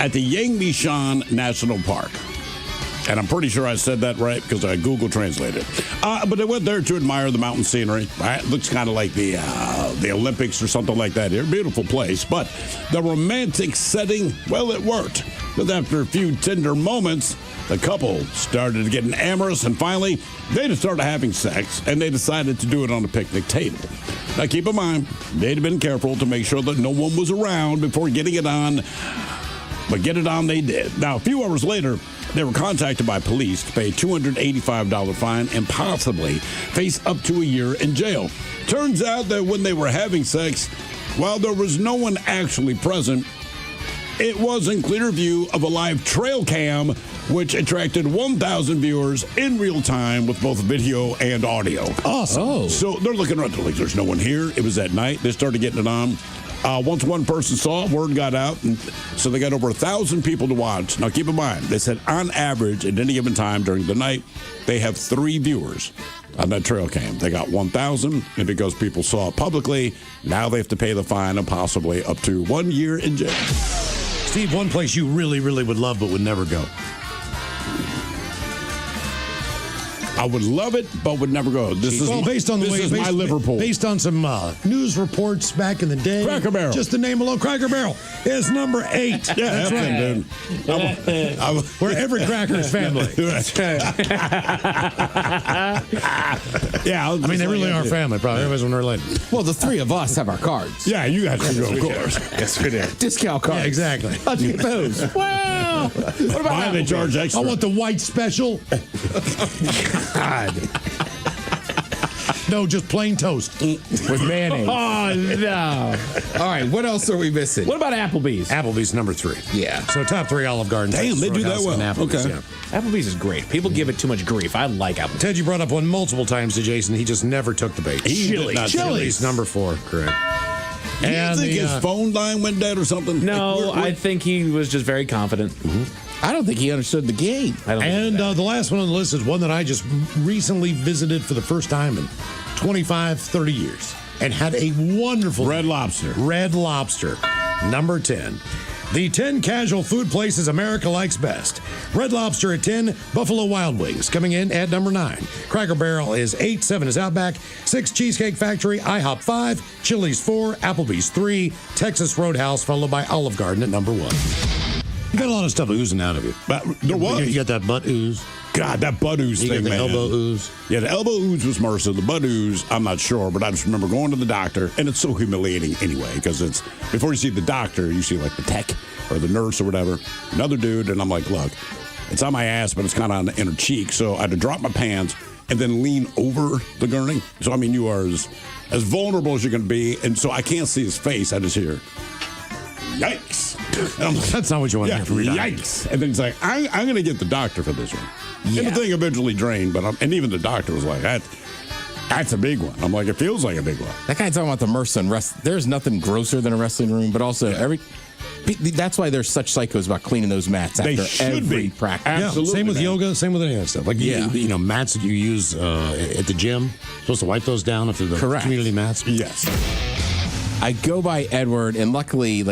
at the Yangshan National Park. And I'm pretty sure I said that right because I Google translated. But they went there to admire the mountain scenery. Right? It looks kind of like the Olympics or something like that here. Beautiful place. But the romantic setting, well, it worked. Because after a few tender moments, the couple started getting amorous, and finally, they just started having sex, and they decided to do it on a picnic table. Now, keep in mind, they'd have been careful to make sure that no one was around before getting it on. But get it on they did. Now, a few hours later, they were contacted by police to pay a $285 fine and possibly face up to a year in jail. Turns out that when they were having sex, while there was no one actually present, it was in clear view of a live trail cam, which attracted 1,000 viewers in real time with both video and audio. Awesome. Oh. So they're looking around, they're like, there's no one here. It was at night. They started getting it on. Once one person saw it, word got out, and so they got over 1,000 people to watch. Now, keep in mind, they said on average, at any given time during the night, they have 3 viewers on that trail cam. They got 1,000, and because people saw it publicly, now they have to pay the fine and possibly up to 1 year in jail. Steve, one place you really, really would love but would never go. I would love it, but would never go. This is my Liverpool. Based on some news reports back in the day. Cracker Barrel. Just the name alone, Cracker Barrel is number 8. Yeah, that's right, dude. Where every cracker is family. Yeah, I mean, they really are family. Probably everybody's related. Well, the 3 of us have our cards. Yeah, you guys can go, of course. Yes, we do. Discount cards. Yeah, exactly. Let's get those. Wow. What about Why they charge extra? I want the white special. God. No, just plain toast. With mayonnaise. Oh, no. All right, what else are we missing? What about Applebee's? Applebee's number 3. Yeah. So top 3 Olive Garden. Damn, they do that Roadhouse, well. and Applebee's, Okay. yeah. Applebee's is great. People give it too much grief. I like Applebee's. Ted, you brought up one multiple times to Jason. He just never took the bait. He did not take it. Chili's number 4, correct. Do you think his phone line went dead or something? No, I think he was just very confident. I don't think he understood the game. I don't And think the last one on the list is one that I just recently visited for the first time in 25, 30 years and had a wonderful Red Lobster. Red Lobster, number 10. The 10 casual food places America likes best. Red Lobster at 10, Buffalo Wild Wings coming in at number 9. Cracker Barrel is 8, 7 is Outback, 6 Cheesecake Factory, IHOP 5, Chili's 4, Applebee's 3, Texas Roadhouse, followed by Olive Garden at number 1. You got a lot of stuff oozing out of you. But there was. You got that butt ooze. God, that butt ooze You thing, got the man. elbow ooze. Yeah, the elbow ooze was MRSA. The butt ooze, I'm not sure, but I just remember going to the doctor, and it's so humiliating anyway, because it's before you see the doctor, you see like the tech or the nurse or whatever, another dude, and I'm like, look, it's on my ass, but it's kind of on the inner cheek, so I had to drop my pants and then lean over the gurney. So, I mean, you are as vulnerable as you can be, and so I can't see his face. I just hear, yikes. And I'm like, That's not what you want to hear from your doctor. yikes. And then he's like, I'm going to get the doctor for this one. Yeah. And the thing eventually drained, but and even the doctor was like, that's a big one. I'm like, it feels like a big one. That guy talking about the MRSA and there's nothing grosser than a wrestling room, but also that's why there's such psychos about cleaning those mats They after should every be. practice. Absolutely, Same with man. yoga, same with any of that stuff. Like, Yeah. you know, mats that you use at the gym, supposed to wipe those down if they're the Correct. community mats. Yes. I go by Edward, and luckily,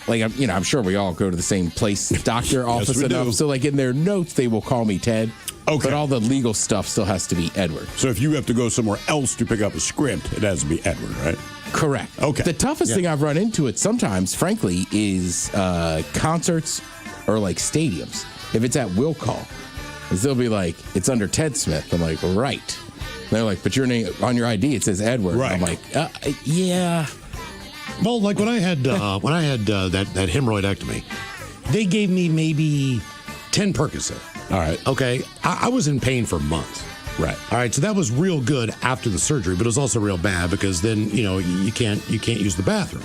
I'm sure we all go to the same place, doctor office we enough. do. So, like in their notes, they will call me Ted. Okay. But all the legal stuff still has to be Edward. So if you have to go somewhere else to pick up a script, it has to be Edward, right? Correct. Okay. The toughest thing I've run into it sometimes, frankly, is concerts or like stadiums. If it's at Will Call, they'll be like, it's under Ted Smith. I'm like, right. They're like, but your name on your ID it says Edward. Right. I'm like, yeah. Well, like when I had that hemorrhoidectomy, they gave me maybe 10 Percocet. All right. Okay, I was in pain for months. Right. All right, so that was real good after the surgery, but it was also real bad because then you can't use the bathroom,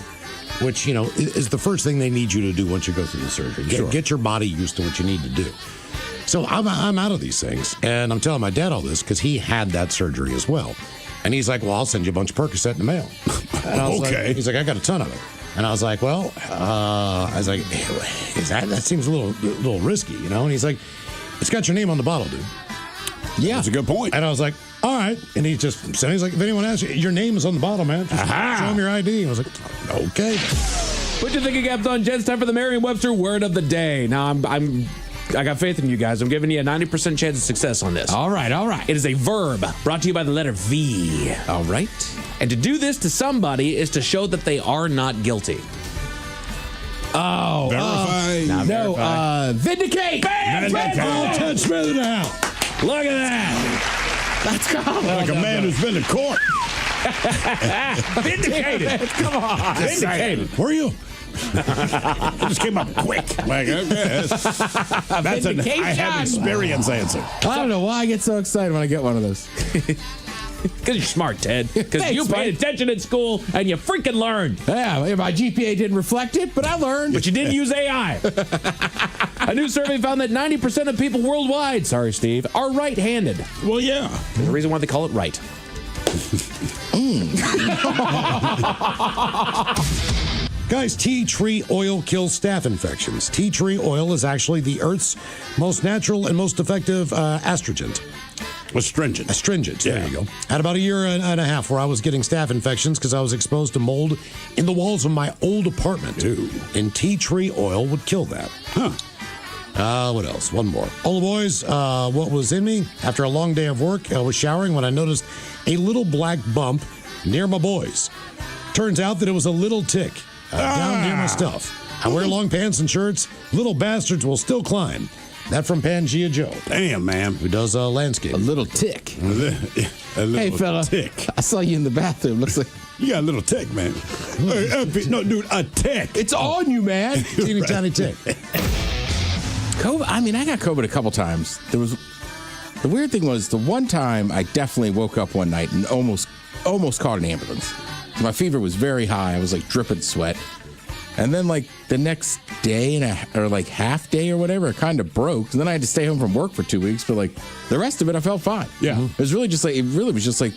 which is the first thing they need you to do once you go through the surgery. Get your body used to what you need to do. So I'm out of these things, and I'm telling my dad all this because he had that surgery as well, and he's like, "Well, I'll send you a bunch of Percocet in the mail." And I was Okay. like, he's like, "I got a ton of it," and I was like, "Well," that seems a little risky, And he's like, "It's got your name on the bottle, dude." Yeah. That's a good point. And I was like, all right. And he's like, if anyone asks you, your name is on the bottle, man. Just show him your ID. And I was like, okay. What do you think of Captain Jets? Time for the Merriam-Webster word of the day. Now, I got faith in you guys. I'm giving you a 90% chance of success on this. All right. It is a verb brought to you by the letter V. All right. And to do this to somebody is to show that they are not guilty. Oh. Verify. No. Vindicate. Vindicate. Oh, Ted Smith in the house. Look at that. Let's go. Like a man who's been to court. Vindicated. Come on. Vindicated. Were you? It just came up quick. Like, okay. That's an I have experience answer. I don't know why I get so excited when I get one of those. Because you're smart, Ted. Because Thanks, you paid Mike. attention in school and you freaking learned. Yeah, my GPA didn't reflect it, but I learned. But you didn't use AI. A new survey found that 90% of people worldwide, sorry, Steve, are right-handed. Well, yeah. There's a reason why they call it right. Guys, tea tree oil kills staph infections. Tea tree oil is actually the Earth's most natural and most effective astringent. Astringent. Astringent, Yeah. there you go. Had about a year and a half where I was getting staph infections because I was exposed to mold in the walls of my old apartment. Ooh. And tea tree oil would kill that. What else? One more. All the boys, what was in me? After a long day of work, I was showering when I noticed a little black bump near my boys. Turns out that it was a little tick down near my stuff. I wear long pants and shirts. Little bastards will still climb. That from Pangea Joe, Damn, man. who does landscape. A little tick. A little Hey, fella. tick. I saw you in the bathroom. Looks like You got a little tick, man. No, dude, a tick. it's on you, man. Teeny tiny tick. COVID. I mean, I got COVID a couple times. The weird thing was the one time I definitely woke up one night and almost caught an ambulance. My fever was very high. I was like dripping sweat. And then like the next day or like half day or whatever, it kind of broke. And then I had to stay home from work for 2 weeks. But like the rest of it, I felt fine. Yeah. It was really just like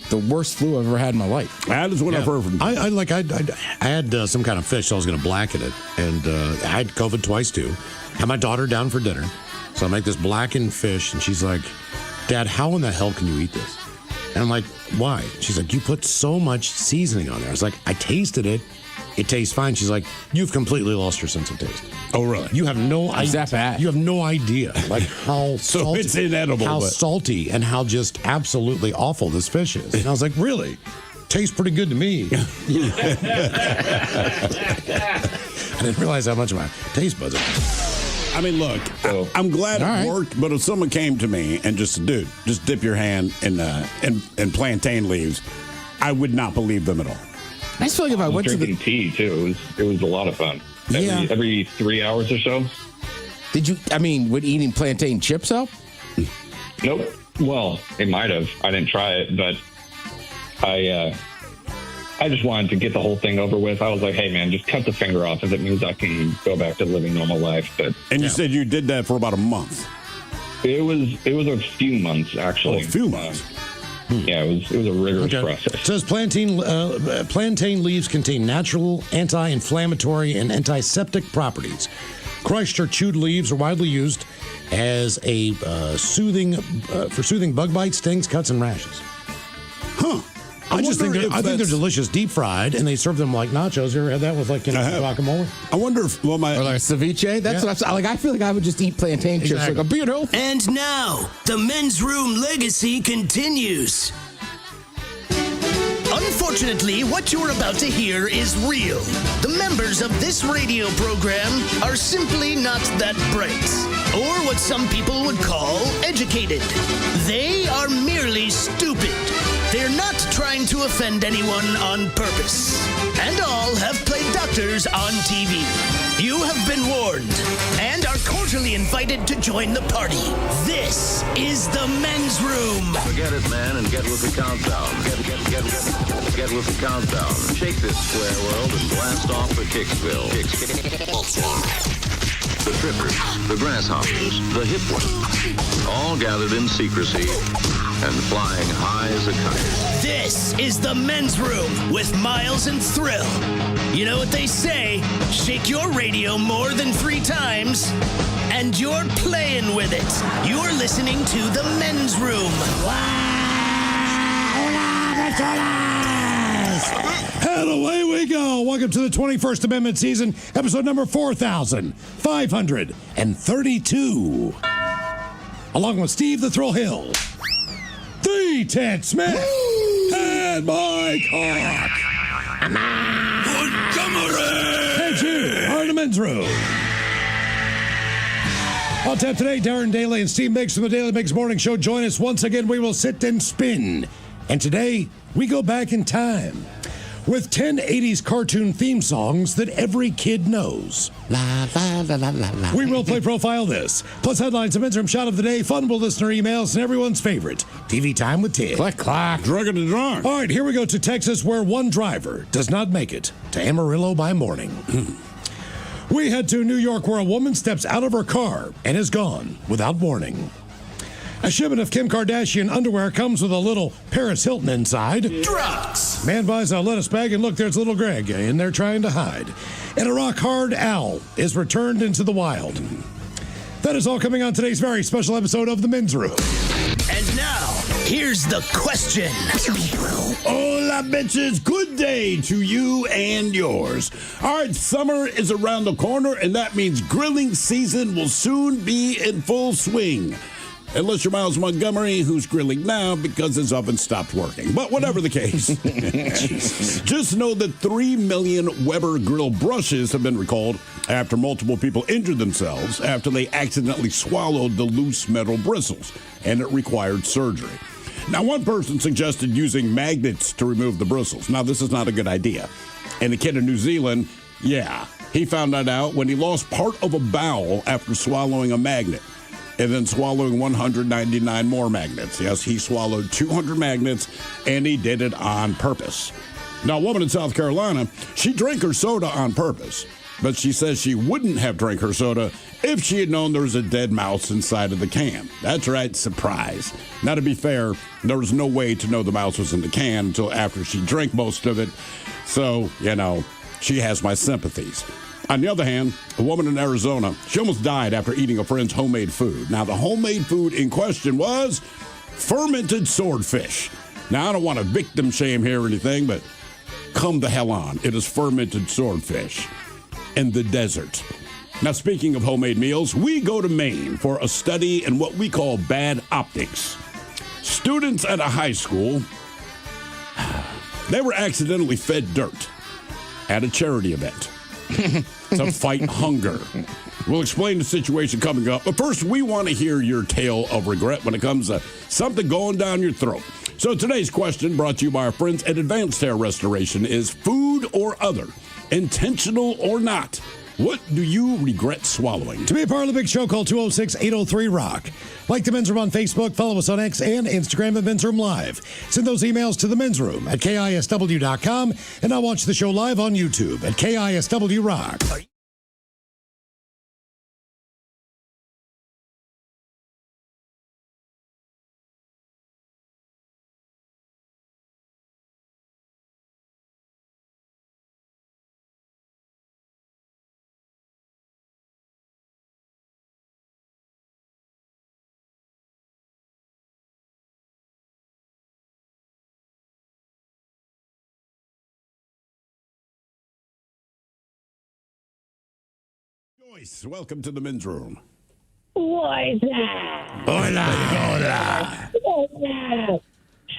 the worst flu I've ever had in my life. That is what I've heard from. I had some kind of fish, so I was going to blacken it, and I had COVID twice too. Had my daughter down for dinner, so I make this blackened fish, and she's like, "Dad, how in the hell can you eat this?" And I'm like, "Why?" She's like, "You put so much seasoning on there." I was like, "I tasted it. It tastes fine." She's like, "You've completely lost your sense of taste. Oh, really? You have no idea. that bad? You have no idea like how So salty, it's inedible, how but- salty and how just absolutely awful this fish is." And I was like, "Really? Tastes pretty good to me." I didn't realize how much my taste buds are. I mean, look, I'm glad All it right. worked, but if someone came to me and just, dude, just dip your hand in plantain leaves, I would not believe them at all. I just feel like if I went to drinking tea too. It was a lot of fun. Yeah. Every 3 hours or so. would eating plantain chips help? Nope. Well, it might have. I didn't try it, but I just wanted to get the whole thing over with. I was like, hey man, just cut the finger off if it means I can go back to living normal life. But And you said you did that for about a month. it was a few months actually. Oh, a few months. Yeah, it was a rigorous Okay. process. It says plantain leaves contain natural anti-inflammatory and antiseptic properties. Crushed or chewed leaves are widely used as a soothing bug bites, stings, cuts, and rashes. Huh. I just think wonder if they're that's- delicious deep fried, and they serve them like nachos. You ever had that with like I have. guacamole? I wonder if, Or like ceviche? That's what I'm saying. Like, I feel like I would just eat plantain chips Exactly. like a beard. And now, the men's room legacy continues. Unfortunately, what you're about to hear is real. The members of this radio program are simply not that bright, or what some people would call educated. They are merely stupid. They're not trying to offend anyone on purpose. And all have played doctors on TV. You have been warned and are cordially invited to join the party. This is the men's room. Forget it, man, and get with the countdown. Get with the countdown. Shake this square world and blast off for Kicksville. The trippers, the grasshoppers, the hip ones, all gathered in secrecy and flying high as a kite. This is the men's room with Miles and Thrill. You know what they say, shake your radio more than 3 times, and you're playing with it. You're listening to the men's room. And away we go. Welcome to the 21st Amendment season, episode number 4,532. Along with Steve the Thrill Hill, the Ted Smith, and Mike Hawk. Montgomery! And you are in the men's room. On tap today, Darren Daly and Steve Mix from the Daily Mix Morning Show. Join us once again. We will sit and spin. And today, we go back in time with 10 80s cartoon theme songs that every kid knows. La, la, la, la, la, la. We will play Profile This, plus headlines, a men's room shot of the day, fun with listener emails, and everyone's favorite, TV Time with Ted. Clack, clack. Drug and drunk. All right, here we go to Texas, where one driver does not make it to Amarillo by morning. We head to New York, where a woman steps out of her car and is gone without warning. A shipment of Kim Kardashian underwear comes with a little Paris Hilton inside. Drugs. Man buys a lettuce bag, and look, there's little Greg in there trying to hide. And a rock-hard owl is returned into the wild. That is all coming on today's very special episode of The Men's Room. And now, here's the question. Hola, bitches. Good day to you and yours. All right, summer is around the corner, and that means grilling season will soon be in full swing. Unless you're Miles Montgomery, who's grilling now because his oven stopped working. But whatever the case, just know that 3 million Weber grill brushes have been recalled after multiple people injured themselves after they accidentally swallowed the loose metal bristles, and it required surgery. Now, one person suggested using magnets to remove the bristles. Now, this is not a good idea. And a kid in New Zealand, he found that out when he lost part of a bowel after swallowing a magnet, and then swallowing 199 more magnets. Yes, he swallowed 200 magnets, and he did it on purpose. Now, a woman in South Carolina, she drank her soda on purpose, but she says she wouldn't have drank her soda if she had known there was a dead mouse inside of the can. That's right, surprise. Now, to be fair, there was no way to know the mouse was in the can until after she drank most of it, so, she has my sympathies. On the other hand, a woman in Arizona, she almost died after eating a friend's homemade food. Now, the homemade food in question was fermented swordfish. Now, I don't want to victim shame here or anything, but come the hell on. It is fermented swordfish in the desert. Now, speaking of homemade meals, we go to Maine for a study in what we call bad optics. Students at a high school, they were accidentally fed dirt at a charity event to fight hunger. We'll explain the situation coming up. But first, we want to hear your tale of regret when it comes to something going down your throat. So today's question, brought to you by our friends at Advanced Hair Restoration, is food or other, intentional or not, what do you regret swallowing? To be a part of the big show, call 206-803-ROCK. Like the Men's Room on Facebook, follow us on X and Instagram at Men's Room Live. Send those emails to the Men's Room at KISW.com, and now watch the show live on YouTube at KISW Rock. Joyce, welcome to the Men's Room. What's that? Hola. Hola.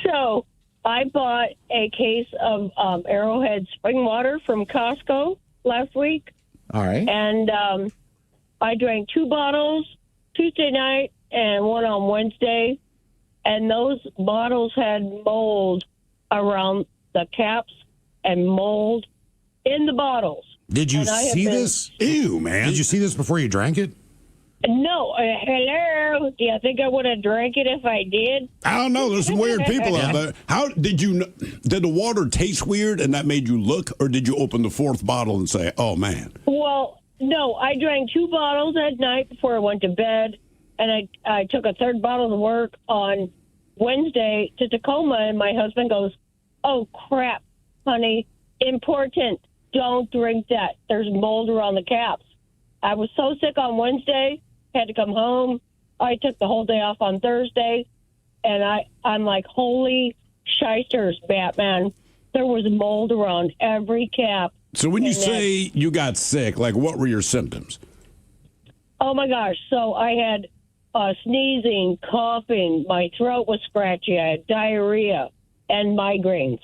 So, I bought a case of Arrowhead spring water from Costco last week. All right. And I drank 2 bottles Tuesday night and one on Wednesday. And those bottles had mold around the caps and mold in the bottles. Did you see this? Ew, man. Did you see this before you drank it? No. Hello? Do you think I would have drank it if I did? I don't know. There's some weird people out there. How did you? Did the water taste weird and that made you look, or did you open the 4th bottle and say, "Oh man"? Well, no. I drank 2 bottles at night before I went to bed, and I took a 3rd bottle to work on Wednesday to Tacoma, and my husband goes, "Oh crap, honey, important. Don't drink that. There's mold around the caps." I was so sick on Wednesday, had to come home. I took the whole day off on Thursday, and I'm like, holy shysters, Batman. there was mold around every cap. So when you say you got sick, like what were your symptoms? Oh my gosh! So I had sneezing, coughing, my throat was scratchy, I had diarrhea and migraines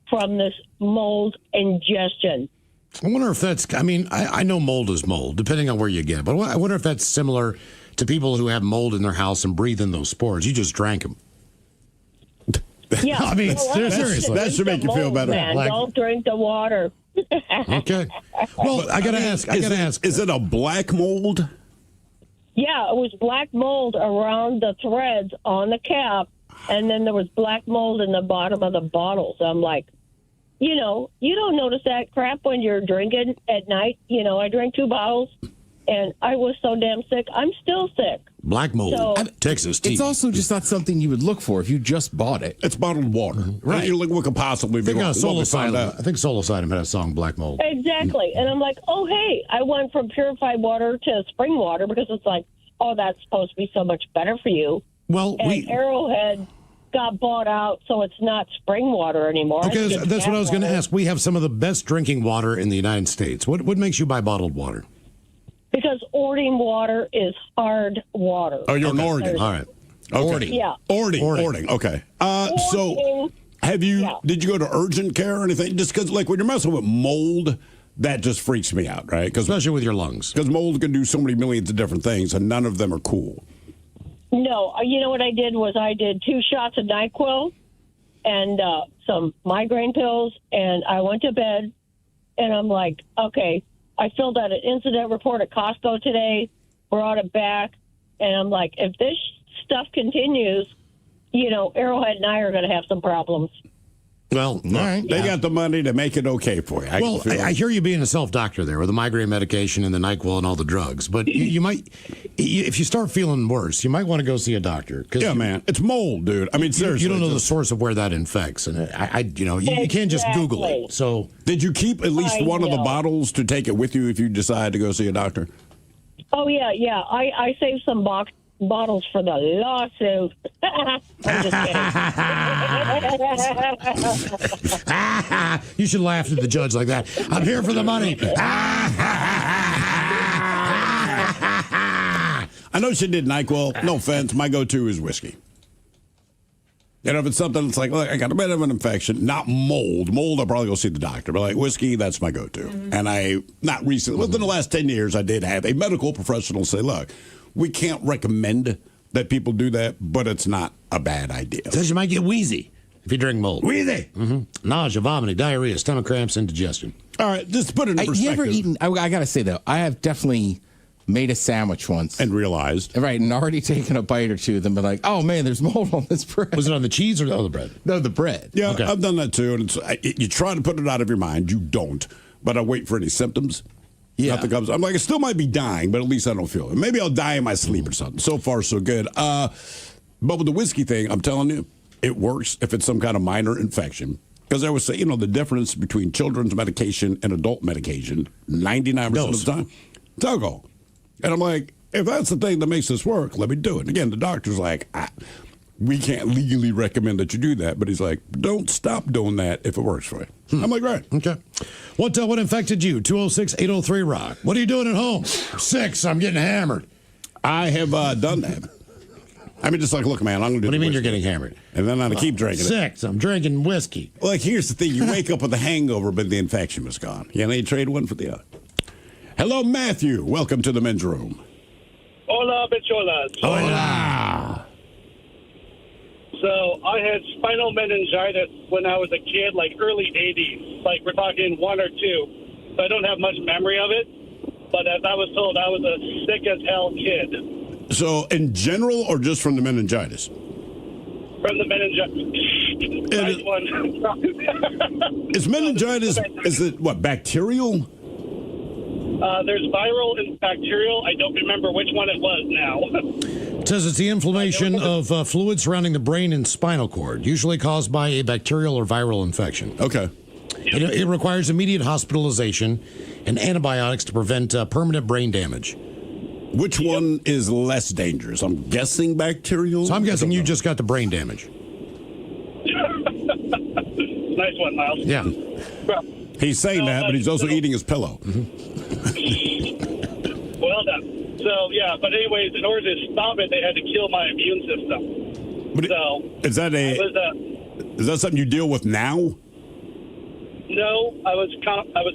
from this mold ingestion. I wonder if that's, I mean, I know mold is mold, depending on where you get it, but I wonder if that's similar to people who have mold in their house and breathe in those spores. You just drank them. Yeah, I mean, seriously. That should make you feel better. Man, Like- don't drink the water. Okay. Well, I gotta ask. Is it a black mold? Yeah, it was black mold around the threads on the cap, and then there was black mold in the bottom of the bottles. I'm like, you don't notice that crap when you're drinking at night. I drank 2 bottles, and I was so damn sick. I'm still sick. Black mold, So- Texas tea. It's also just not something you would look for if you just bought it. It's bottled water. Right. You're like, what could possibly I be think wrong? What we found out. Psilocybin had a song, Black Mold. Exactly. And I'm like, oh, hey, I went from purified water to spring water because it's like, oh, that's supposed to be so much better for you. Well, And Arrowhead got bought out, so it's not spring water anymore. okay, It's just that's what I was going to tap water. ask. We have some of the best drinking water in the United States. What makes you buy bottled water? Because Ording water is hard water. Oh, you're in Oregon. All right. Okay. Yeah. Ording. Okay. So Ording, did you go to urgent care or anything? Just because, like, when you're messing with mold, that just freaks me out, right? Because Especially with your lungs. mold can do so many millions of different things, and none of them are cool. No, you know what I did was I did 2 shots of NyQuil and some migraine pills, and I went to bed, and I'm like, okay, I filled out an incident report at Costco today, brought it back, and I'm like, if this stuff continues, Arrowhead and I are going to have some problems. Well, all right. They got the money to make it okay for you. Well, I hear you being a self-doctor there with the migraine medication and the NyQuil and all the drugs. But you might, if you start feeling worse, you might want to go see a doctor. Yeah, man. It's mold, dude. I mean, seriously. You don't know the source of where that infects. And you can't just Google it. So, did you keep at least one of the bottles to take it with you if you decide to go see a doctor? Oh, yeah. I saved some bottles for the lawsuit. I'm just kidding. you should laugh at the judge like that. I'm here for the money. I know she did NyQuil. No offense. My go-to is whiskey. If it's something that's like, look, I got a bit of an infection, not mold. Mold, I'll probably go see the doctor. But like whiskey, that's my go-to. Mm-hmm. And not recently, within the last 10 years, I did have a medical professional say, look, we can't recommend that people do that, but it's not a bad idea. Says you might get wheezy if you drink mold. Wheezy. Mm-hmm. Nausea, vomiting, diarrhea, stomach cramps, indigestion. All right, just to put it in perspective. You ever eaten? I got to say though, I have definitely made a sandwich once and realized, right, and already taken a bite or two, then been like, oh man, there's mold on this bread. Was it on the cheese or the other bread? No, the bread. Yeah, Okay. I've done that too, and you try to put it out of your mind. You don't, but I wait for any symptoms. Yeah. Nothing comes. I'm like, I still might be dying, but at least I don't feel it. Maybe I'll die in my sleep or something. So far, so good. But with the whiskey thing, I'm telling you, it works if it's some kind of minor infection. Because I would say, the difference between children's medication and adult medication, 99% of the time, it's alcohol. And I'm like, if that's the thing that makes this work, let me do it. And again, the doctor's like, we can't legally recommend that you do that. But he's like, don't stop doing that if it works for you. I'm like, right. Okay. What infected you? 206-803-ROCK. What are you doing at home? 6. I'm getting hammered. I have done that. I mean, just like, look, man, I'm going to do What do you mean you're whiskey. getting hammered? And then I'm going to keep drinking it. 6. I'm drinking whiskey. Like, here's the thing. You wake up with a hangover, but the infection was gone. You trade one for the other. Hello, Matthew. Welcome to the men's room. Hola, bicholas. Hola. So I had spinal meningitis when I was a kid, like early 80s. Like we're talking 1 or 2. So I don't have much memory of it. But as I was told, I was a sick as hell kid. So, in general, or just from the meningitis? From the meningitis. Nice one. Is meningitis, is it, what, bacterial? There's viral and bacterial. I don't remember which one it was now. It says it's the inflammation of fluid surrounding the brain and spinal cord, usually caused by a bacterial or viral infection. Okay. It requires immediate hospitalization and antibiotics to prevent permanent brain damage. Which one is less dangerous? I'm guessing bacterial. So I'm guessing you just got the brain damage. Nice one, Miles. Yeah. Well, He's saying that, but he's also eating his pillow. well done. So, yeah, but anyways, in order to stop it, they had to kill my immune system. But is that something you deal with now? No, I was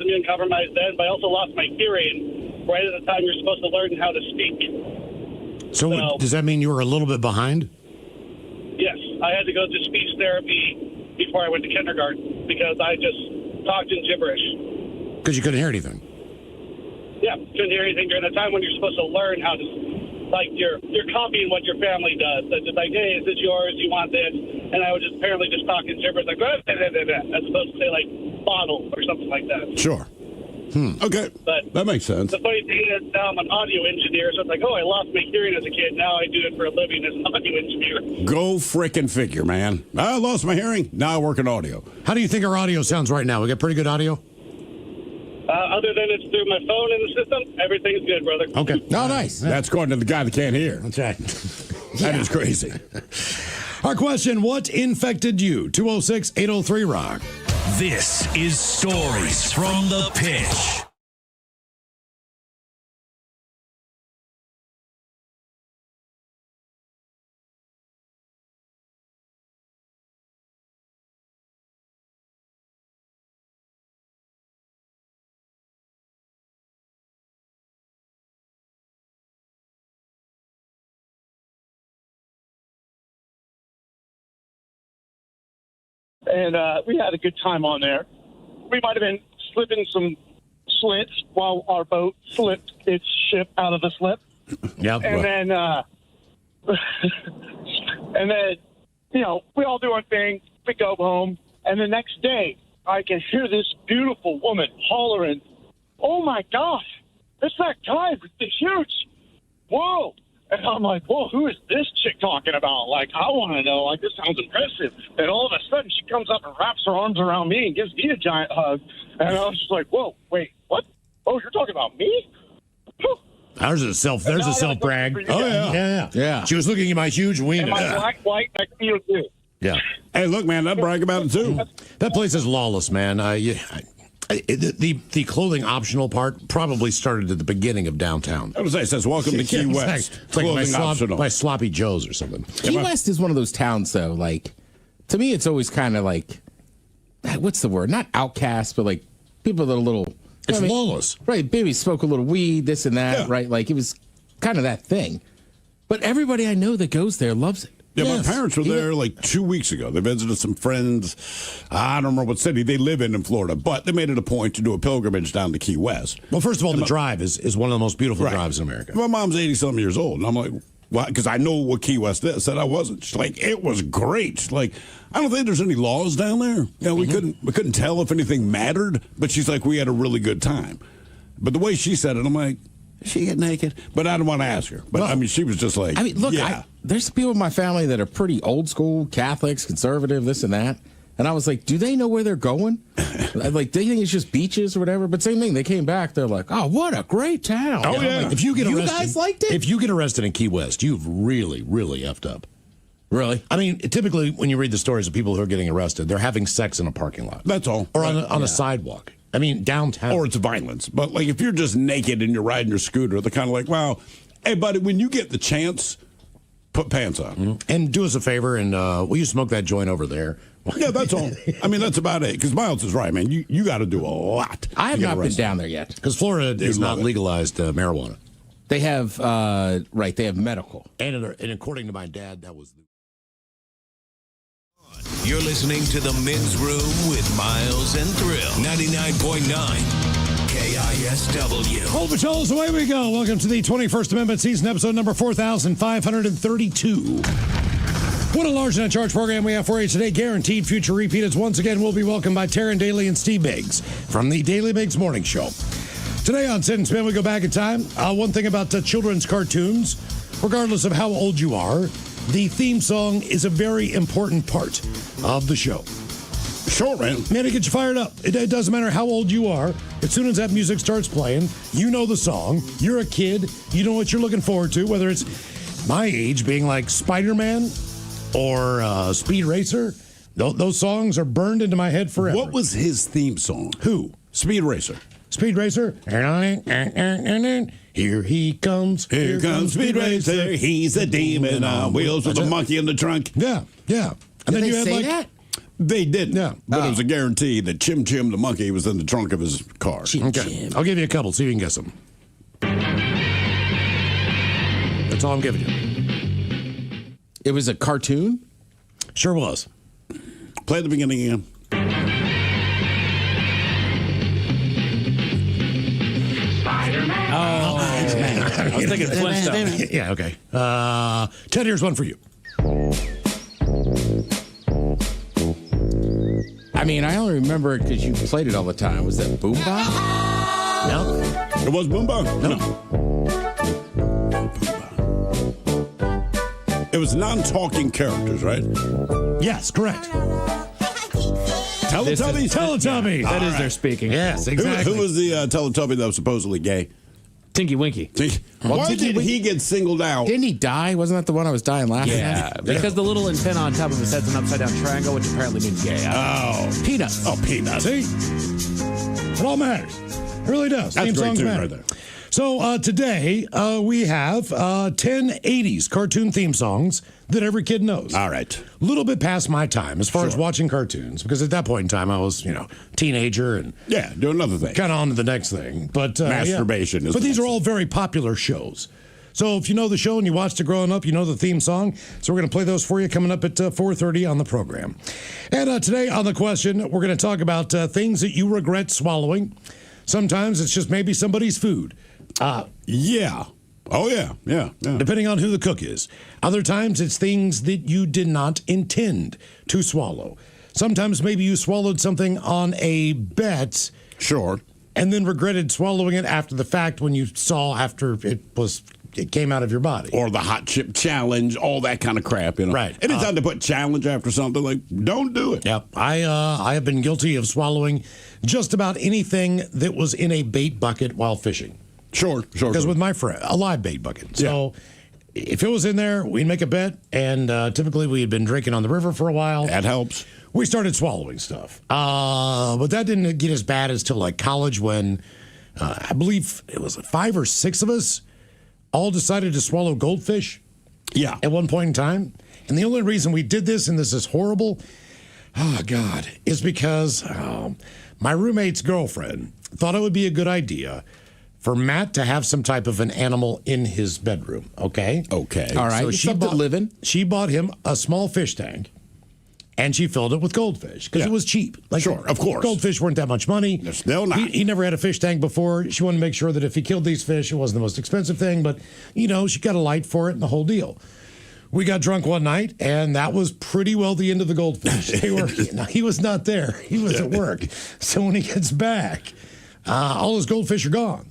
immune compromised then, but I also lost my hearing right at the time you're supposed to learn how to speak. So does that mean you were a little bit behind? Yes, I had to go to speech therapy before I went to kindergarten because I just talked in gibberish. Because you couldn't hear anything. Yeah, couldn't hear anything during the time when you're supposed to learn how to, like, you're copying what your family does. It's just like, hey, is this yours? You want this? And I would just apparently just talk in gibberish, like, as opposed to say, like, bottle or something like that. Sure. Okay, but that makes sense. The funny thing is, now I'm an audio engineer, so it's like, oh, I lost my hearing as a kid. Now I do it for a living as an audio engineer. Go frickin' figure, man. I lost my hearing. Now I work in audio. How do you think our audio sounds right now? We got pretty good audio? Other than it's through my phone in the system, everything's good, brother. Okay. Oh, nice. That's according to the guy that can't hear. That's right. That is crazy. Our question, what infected you? 206-803-ROCK. This is Stories from the Pitch. And we had a good time on there. We might have been slipping some slits while our boat slipped its ship out of the slip. Yep. And then, you know, we all do our thing. We go home. And the next day, I can hear this beautiful woman hollering, "Oh, my gosh, it's that guy with the huge, whoa." And I'm like, whoa, who is this chick talking about? Like, I want to know. Like, this sounds impressive. And all of a sudden, she comes up and wraps her arms around me and gives me a giant hug. And I was just like, whoa, wait, what? Oh, you're talking about me? Whew. There's a self brag. Oh, Yeah. She was looking at my huge wiener. And my black, white, I feel too. Yeah. Hey, look, man, I brag about it, too. That place is lawless, man. The clothing optional part probably started at the beginning of downtown. I was say, it says, welcome to Key West. It's like Clothing optional. by Sloppy Joe's or something. Key West is one of those towns, though. Like, to me, it's always kind of like, what's the word? Not outcast, but like people that are a little. It's lawless. Right. Maybe smoke a little weed, this and that, right? Like, it was kind of that thing. But everybody I know that goes there loves it. Yeah, Yes. my parents were there like 2 weeks ago. They visited some friends. I don't remember what city they live in Florida, but they made it a point to do a pilgrimage down to Key West. Well, first of all, the drive is one of the most beautiful drives in America. My mom's 80-something years old, and I'm like, well, because I know what Key West is. Said I wasn't. She's like, it was great. She's like, I don't think there's any laws down there. You know, we couldn't tell if anything mattered, but she's like, we had a really good time. But the way she said it, I'm like, she get naked? But I don't want to ask her. But, I mean, she was just like, I mean, look, yeah. There's people in my family that are pretty old school, Catholics, conservative, this and that. And I was like, do they know where they're going? Like, they think it's just beaches or whatever. But same thing, they came back, they're like, oh, what a great town. Oh, yeah. Like, if you get arrested, guys liked it? If you get arrested in Key West, you've really, really effed up. Really? I mean, typically when you read the stories of people who are getting arrested, they're having sex in a parking lot. That's all. Or on a sidewalk. I mean, downtown. Or it's violence. But, like, if you're just naked and you're riding your scooter, they're kind of like, wow, hey, buddy, when you get the chance, put pants on. Mm-hmm. And do us a favor, and will you smoke that joint over there? Yeah, that's all. I mean, that's about it. Because Miles is right, man. You got to do a lot. I have not been down there yet. Because Florida is not legalized marijuana. They have, they have medical. And according to my dad, that was... You're listening to The Men's Room with Miles and Thrill. 99.9 KISW. Old Patrols, away we go. Welcome to the 21st Amendment season, episode number 4,532. What a large and charge program we have for you today. Guaranteed future repeats. Once again, we'll be welcomed by Taryn Daly and Steve Biggs from the Daily Biggs Morning Show. Today on Sit and Spin, we go back in time. One thing about children's cartoons, regardless of how old you are, the theme song is a very important part of the show. Sure, man. Man, it gets you fired up. It doesn't matter how old you are. As soon as that music starts playing, you know the song. You're a kid. You know what you're looking forward to, whether it's my age being like Spider-Man or Speed Racer Those songs are burned into my head forever. What was his theme song? Who? Speed Racer. Speed Racer. Here he comes. Here comes Speed Racer. He's a demon on wheels with a monkey in the trunk. Yeah, yeah. And Did then they you had say like that? They didn't. Yeah. But it was a guarantee that Chim Chim the monkey was in the trunk of his car. Okay. I'll give you a couple, see if you can guess them. That's all I'm giving you. It was a cartoon? Sure was. Play the beginning again. I was thinking Flintstones. Yeah, okay. Ted, here's one for you. I mean, I only remember it because you played it all the time. Was that Boom Bop? No. It was Boom Bop? No. It was non-talking characters, right? Yes, correct. Teletubbies? Teletubbies. That is their speaking. Yes, exactly. Who was the Teletubby that was supposedly gay? Tinky Winky. Why did he get singled out? Didn't he die? Wasn't that the one I was dying laughing Yeah, at? because the little antenna on top of his head's an upside down triangle, which apparently means gay. Peanuts. Oh, Peanuts. See? It all matters. It really does. That's Theme great songs tune matter. right there. So today we have 10 80s cartoon theme songs that every kid knows. All right. A little bit past my time as far as watching cartoons, because at that point in time I was, teenager and doing another thing. Kind of on to the next thing. But Masturbation is But the these next are all very popular shows. So if you know the show and you watched it growing up, you know the theme song. So we're going to play those for you coming up at 4:30 on the program. And today on the question, we're going to talk about things that you regret swallowing. Sometimes it's just maybe somebody's food. Yeah. Oh, yeah. Depending on who the cook is. Other times it's things that you did not intend to swallow. Sometimes maybe you swallowed something on a bet. Sure. And then regretted swallowing it after the fact when you saw after it came out of your body. Or the hot chip challenge, all that kind of crap, Right. Anytime they put challenge after something, like, don't do it. Yep. I have been guilty of swallowing just about anything that was in a bait bucket while fishing. Sure. Because with my friend, a live bait bucket. So if it was in there, we'd make a bet, and typically we had been drinking on the river for a while. That helps. We started swallowing stuff. But that didn't get as bad as till like college when I believe it was 5 or 6 of us all decided to swallow goldfish. Yeah. At one point in time. And the only reason we did this, and this is horrible, is because my roommate's girlfriend thought it would be a good idea for Matt to have some type of an animal in his bedroom. Okay. All right. So she bought him a small fish tank, and she filled it with goldfish because it was cheap. Sure, of course. Goldfish weren't that much money. They're still not. He never had a fish tank before. She wanted to make sure that if he killed these fish, it wasn't the most expensive thing, but, she got a light for it and the whole deal. We got drunk one night, and that was pretty well the end of the goldfish. He was not there. He was at work. So when he gets back, all his goldfish are gone.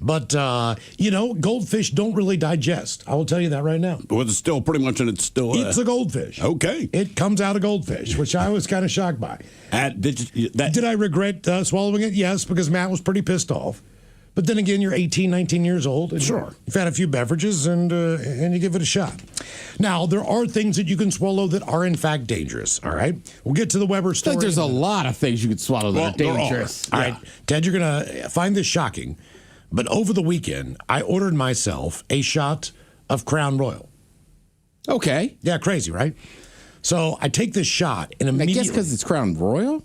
But, goldfish don't really digest. I will tell you that right now. But it's still pretty much in its still. It's a goldfish. Okay. It comes out of goldfish, which I was kind of shocked by. Did I regret swallowing it? Yes, because Matt was pretty pissed off. But then again, you're 18, 19 years old. And sure. You've had a few beverages and you give it a shot. Now, there are things that you can swallow that are, in fact, dangerous. All right? We'll get to the Weber story. I think there's a lot of things you could swallow that are dangerous. All right. Ted, you're going to find this shocking. But over the weekend, I ordered myself a shot of Crown Royal. Okay. Yeah, crazy, right? So I take this shot and immediately... I guess because it's Crown Royal?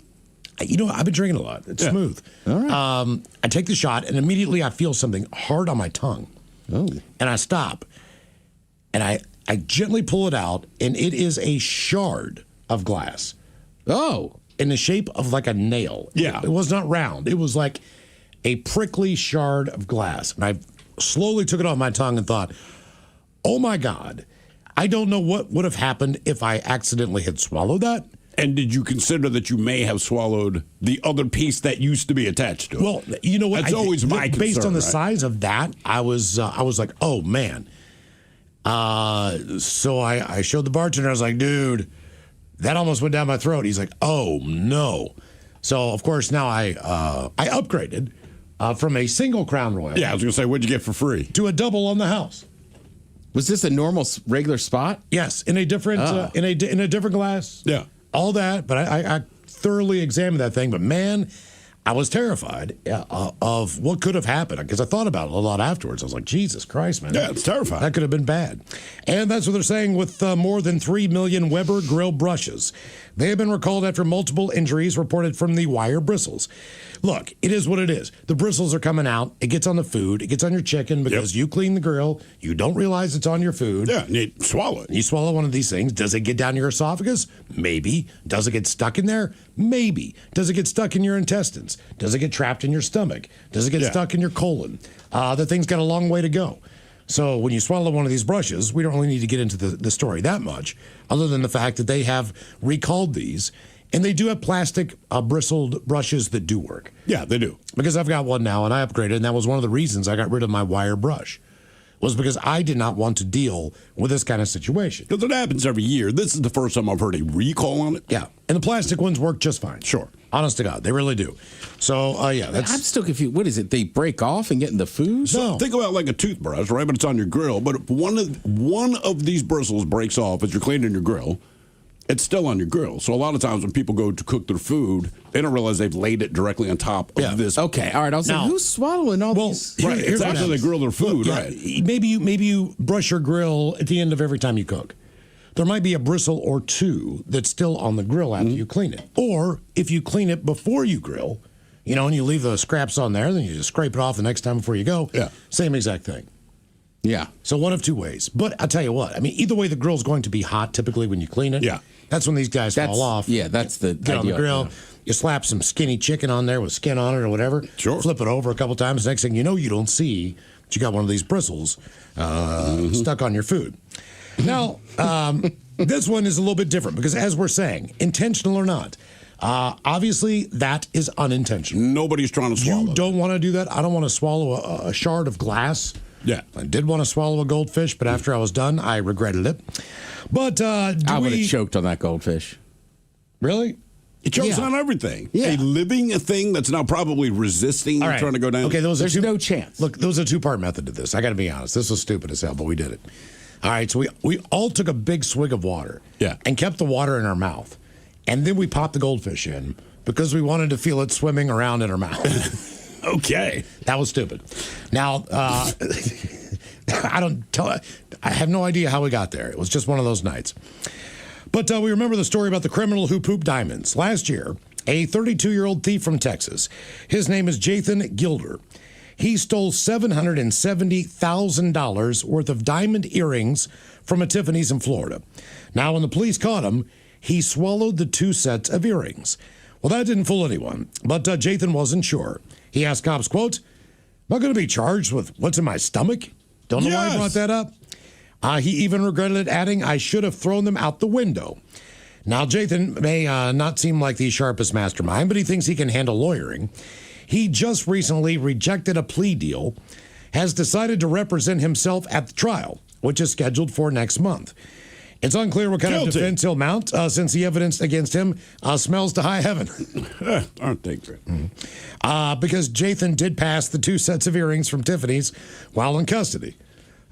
I've been drinking a lot. It's smooth. All right. I take the shot and immediately I feel something hard on my tongue. Oh. And I stop. And I gently pull it out, and it is a shard of glass. Oh. In the shape of like a nail. Yeah. It was not round. It was like a prickly shard of glass. And I slowly took it off my tongue and thought, oh my God, I don't know what would have happened if I accidentally had swallowed that. And did you consider that you may have swallowed the other pice that used to be attached to it? Well, you know what? That's always my concern. Based on the right? size of that, I was like, oh man. So I showed the bartender. I was like, dude, that almost went down my throat. He's like, oh no. So of course now I upgraded from a single Crown Royal. Yeah, I was gonna say, what'd you get for free? To a double on the house. Was this a normal regular spot? Yes, in a different in a different glass. Yeah. all that, but I thoroughly examined that thing. But man, I was terrified of what could have happened because I thought about it a lot afterwards. I was like, Jesus Christ, man. Yeah, it's terrifying. That could have been bad. And that's what they're saying with more than 3 million Weber grill brushes. They have been recalled after multiple injuries reported from the wire bristles. Look, it is what it is. The bristles are coming out. It gets on the food. It gets on your chicken because you clean the grill. You don't realize it's on your food. Yeah, and you swallow it. You swallow one of these things. Does it get down your esophagus? Maybe. Does it get stuck in there? Maybe. Does it get stuck in your intestines? Does it get trapped in your stomach? Does it get stuck in your colon? The thing's got a long way to go. So when you swallow one of these brushes, we don't really need to get into the story that much, other than the fact that they have recalled these, and they do have plastic bristled brushes that do work. Yeah, they do. Because I've got one now, and I upgraded, and that was one of the reasons I got rid of my wire brush, was because I did not want to deal with this kind of situation. Because it happens every year. This is the first time I've heard a recall on it. Yeah, and the plastic ones work just fine. Sure. Honest to God, they really do. So, yeah, that's... I'm still confused. What is it? They break off and get in the food? So think about like a toothbrush, right? But it's on your grill. But if one of these bristles breaks off as you're cleaning your grill, it's still on your grill. So a lot of times when people go to cook their food, they don't realize they've laid it directly on top of this. Okay, all right. I was like, who's swallowing all these? Right, it's after they grill their food, right? Maybe you brush your grill at the end of every time you cook. There might be a bristle or two that's still on the grill after you clean it. Or if you clean it before you grill, and you leave the scraps on there, then you just scrape it off the next time before you go. Yeah. Same exact thing. Yeah. So one of two ways. But I'll tell you what, either way, the grill's going to be hot typically when you clean it. Yeah. That's when these guys fall off. Yeah, that's the Get on the grill. Yeah. You slap some skinny chicken on there with skin on it or whatever. Sure. Flip it over a couple times. Next thing you know, you don't see that you got one of these bristles stuck on your food. Now, this one is a little bit different because, as we're saying, intentional or not, obviously that is unintentional. Nobody's trying to swallow. You don't want to do that. I don't want to swallow a shard of glass. Yeah. I did want to swallow a goldfish, but after I was done, I regretted it. But I would have choked on that goldfish. Really? It chokes on everything. Yeah. A living thing that's now probably resisting and trying to go down. Okay, there's no chance. Look, there was a two-part method to this. I got to be honest. This was stupid as hell, but we did it. All right, so we all took a big swig of water. Yeah. And kept the water in our mouth. And then we popped the goldfish in because we wanted to feel it swimming around in our mouth. Okay. That was stupid. Now, I have no idea how we got there. It was just one of those nights. But we remember the story about the criminal who pooped diamonds. Last year, a 32-year-old thief from Texas, his name is Jathan Gilder. He stole $770,000 worth of diamond earrings from a Tiffany's in Florida. Now, when the police caught him, he swallowed the 2 sets of earrings. Well, that didn't fool anyone, but Jathan wasn't sure. He asked cops, quote, "Am I going to be charged with what's in my stomach?" Don't know why he brought that up. He even regretted it, adding, "I should have thrown them out the window." Now, Jathan may not seem like the sharpest mastermind, but he thinks he can handle lawyering. He just recently rejected a plea deal, has decided to represent himself at the trial, which is scheduled for next month. It's unclear what kind of defense he'll mount, since the evidence against him smells to high heaven. Aren't they great? Because Jathan did pass the 2 sets of earrings from Tiffany's while in custody.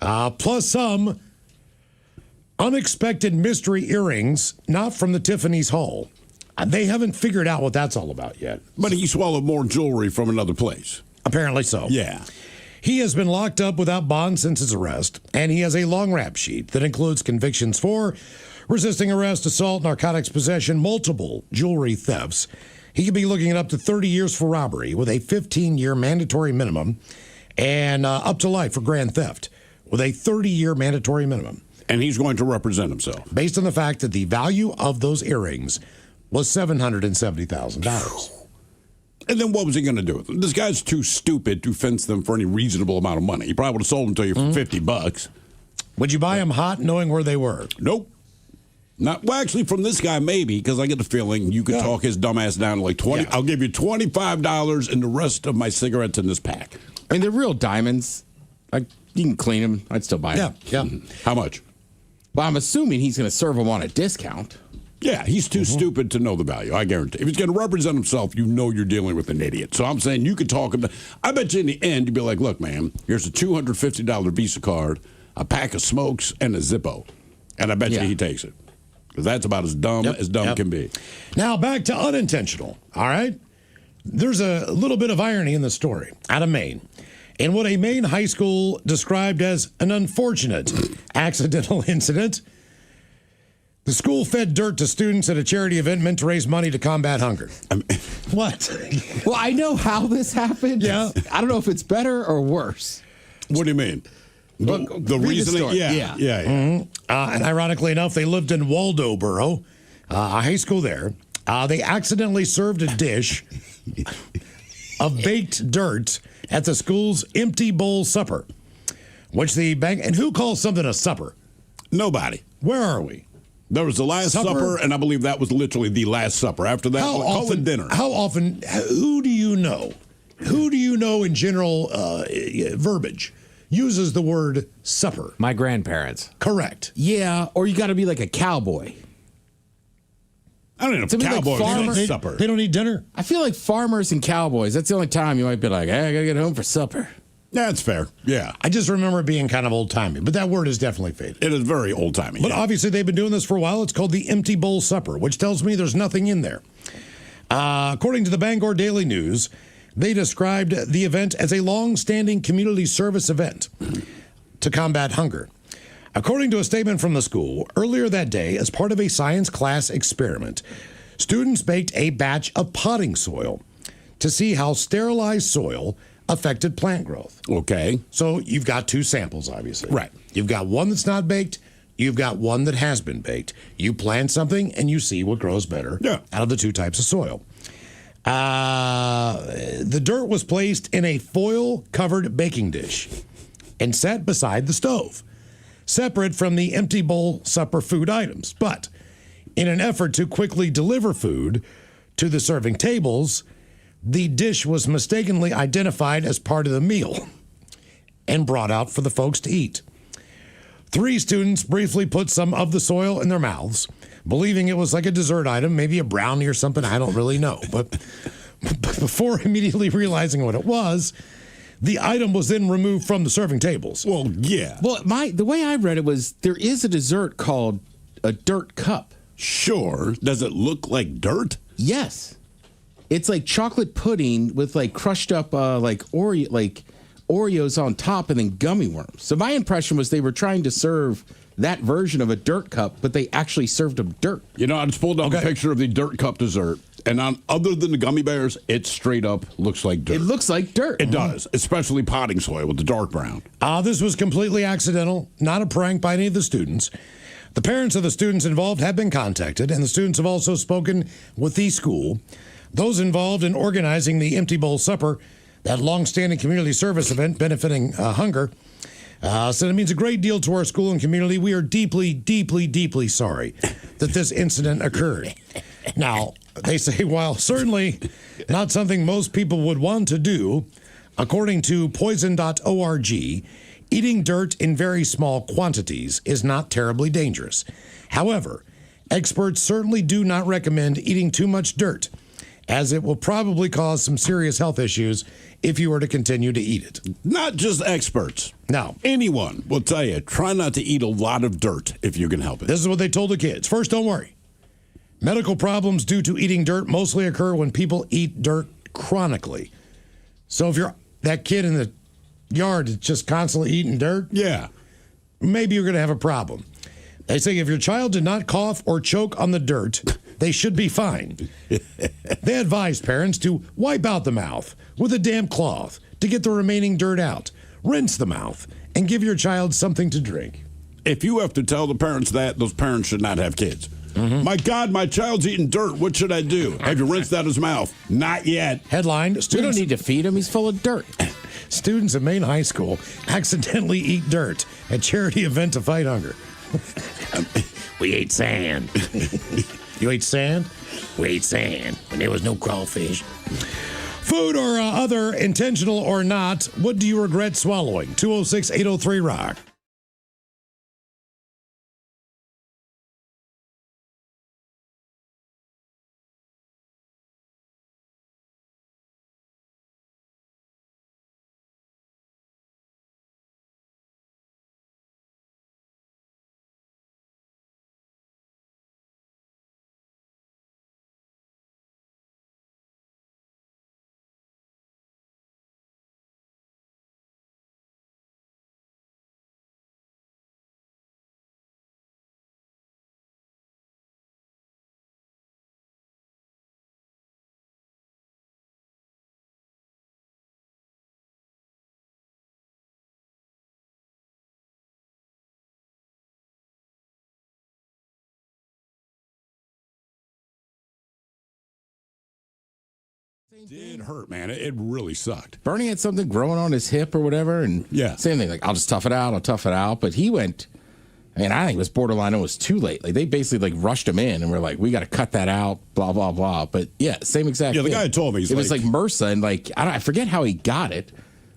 Plus some unexpected mystery earrings, not from the Tiffany's haul. They haven't figured out what that's all about yet. But he swallowed more jewelry from another place. Apparently so. Yeah. He has been locked up without bond since his arrest, and he has a long rap sheet that includes convictions for resisting arrest, assault, narcotics possession, multiple jewelry thefts. He could be looking at up to 30 years for robbery with a 15-year mandatory minimum and up to life for grand theft with a 30-year mandatory minimum. And he's going to represent himself. Based on the fact that the value of those earrings was $770,000. And then what was he going to do with them? This guy's too stupid to fence them for any reasonable amount of money. He probably would have sold them to you for $50. Would you buy them hot knowing where they were? Nope. Not well. Actually, from this guy, maybe, because I get the feeling you could talk his dumb ass down to like 20. I'll give you $25 and the rest of my cigarettes in this pack. I mean, they're real diamonds. You can clean them. I'd still buy them. Yeah. How much? Well, I'm assuming he's going to serve them on a discount. Yeah, he's too stupid to know the value, I guarantee. If he's going to represent himself, you know you're dealing with an idiot. So I'm saying you could talk him. I bet you in the end, you'd be like, look, man, here's a $250 Visa card, a pack of smokes, and a Zippo. And I bet you he takes it. Because that's about as dumb as dumb can be. Now, back to unintentional, all right? There's a little bit of irony in the story out of Maine. In what a Maine high school described as an unfortunate accidental incident, the school fed dirt to students at a charity event meant to raise money to combat hunger. What? Well, I know how this happened. Yeah. I don't know if it's better or worse. What do you mean? The reasoning? Yeah. And ironically enough, they lived in Waldoboro, a high school there. They accidentally served a dish of baked dirt at the school's empty bowl supper, which the bank. And who calls something a supper? Nobody. Where are we? There was the Last Supper, and I believe that was literally the Last Supper. After that, call it dinner. How often? Who do you know? Who do you know in general verbiage uses the word supper? My grandparents. Correct. Yeah, or you got to be like a cowboy. I don't know if cowboys eat supper. They don't eat dinner? I feel like farmers and cowboys, that's the only time you might be like, hey, I got to get home for supper. That's fair. Yeah. I just remember it being kind of old-timey, but that word is definitely faded. It is very old-timey. But obviously they've been doing this for a while. It's called the Empty Bowl Supper, which tells me there's nothing in there. According to the Bangor Daily News, they described the event as a long-standing community service event to combat hunger. According to a statement from the school, earlier that day, as part of a science class experiment, students baked a batch of potting soil to see how sterilized soil affected plant growth. Okay. So you've got two samples, obviously. Right. You've got one that's not baked. You've got one that has been baked. You plant something and you see what grows better out of the two types of soil. The dirt was placed in a foil-covered baking dish and set beside the stove, separate from the empty bowl supper food items. But in an effort to quickly deliver food to the serving tables, the dish was mistakenly identified as part of the meal and brought out for the folks to eat. 3 students briefly put some of the soil in their mouths, believing it was like a dessert item, maybe a brownie or something, I don't really know. But before immediately realizing what it was, the item was then removed from the serving tables. Well, yeah. Well, the way I read it was there is a dessert called a dirt cup. Sure. Does it look like dirt? Yes. It's like chocolate pudding with like crushed up Oreos on top and then gummy worms. So my impression was they were trying to serve that version of a dirt cup, but they actually served them dirt. You know, I just pulled up a picture of the dirt cup dessert, and other than the gummy bears, it straight up looks like dirt. It looks like dirt. It does, especially potting soil with the dark brown. This was completely accidental, not a prank by any of the students. The parents of the students involved have been contacted, and the students have also spoken with the school. Those involved in organizing the Empty Bowl Supper, that long-standing community service event benefiting hunger, said it means a great deal to our school and community. We are deeply, deeply, deeply sorry that this incident occurred. Now, they say, while certainly not something most people would want to do, according to poison.org, eating dirt in very small quantities is not terribly dangerous. However, experts certainly do not recommend eating too much dirt, as it will probably cause some serious health issues if you were to continue to eat it. Not just experts. No. Anyone will tell you, try not to eat a lot of dirt if you can help it. This is what they told the kids. First, don't worry. Medical problems due to eating dirt mostly occur when people eat dirt chronically. So if you're that kid in the yard that's just constantly eating dirt, maybe you're going to have a problem. They say if your child did not cough or choke on the dirt, they should be fine. They advise parents to wipe out the mouth with a damp cloth to get the remaining dirt out. Rinse the mouth and give your child something to drink. If you have to tell the parents that, those parents should not have kids. My God, my child's eating dirt. What should I do? Have you rinsed out his mouth? Not yet. Headline, We don't students, need to feed him. He's full of dirt. students at Maine High School accidentally eat dirt at charity event to fight hunger. We ate sand. You ate sand? We ate sand when there was no crawfish. Food or other, intentional or not, what do you regret swallowing? 206-803-ROCK. It hurt, man. It really sucked. Bernie had something growing on his hip or whatever, and same thing. Like, I'll just tough it out. But he went. I mean, I think it was borderline. It was too late. Like, they basically rushed him in, and we're like, we got to cut that out. Blah blah blah. But yeah, same exact. Yeah, the thing. guy told me it was like MRSA, and like I forget how he got it.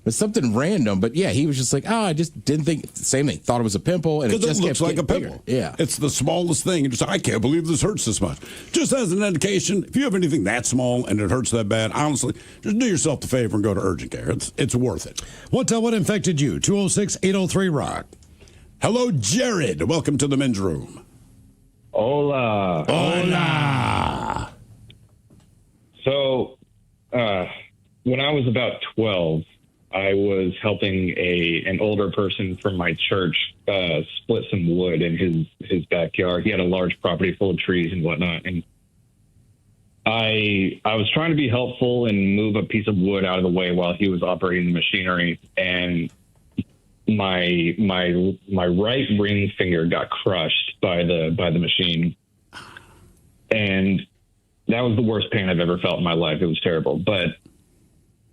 But something random. But yeah, he was just like, I just didn't think. Same thing. Thought it was a pimple, and it just looks like a bigger. pimple. Yeah, it's the smallest thing. Just I can't believe this hurts this much. Just as an indication, if you have anything that small and it hurts that bad, honestly, just do yourself the favor and go to urgent care. It's worth it. What infected you? 206-803-ROCK. Hello, Jared. Welcome to the men's room. Hola. Hola. So, when I was about 12, I was helping an older person from my church split some wood in his backyard. He had a large property full of trees and whatnot, and I was trying to be helpful and move a piece of wood out of the way while he was operating the machinery, and my right ring finger got crushed by the machine, and that was the worst pain I've ever felt in my life. It was terrible. But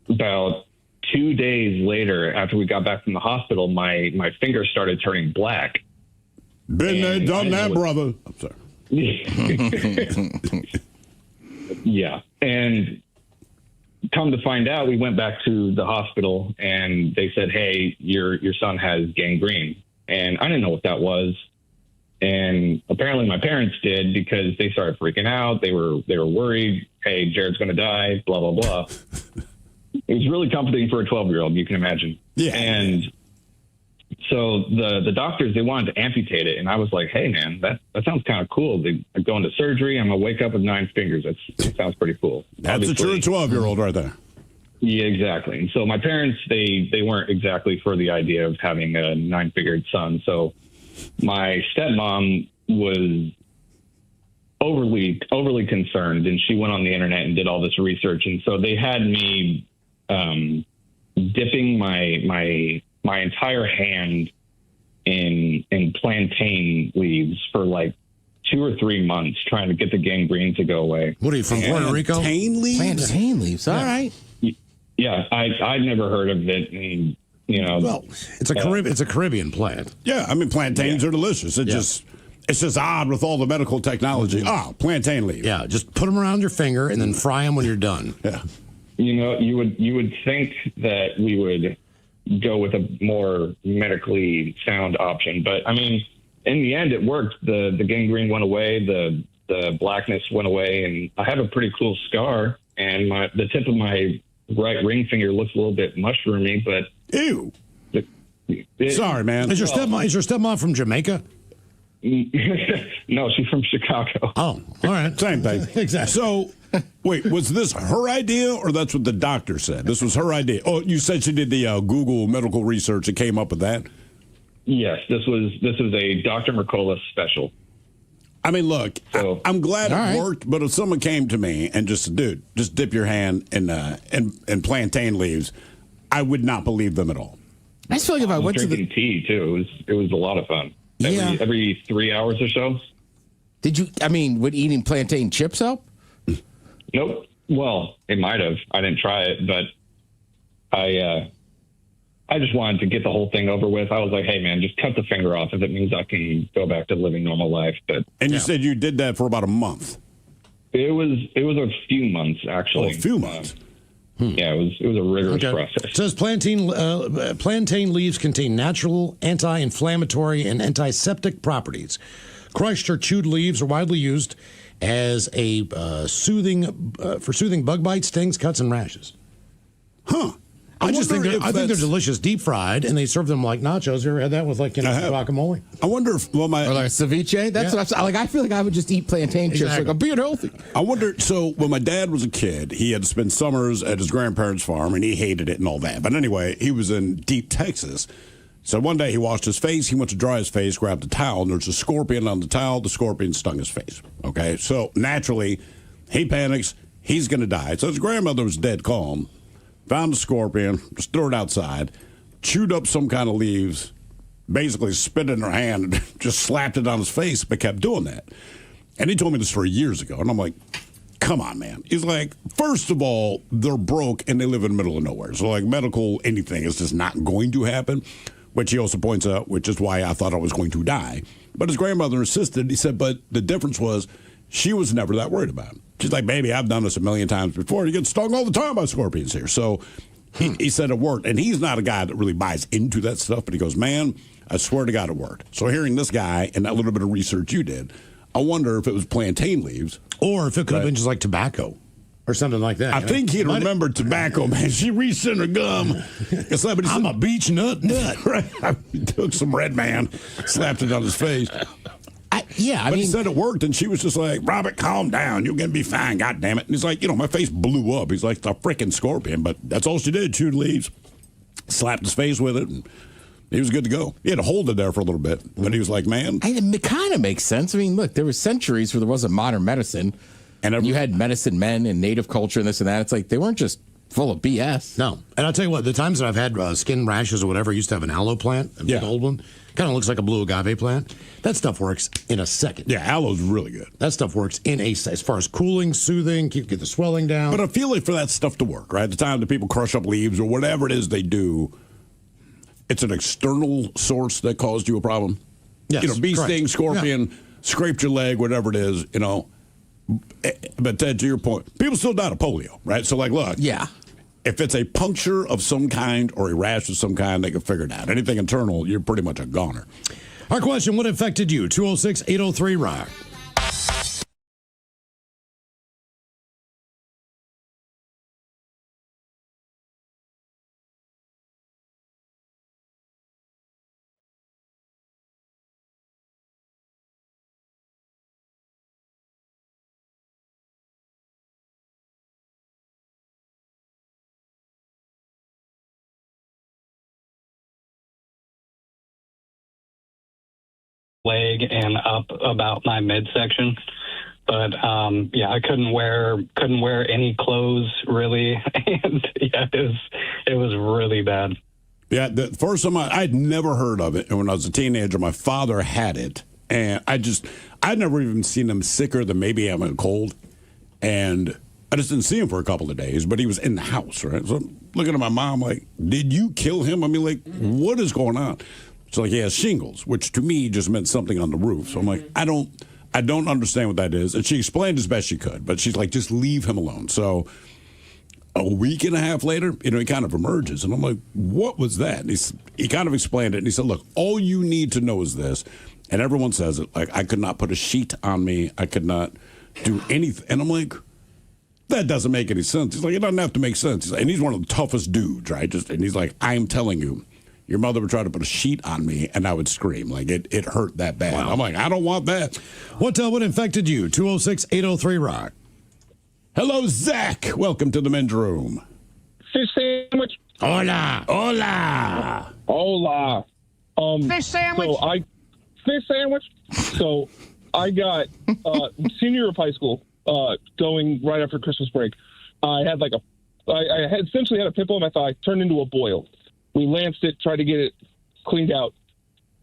about 2 days later, after we got back from the hospital, my finger started turning black. Been there, done that, brother. I'm sorry. Yeah. And come to find out, we went back to the hospital and they said, hey, your son has gangrene. And I didn't know what that was. And apparently my parents did, because they started freaking out. They were worried. Hey, Jared's going to die, blah, blah, blah. It was really comforting for a 12-year-old, you can imagine. Yeah. And so the doctors, they wanted to amputate it. And I was like, hey, man, that sounds kind of cool. They go into surgery. I'm going to wake up with 9 fingers. That sounds pretty cool. That's a true 12-year-old right there. Yeah, exactly. And so my parents, they weren't exactly for the idea of having a 9-fingered son. So my stepmom was overly concerned, and she went on the internet and did all this research. And so they had me dipping my entire hand in plantain leaves for like 2 or 3 months, trying to get the gangrene to go away. What are you from, Puerto Rico? Plantain leaves? Plantain leaves. All right. Yeah, I'd never heard of it. And, well, it's a Caribbean plant. Yeah, I mean, plantains are delicious. It's just odd with all the medical technology. Plantain leaf. Yeah, just put them around your finger and then fry them when you're done. Yeah. You would think that we would go with a more medically sound option, but I mean, in the end, it worked. The gangrene went away, the blackness went away, and I have a pretty cool scar. And the tip of my right ring finger looks a little bit mushroomy, but ew. Sorry, man. Is your stepmom from Jamaica? No, she's from Chicago. Oh, all right. Same thing. Exactly. So, wait, was this her idea or that's what the doctor said? This was her idea. Oh, you said she did the Google medical research and came up with that? Yes, this was a Dr. Mercola special. I mean, look, I'm glad it worked, but if someone came to me and just said, dude, just dip your hand in plantain leaves, I would not believe them at all. I just feel like if I went to drinking tea too, it was a lot of fun. Every 3 hours or so. Would eating plantain chips help? Nope. Well, it might have. I didn't try it, but I just wanted to get the whole thing over with. I was like, hey, man, just cut the finger off if it means I can go back to living normal life. And you said you did that for about a month. It was a few months, actually. Oh, a few months. Yeah, it was a rigorous process. It says plantain leaves contain natural anti-inflammatory and antiseptic properties. Crushed or chewed leaves are widely used as a soothing bug bites, stings, cuts, and rashes. Huh. I think they're delicious deep fried, and they serve them like nachos. You ever had that with guacamole? I wonder if or like ceviche. That's what I'm like. I feel like I would just eat plantain chips. Like I'm being healthy. I wonder. So when my dad was a kid, he had to spend summers at his grandparents' farm, and he hated it and all that. But anyway, he was in deep Texas. So one day he washed his face. He went to dry his face, grabbed a towel, and there's a scorpion on the towel. The scorpion stung his face. Okay, so naturally he panics. He's going to die. So his grandmother was dead calm. Found a scorpion, just threw it outside, chewed up some kind of leaves, basically spit it in her hand, and just slapped it on his face, but kept doing that. And he told me this for years ago. And I'm like, come on, man. He's like, first of all, they're broke and they live in the middle of nowhere. So, like, medical anything is just not going to happen, which he also points out, which is why I thought I was going to die. But his grandmother insisted. He said, but the difference was she was never that worried about it. She's like, baby, I've done this a million times before. You get stung all the time by scorpions here. So he said it worked. And he's not a guy that really buys into that stuff, but he goes, man, I swear to God it worked. So hearing this guy and that little bit of research you did, I wonder if it was plantain leaves. Or if it could have been just like tobacco or something like that. I think he'd remembered tobacco, man. She reached in her gum. I'm a beech nut. Right. He took some Red Man, slapped it on his face. I mean, he said it worked, and she was just like, Robert, calm down. You're going to be fine, God damn it. And he's like, my face blew up. He's like, it's a freaking scorpion, but that's all she did, chewed leaves, slapped his face with it, and he was good to go. He had to hold it there for a little bit, but he was like, man. It kind of makes sense. I mean, look, there were centuries where there wasn't modern medicine, and you had medicine men and native culture and this and that. It's like they weren't just full of BS. No. And I'll tell you what, the times that I've had skin rashes or whatever, I used to have an aloe plant, a big old one. Kind of looks like a blue agave plant. That stuff works in a second. Yeah, aloe's really good. That stuff works as far as cooling, soothing, get the swelling down. But I feel like for that stuff to work, right? At the time that people crush up leaves or whatever it is they do, it's an external source that caused you a problem. Yes, bee sting, scorpion, scraped your leg, whatever it is, But Ted, to your point, people still die of polio, right? So, like, look. Yeah. If it's a puncture of some kind or a rash of some kind, they can figure it out. Anything internal, you're pretty much a goner. Our question, what affected you? 206-803-ROCK. Leg and up about my midsection, but I couldn't wear any clothes really, and it was really bad. Yeah, the first time I'd never heard of it, and when I was a teenager, my father had it, and I'd never even seen him sicker than maybe having a cold, and I just didn't see him for a couple of days, but he was in the house, right? So I'm looking at my mom like, did you kill him? I mean, like, what is going on? So like he has shingles, which to me just meant something on the roof. So I'm like, I don't understand what that is. And she explained as best she could, but she's like, just leave him alone. So a week and a half later, he kind of emerges. And I'm like, what was that? And he kind of explained it. And he said, look, all you need to know is this. And everyone says it. Like, I could not put a sheet on me. I could not do anything. And I'm like, that doesn't make any sense. He's like, it doesn't have to make sense. And he's one of the toughest dudes, right? And he's like, I'm telling you. Your mother would try to put a sheet on me, and I would scream. Like, it hurt that bad. Wow. I'm like, I don't want that. What infected you? 206-803-ROCK. Hello, Zach. Welcome to the men's room. Fish sandwich. Hola. Hola. Hola. Fish sandwich. Fish sandwich. So I got senior year of high school going right after Christmas break. I had I had essentially had a pimple in my thigh, turned into a boil. We lanced it, tried to get it cleaned out.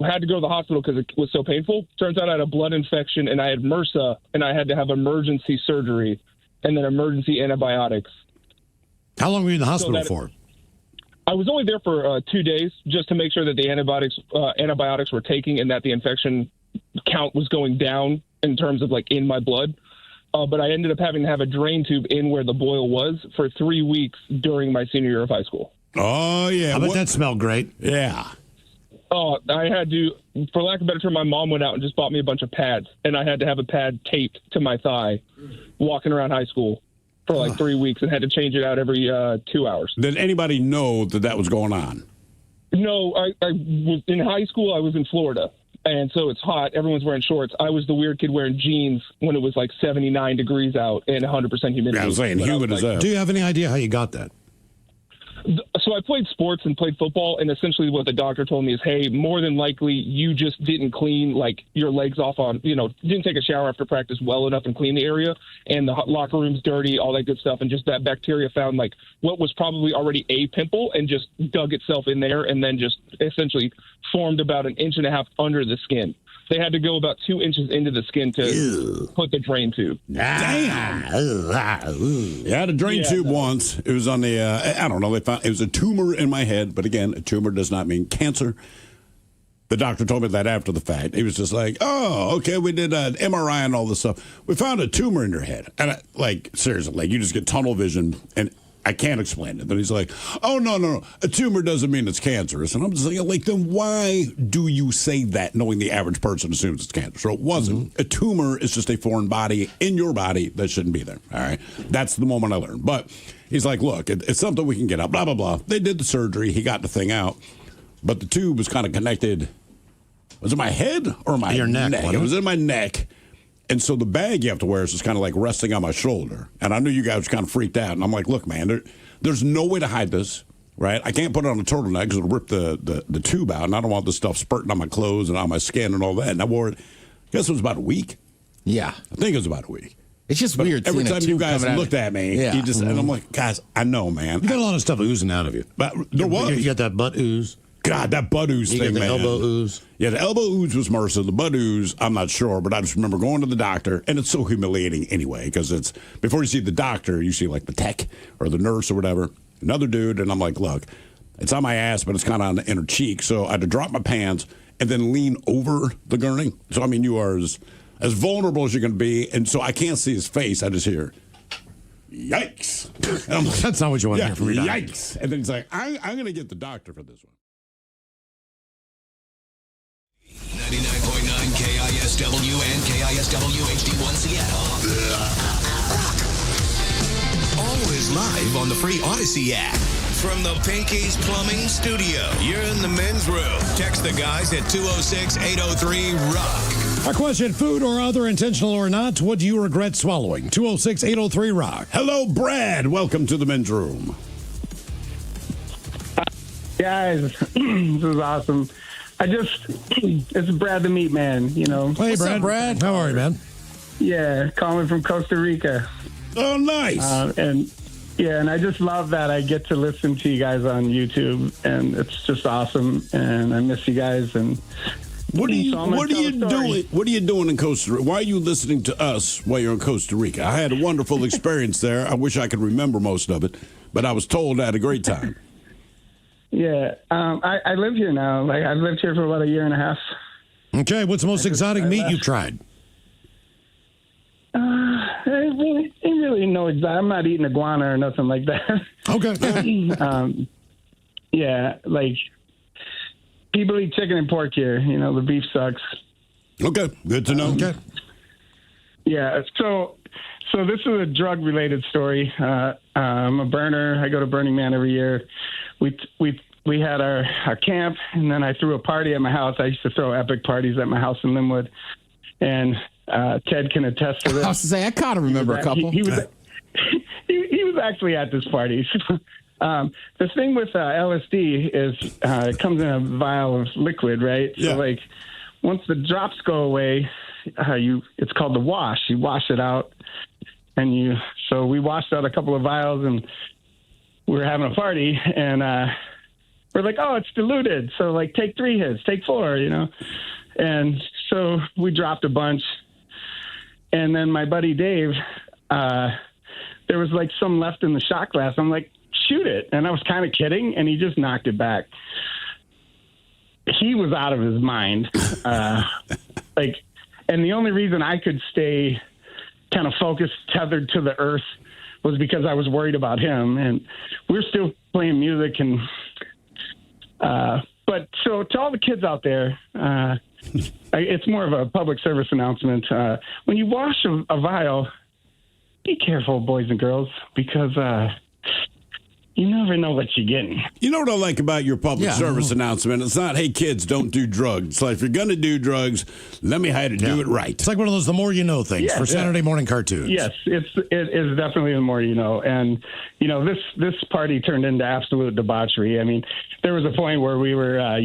I had to go to the hospital because it was so painful. Turns out I had a blood infection, and I had MRSA, and I had to have emergency surgery and then emergency antibiotics. How long were you in the hospital for? I was only there for 2 days just to make sure that the antibiotics were taking and that the infection count was going down in terms of, like, in my blood. But I ended up having to have a drain tube in where the boil was for 3 weeks during my senior year of high school. Oh, yeah. I bet that smelled great. Yeah. Oh, I had to, for lack of a better term, my mom went out and just bought me a bunch of pads, and I had to have a pad taped to my thigh walking around high school for like 3 weeks and had to change it out every 2 hours. Did anybody know that was going on? No, I was in high school. I was in Florida, and so it's hot. Everyone's wearing shorts. I was the weird kid wearing jeans when it was like 79 degrees out and 100% humidity. Yeah, I was saying, humid as hell. Do you have any idea how you got that? So I played sports and played football, and essentially what the doctor told me is, hey, more than likely you just didn't clean like your legs off on, didn't take a shower after practice well enough and clean the area, and the locker room's dirty, all that good stuff, and just that bacteria found like what was probably already a pimple and just dug itself in there and then just essentially formed about 1.5 inches under the skin. they had to go about 2 inches into the skin to put the drain tube. Damn. I had a drain tube once. It was on the, I don't know, they found it was a tumor in my head. But again, a tumor does not mean cancer. The doctor told me that after the fact. He was just like, oh, okay, we did an MRI and all this stuff. We found a tumor in your head. And seriously, like you just get tunnel vision and I can't explain it. Then he's like, oh, no. A tumor doesn't mean it's cancerous. And I'm just like, then why do you say that knowing the average person assumes it's cancer? So it wasn't. Mm-hmm. A tumor is just a foreign body in your body that shouldn't be there. All right. That's the moment I learned. But he's like, look, it's something we can get out, blah, blah, blah. They did the surgery. He got the thing out. But the tube was kind of connected. Was it my head or my neck? It was in my neck. And so the bag you have to wear is just kind of like resting on my shoulder. And I knew you guys were kind of freaked out. And I'm like, look, man, there's no way to hide this, right? I can't put it on a turtleneck because it'll rip the tube out. And I don't want this stuff spurting on my clothes and on my skin and all that. And I wore it, I guess it was about a week. Yeah. I think it was about a week. It's just weird. Every time you guys looked at me, yeah. And I'm like, guys, I know, man. You got a lot of stuff oozing out of you. But there was. You got that butt ooze. God, that butt ooze thing, man. You got the elbow ooze. Yeah, the elbow ooze was MRSA. The butt ooze, I'm not sure, but I just remember going to the doctor, and it's so humiliating anyway, because it's before you see the doctor, you see like the tech or the nurse or whatever, another dude, and I'm like, look, it's on my ass, but it's kind of on the inner cheek, so I had to drop my pants and then lean over the gurney. So, I mean, you are as vulnerable as you're going to be, and so I can't see his face. I just hear, yikes. And I'm like, that's not what you want to hear from your doctor. Yikes. And then he's like, I'm going to get the doctor for this one. 99.9 KISW and KISW HD1 Seattle. Always live on the free Odyssey app. From the Pinky's Plumbing Studio, you're in the men's room. Text the guys at 206-803-ROCK. Our question, food or other, intentional or not, what do you regret swallowing? 206-803-ROCK. Hello, Brad. Welcome to the men's room. Guys, this is awesome. It's Brad the Meat Man, you know. Hey, What's up, Brad? How are you, man? Yeah, calling from Costa Rica. Oh, nice. And I just love that I get to listen to you guys on YouTube, and it's just awesome. And I miss you guys. And what are you doing? What are you doing in Costa Rica? Why are you listening to us while you're in Costa Rica? I had a wonderful experience there. I wish I could remember most of it, but I was told I had a great time. Yeah, I live here now. Like I've lived here for about a year and a half. Okay, what's the most exotic meat you've tried? Ain't really no exotic. I'm not eating iguana or nothing like that. Okay. Yeah, like people eat chicken and pork here. You know, the beef sucks. Okay, good to know. Okay. Yeah, so this is a drug-related story. I'm a burner. I go to Burning Man every year. We had our camp, and then I threw a party at my house. I used to throw epic parties at my house in Linwood, and Ted can attest to this. I was to say, I kind of remember a couple. He was actually at this party. The thing with LSD is it comes in a vial of liquid, right? Yeah. So, like, once the drops go away, it's called the wash. You wash it out, so we washed out a couple of vials, and we were having a party, and we're like, oh, it's diluted. So, like, take 3 hits, take 4, you know. And so we dropped a bunch. And then my buddy Dave, there was, like, some left in the shot glass. I'm like, shoot it. And I was kind of kidding, and he just knocked it back. He was out of his mind. And the only reason I could stay kind of focused, tethered to the earth, was because I was worried about him. And we're still playing music. And but so to all the kids out there, it's more of a public service announcement. When you wash a vial, be careful, boys and girls, because you never know what you're getting. You know what I like about your public service announcement? It's not, hey, kids, don't do drugs. It's like, if you're going to do drugs, let me how to do it right. It's like one of those the more you know things for Saturday morning cartoons. Yes, it is definitely the more you know. And, you know, this party turned into absolute debauchery. I mean, there was a point where we were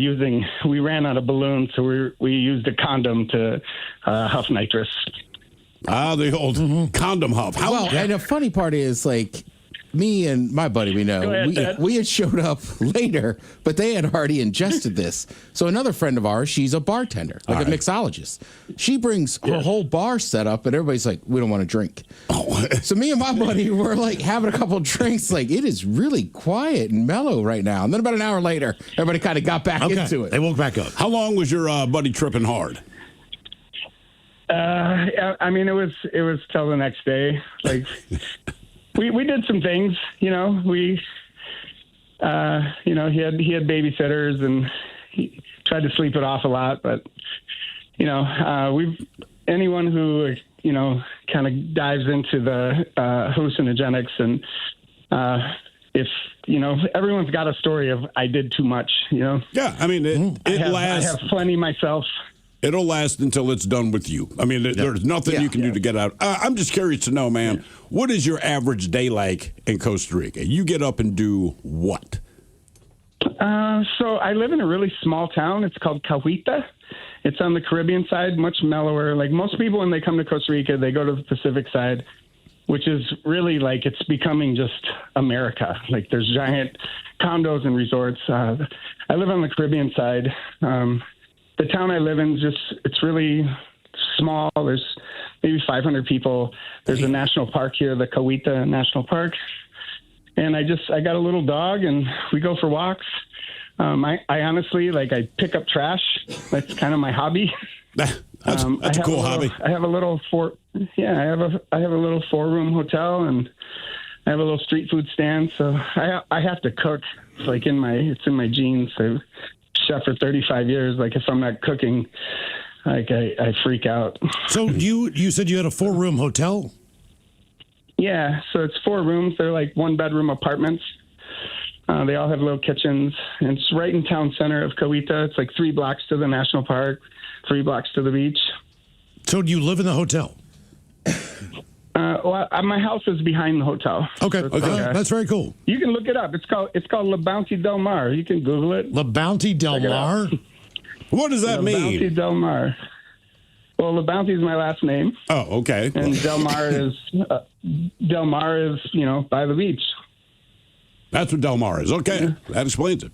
we ran out of balloons, so we used a condom to huff nitrous. Ah, the old condom huff. And the funny part is, like, me and my buddy, we had showed up later, but they had already ingested this. So another friend of ours, she's a bartender, like a mixologist. She brings her whole bar set up, and everybody's like, we don't want to drink. So me and my buddy were like having a couple of drinks. Like, it is really quiet and mellow right now. And then about an hour later, everybody kind of got back into it. They woke back up. How long was your buddy tripping hard? I mean, it was till the next day. Like, we did some things, he had babysitters and he tried to sleep it off a lot, but anyone who kind of dives into the hallucinogenics and if everyone's got a story of I did too much, Yeah, I mean I have plenty myself. It'll last until it's done with you. I mean, there's nothing you can do to get out. I'm just curious to know, man, what is your average day like in Costa Rica? You get up and do what? So I live in a really small town. It's called Cahuita. It's on the Caribbean side, much mellower. Like most people, when they come to Costa Rica, they go to the Pacific side, which is really like it's becoming just America. Like there's giant condos and resorts. I live on the Caribbean side. The town I live in it's really small. There's maybe 500 people. There's a national park here, the Cahuita National Park. And I got a little dog and we go for walks. I honestly, I pick up trash. That's kind of my hobby. That's a cool hobby. I have a little I have a little 4-room hotel and I have a little street food stand. So I have to cook. It's in my genes. So chef for 35 years. Like if I'm not cooking, I freak out. So you said you had a 4-room hotel? Yeah. So it's 4 rooms. They're like 1-bedroom apartments. They all have little kitchens. And it's right in town center of Cahuita. It's like 3 blocks to the national park, 3 blocks to the beach. So do you live in the hotel? My house is behind the hotel. Okay. So That's very cool. You can look it up. It's called La Bounty Del Mar. You can Google it. La Bounty Del Mar? What does that mean? La Bounty Del Mar. Well, La Bounty is my last name. Oh, okay. And Del Mar is by the beach. That's what Del Mar is. Okay, that explains it.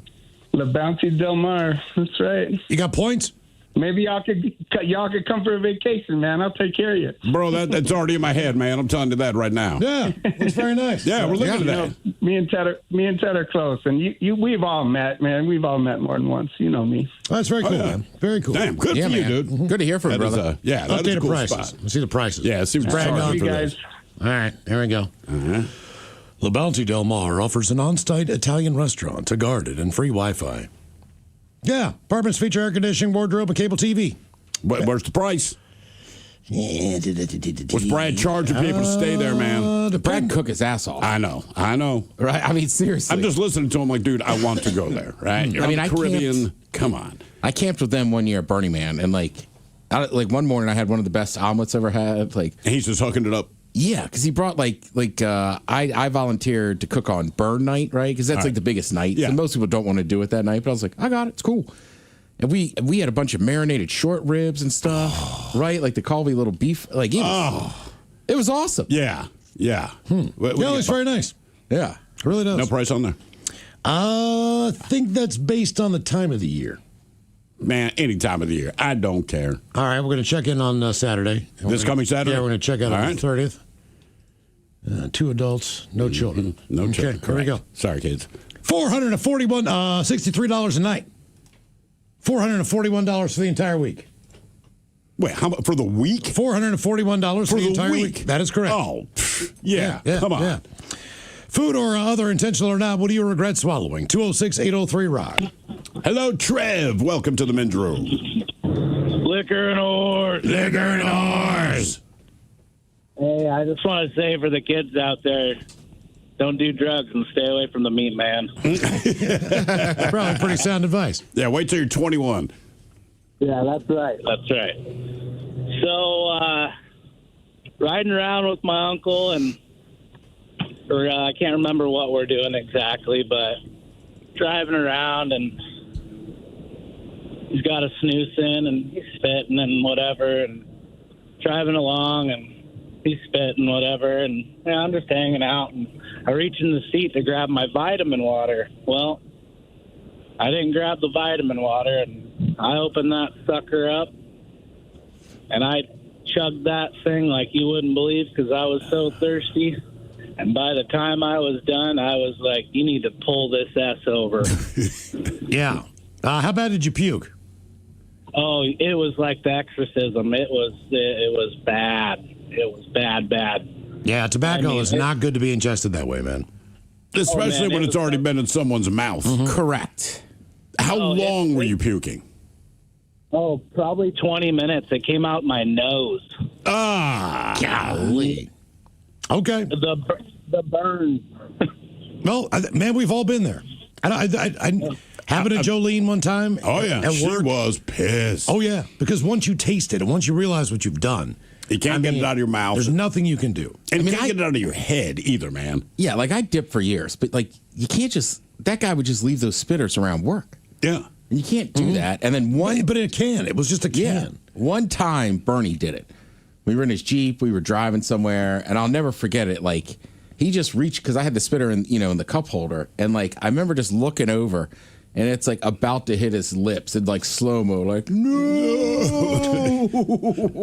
La Bounty Del Mar. That's right. You got points? Maybe y'all could come for a vacation, man. I'll take care of you. Bro, that's already in my head, man. I'm telling you that right now. Yeah, it's very nice. Yeah, we're looking at that. Me and Ted are close, and we've all met, man. We've all met more than once. You know me. That's very cool, man. Very cool. Damn, good for you, dude. Mm-hmm. Good to hear from you, brother. That Updated is a cool prices. spot. Let's see the prices. Yeah, see what's Brag on you for guys. this. All right, here we go. La Bounty Del Mar offers an on-site Italian restaurant, a garden, and free Wi-Fi. Yeah, apartments feature air conditioning, wardrobe, and cable TV. Where's the price? What's Brad charging people to stay there, man? Brad cook his ass off. I know. Right? I mean, seriously. I'm just listening to him like, dude, I want to go there, right? You're on the Caribbean. Come on. I camped with them one year at Burning Man, and one morning I had one of the best omelets I ever had. And he's just hooking it up. Yeah, because he brought I volunteered to cook on burn night, right? Because that's the biggest night. Yeah. And most people don't want to do it that night, but I was like, I got it. It's cool. And we had a bunch of marinated short ribs and stuff, right? Like the Colby little beef. It was awesome. Yeah. Yeah, it's very nice. Yeah. It really does. No price on there? I think that's based on the time of the year. Man, any time of the year. I don't care. All right, we're going to check in on Saturday. This coming Saturday? Yeah, we're going to check out on the 30th. 2 adults, no children. No children. Okay, here we go. Sorry, kids. $63 a night. $441 for the entire week. Wait, how much for the week? $441 for the entire week. That is correct. Oh, yeah. Come on. Yeah. Food or other intentional or not, what do you regret swallowing? 206-803-ROCK. Hello, Trev. Welcome to the men's room. Liquor and whores. Liquor and whores. Hey, I just want to say for the kids out there, don't do drugs and stay away from the meat man. Probably pretty sound advice. Yeah, wait till you're 21. Yeah, that's right. That's right. So, riding around with my uncle, I can't remember what we're doing exactly, but driving around, and he's got a snooze in, and he's spitting and whatever, and driving along, and He's spitting, whatever, and I'm just hanging out. And I reach in the seat to grab my vitamin water. Well, I didn't grab the vitamin water, and I opened that sucker up, and I chugged that thing like you wouldn't believe because I was so thirsty. And by the time I was done, I was like, you need to pull this S over. Yeah. How bad did you puke? Oh, it was like the exorcism. It was bad. It was bad. Yeah, tobacco is not good to be ingested that way, man. Especially when it's already been in someone's mouth. Correct. How long were you puking? Oh, probably 20 minutes. It came out my nose. Ah, golly. Okay. The burn. Well, man, we've all been there. I happened to Jolene one time. Oh, yeah. At She work. was pissed. Oh, yeah. Because once you taste it and once you realize what you've done, you can't get it out of your mouth. There's nothing you can do. And you can't get it out of your head either, man. Yeah, like I dipped for years, but like you can't just, that guy would just leave those spitters around work. Yeah. And you can't do that. And then But it can. It was just a can. Yeah, one time Bernie did it. We were in his Jeep, we were driving somewhere, and I'll never forget it. Like he just reached, because I had the spitter in the cup holder, and like I remember just looking over, and it's like about to hit his lips in like slow-mo, like, no.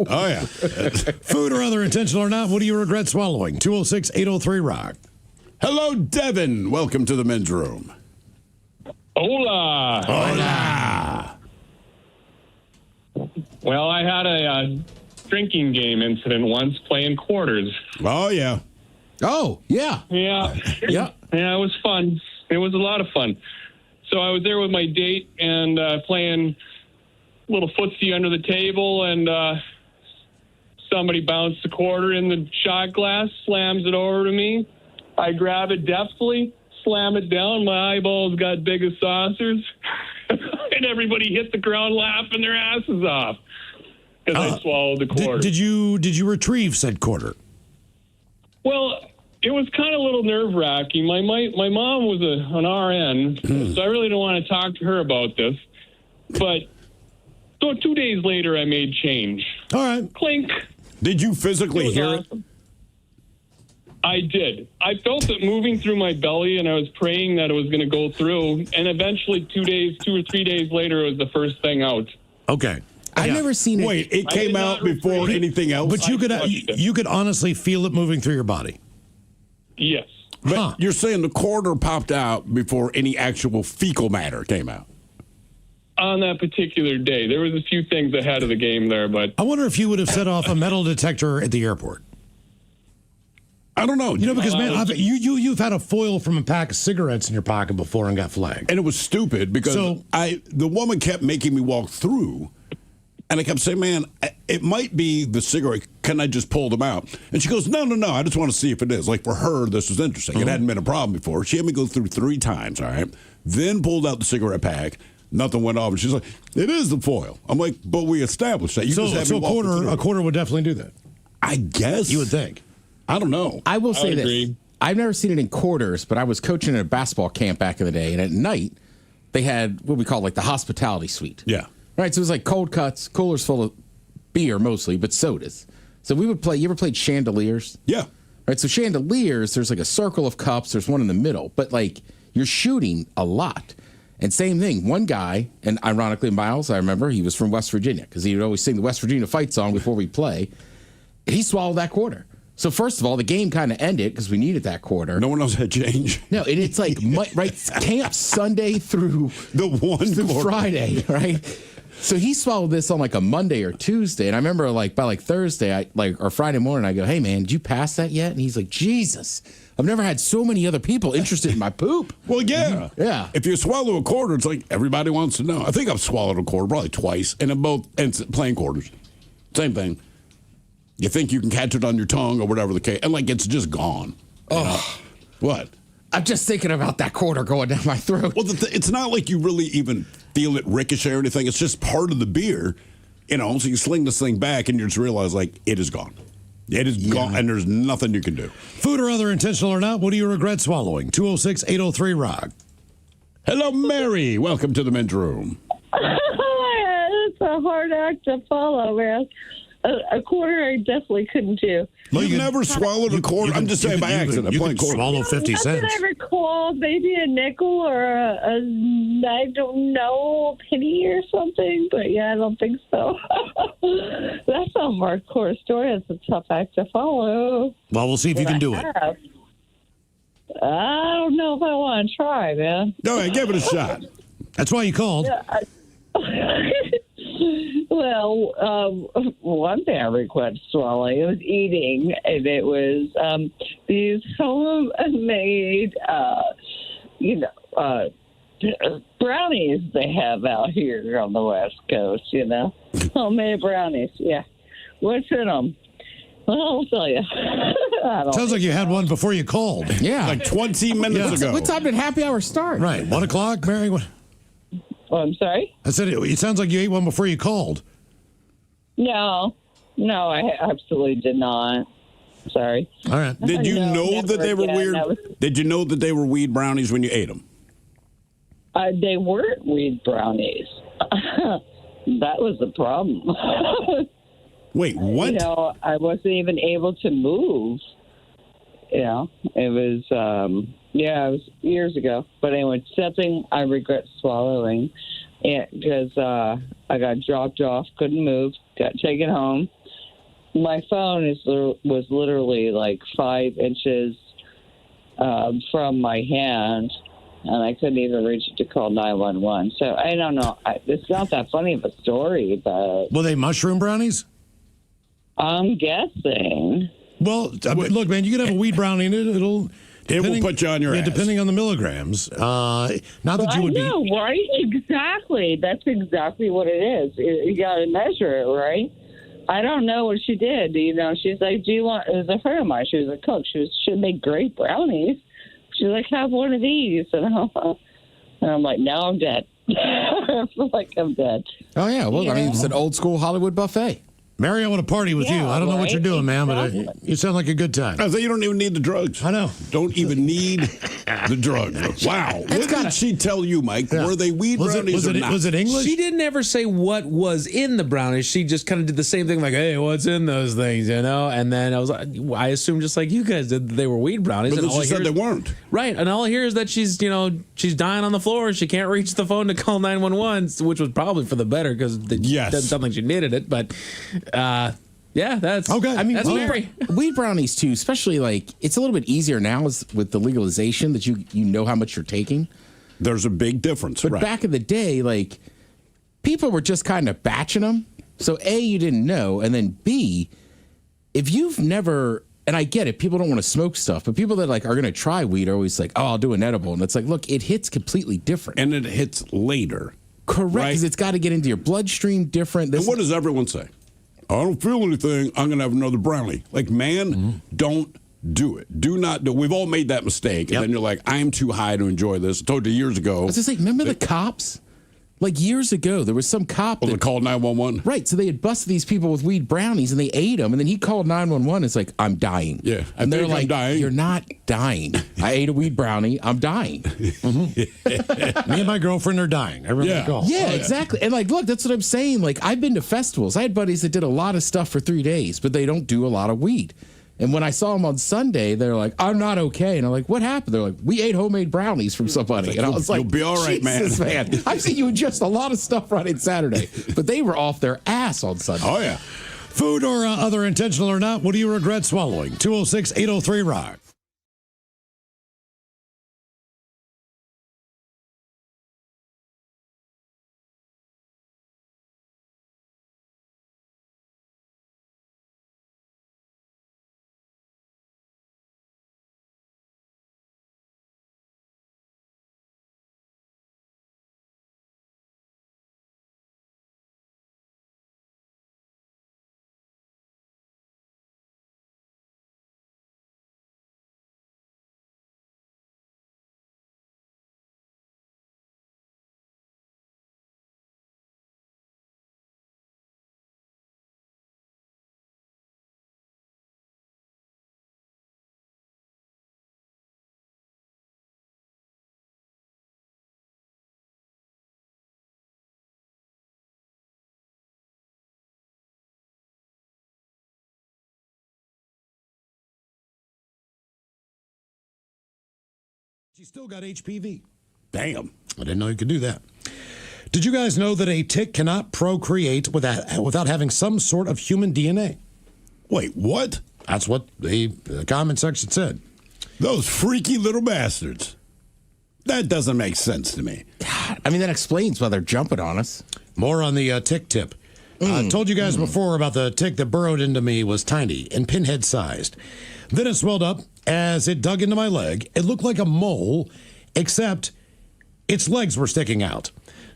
Oh, yeah. Food or other intentional or not, what do you regret swallowing? 206-803-ROCK. Hello, Devin. Welcome to the men's room. Hola. Hola. Well, I had a drinking game incident once playing quarters. Oh, yeah. Oh, yeah. Yeah. Yeah. Yeah, it was fun. It was a lot of fun. So I was there with my date and playing a little footsie under the table, and somebody bounced a quarter in the shot glass, slams it over to me. I grab it deftly, slam it down. My eyeballs got big as saucers, and everybody hit the ground laughing their asses off because I swallowed the quarter. Did you retrieve said quarter? Well, it was kind of a little nerve-wracking. My mom was an RN, so I really don't want to talk to her about this. But so 2 days later, I made change. All right. Clink. Did you physically hear awesome. I did. I felt it moving through my belly, and I was praying that it was going to go through. And eventually, 2 or 3 days later, it was the first thing out. Okay. I've never seen it. Wait, it came out before anything else? But you could honestly feel it moving through your body. Yes. But you're saying the quarter popped out before any actual fecal matter came out? On that particular day. There was a few things ahead of the game there, but... I wonder if you would have set off a metal detector at the airport. I don't know. Because, man, you've had a foil from a pack of cigarettes in your pocket before and got flagged. And it was stupid because the woman kept making me walk through. And I kept saying, man, it might be the cigarette. Can I just pull them out? And she goes, no. I just want to see if it is. Like, for her, this was interesting. It hadn't been a problem before. She had me go through 3 times, all right? Then pulled out the cigarette pack. Nothing went off. And she's like, it is the foil. I'm like, but we established that. A quarter would definitely do that. I guess. You would think. I don't know. I will say this. I've never seen it in quarters, but I was coaching at a basketball camp back in the day, and at night, they had what we call like the hospitality suite. Yeah. Right, so it was like cold cuts, coolers full of beer mostly, but sodas. So we would play. You ever played chandeliers? Yeah. Right, so chandeliers, there's like a circle of cups. There's one in the middle, but like you're shooting a lot. And same thing, one guy, and ironically, Miles, I remember he was from West Virginia because he would always sing the West Virginia fight song before we play. He swallowed that quarter. So first of all, the game kind of ended because we needed that quarter. No one else had change. No, and it's like camp Sunday through Friday, right? So he swallowed this on like a Monday or Tuesday, and I remember like by like Thursday, or Friday morning, I go, "Hey man, did you pass that yet?" And he's like, "Jesus, I've never had so many other people interested in my poop." Well, yeah, yeah. If you swallow a quarter, it's like everybody wants to know. I think I've swallowed a quarter probably twice, and in both playing quarters, same thing. You think you can catch it on your tongue or whatever the case, and like it's just gone. Oh, what? I'm just thinking about that quarter going down my throat. Well, it's not like you really even feel it ricochet or anything. It's just part of the beer, so you sling this thing back and you just realize, like, it is gone. It is gone, and there's nothing you can do. Food or other intentional or not, what do you regret swallowing? 206-803-ROCK. Hello, Mary. Welcome to the men's room. It's a hard act to follow, man. A quarter I definitely couldn't do. Well, you've never swallowed a quarter. I'm just saying by accident. You I'm can playing quarter. swallow 50 Not cents. that I recall, maybe a nickel or I don't know, a penny or something. But yeah, I don't think so. That's a hardcore story. It's a tough act to follow. Well, we'll see if you can do it. I don't know if I want to try, man. All right, give it a shot. That's why you called. Yeah, well, one thing I regret swallowing, it was eating, and it was these homemade, brownies they have out here on the West Coast, homemade brownies, yeah. What's in them? Well, I'll tell you. Sounds like you had one before you called. Yeah. Like 20 minutes ago. What time did happy hour start? Right. 1 o'clock, Mary? Oh, I'm sorry? I said it sounds like you ate one before you called. No, I absolutely did not. Sorry. All right. Did you know that they were again. weird? Did you know that they were weed brownies when you ate them? They weren't weed brownies. That was the problem. Wait, what? I wasn't even able to move. It was, it was years ago. But anyway, something I regret swallowing because I got dropped off, couldn't move, got taken home. My phone was literally like 5 inches from my hand, and I couldn't even reach it to call 911. So I don't know. It's not that funny of a story, but... Were they mushroom brownies? I'm guessing. Well, look, man, you can have a weed brownie, and it will put you on your ass. Depending on the milligrams. Not that you would be... I know, right? Exactly. That's exactly what it is. You got to measure it, right? I don't know what she did. She's like, do you want... It was a friend of mine. She was a cook. She made great brownies. She's like, have one of these. And I'm like, no, I'm dead. I feel like I'm dead. Oh, yeah. Well, I mean, it's an old school Hollywood buffet. Mary, I want to party with you. I don't know what you're doing, man, but you sound like a good time. I say you don't even need the drugs. I know. Don't even need the drugs. Wow. What did she tell you, Mike? Yeah. Were they weed brownies or not? Was it English? She didn't ever say what was in the brownies. She just kind of did the same thing, like, hey, what's in those things, And then I assumed just like you guys did that they were weed brownies. But and she said they weren't. Right. And all I hear is that she's dying on the floor. She can't reach the phone to call 911, which was probably for the better because doesn't sound like she needed it. But, yeah, that's okay. I mean, that's Mary. Weed brownies too, especially like it's a little bit easier now with the legalization that you know how much you're taking. There's a big difference. But back in the day, like people were just kind of batching them. So A, you didn't know, and then B, if you've never, and I get it, people don't want to smoke stuff, but people that like are going to try weed are always like, oh, I'll do an edible, and it's like, look, it hits completely different, and it hits later. Correct, because it's got to get into your bloodstream different. And what does everyone say? I don't feel anything. I'm going to have another brownie. Like, man, don't do it. Do not do it. We've all made that mistake. And then you're like, I'm too high to enjoy this. I told you years ago. I was just like, remember the cops? Like years ago, there was some cop that called 911. Right. So they had busted these people with weed brownies and they ate them. And then he called 911. It's like, I'm dying. Yeah. And they're like, I'm dying. You're not dying. I ate a weed brownie. I'm dying. Me and my girlfriend are dying. I remember the call. Yeah, exactly. And like, look, that's what I'm saying. Like, I've been to festivals. I had buddies that did a lot of stuff for 3 days, but they don't do a lot of weed. And when I saw them on Sunday, they're like, I'm not okay. And I'm like, what happened? They're like, we ate homemade brownies from somebody. And I was like, you'll be all right, Jesus, man. I've seen you ingest a lot of stuff Friday and Saturday. But they were off their ass on Sunday. Oh, yeah. Food or other intentional or not, what do you regret swallowing? 206-803-ROCK. She still got HPV. Damn. I didn't know you could do that. Did you guys know that a tick cannot procreate without having some sort of human DNA? Wait, what? That's what the comment section said. Those freaky little bastards. That doesn't make sense to me. God, I mean, that explains why they're jumping on us. More on the tick tip. I told you guys before about the tick that burrowed into me was tiny and pinhead-sized. Then it swelled up as it dug into my leg. It looked like a mole, except its legs were sticking out.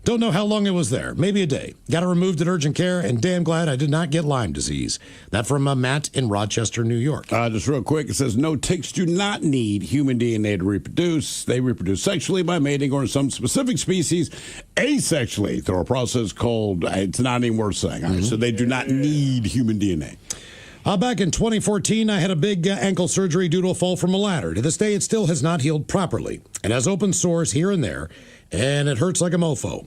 Don't know how long it was there. Maybe a day. Got it removed at urgent care, and damn glad I did not get Lyme disease. That from Matt in Rochester, New York. Just real quick, it says no ticks do not need human DNA to reproduce. They reproduce sexually by mating or in some specific species asexually through a process called, it's not even worth saying. All right, so they do not need human DNA. Back in 2014, I had a big ankle surgery due to a fall from a ladder. To this day, it still has not healed properly. It has open sores here and there, and it hurts like a mofo.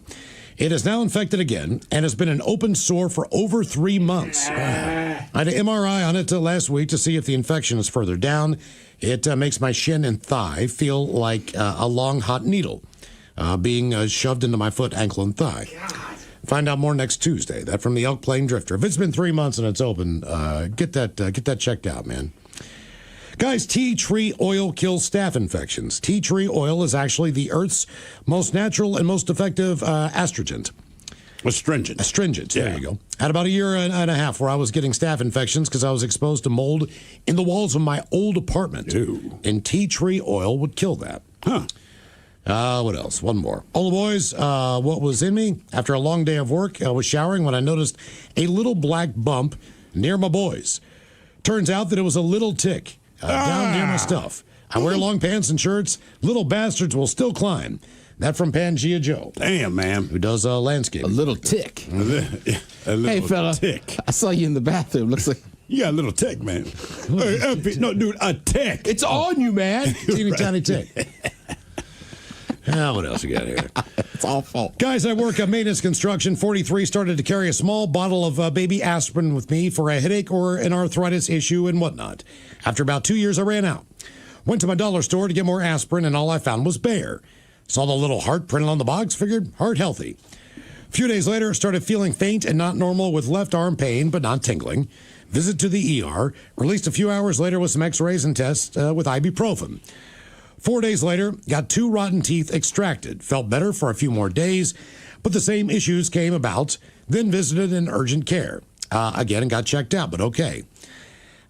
It is now infected again and has been an open sore for over 3 months. I had an MRI on it last week to see if the infection is further down. It makes my shin and thigh feel like a long, hot needle being shoved into my foot, ankle, and thigh. Find out more next Tuesday. That from the Elk Plain Drifter. If it's been 3 months and it's open, get that checked out, man. Guys, tea tree oil kills staph infections. Tea tree oil is actually the Earth's most natural and most effective astringent. Astringent. Astringent, yeah. There you go. Had about a year and a half where I was getting staph infections because I was exposed to mold in the walls of my old apartment. Ew. And tea tree oil would kill that. Huh. What else? One more. All the boys, what was in me? After a long day of work, I was showering when I noticed a little black bump near my boys. Turns out that it was a little tick down near my stuff. I wear long pants and shirts. Little bastards will still climb. That from Pangea Joe. Damn, man. Who does landscape. A little tick. A little hey, fella. Tick. I saw you in the bathroom. Looks like... You got a little tick, man. No, dude, a tick. It's on you, man. Teeny tiny tick. What else we got here? It's all fault. Guys, I work at maintenance construction. 43 started to carry a small bottle of baby aspirin with me for a headache or an arthritis issue and whatnot. After about 2 years, I ran out. Went to my dollar store to get more aspirin, and all I found was Bayer. Saw the little heart printed on the box, figured heart healthy. A few days later, started feeling faint and not normal with left arm pain, but not tingling. Visit to the ER. Released a few hours later with some x-rays and tests with ibuprofen. 4 days later, got 2 rotten teeth extracted. Felt better for a few more days, but the same issues came about. Then visited in urgent care. Again, and got checked out, but okay.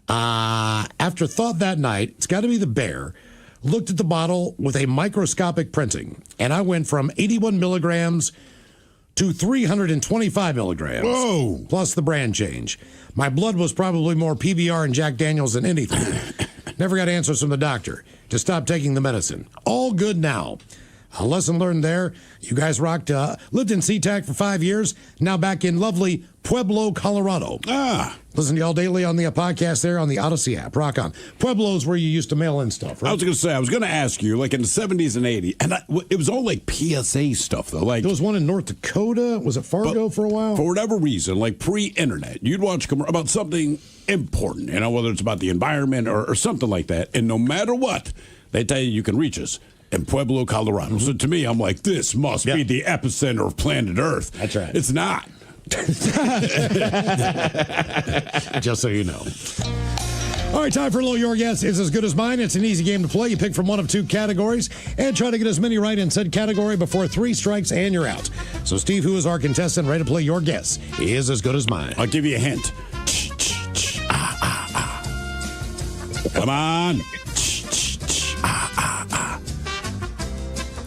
After thought that night, it's got to be the Bayer. Looked at the bottle with a microscopic printing, and I went from 81 milligrams to 325 milligrams. Whoa! Plus the brand change. My blood was probably more PBR and Jack Daniels than anything. Never got answers from the doctor to stop taking the medicine. All good now. A lesson learned there. You guys rocked. Lived in SeaTac for 5 years. Now back in lovely Pueblo, Colorado. Listen to y'all daily on the podcast there on the Odyssey app. Rock on. Pueblo's where you used to mail in stuff, right? I was going to ask you, like in the 70s and 80s, and it was all like PSA stuff, though. Like there was one in North Dakota. Was it Fargo for a while? For whatever reason, like pre-internet, you'd watch about something important, whether it's about the environment or something like that. And no matter what, they tell you can reach us in Pueblo, Colorado. So to me, I'm like, this must be the epicenter of planet Earth. That's right. It's not. Just so you know. All right, time for a little Your Guess is as good as mine. It's an easy game to play. You pick from one of 2 categories and try to get as many right in said category before 3 strikes and you're out. So, Steve, who is our contestant, ready to play Your Guess is as good as mine. I'll give you a hint. Come on.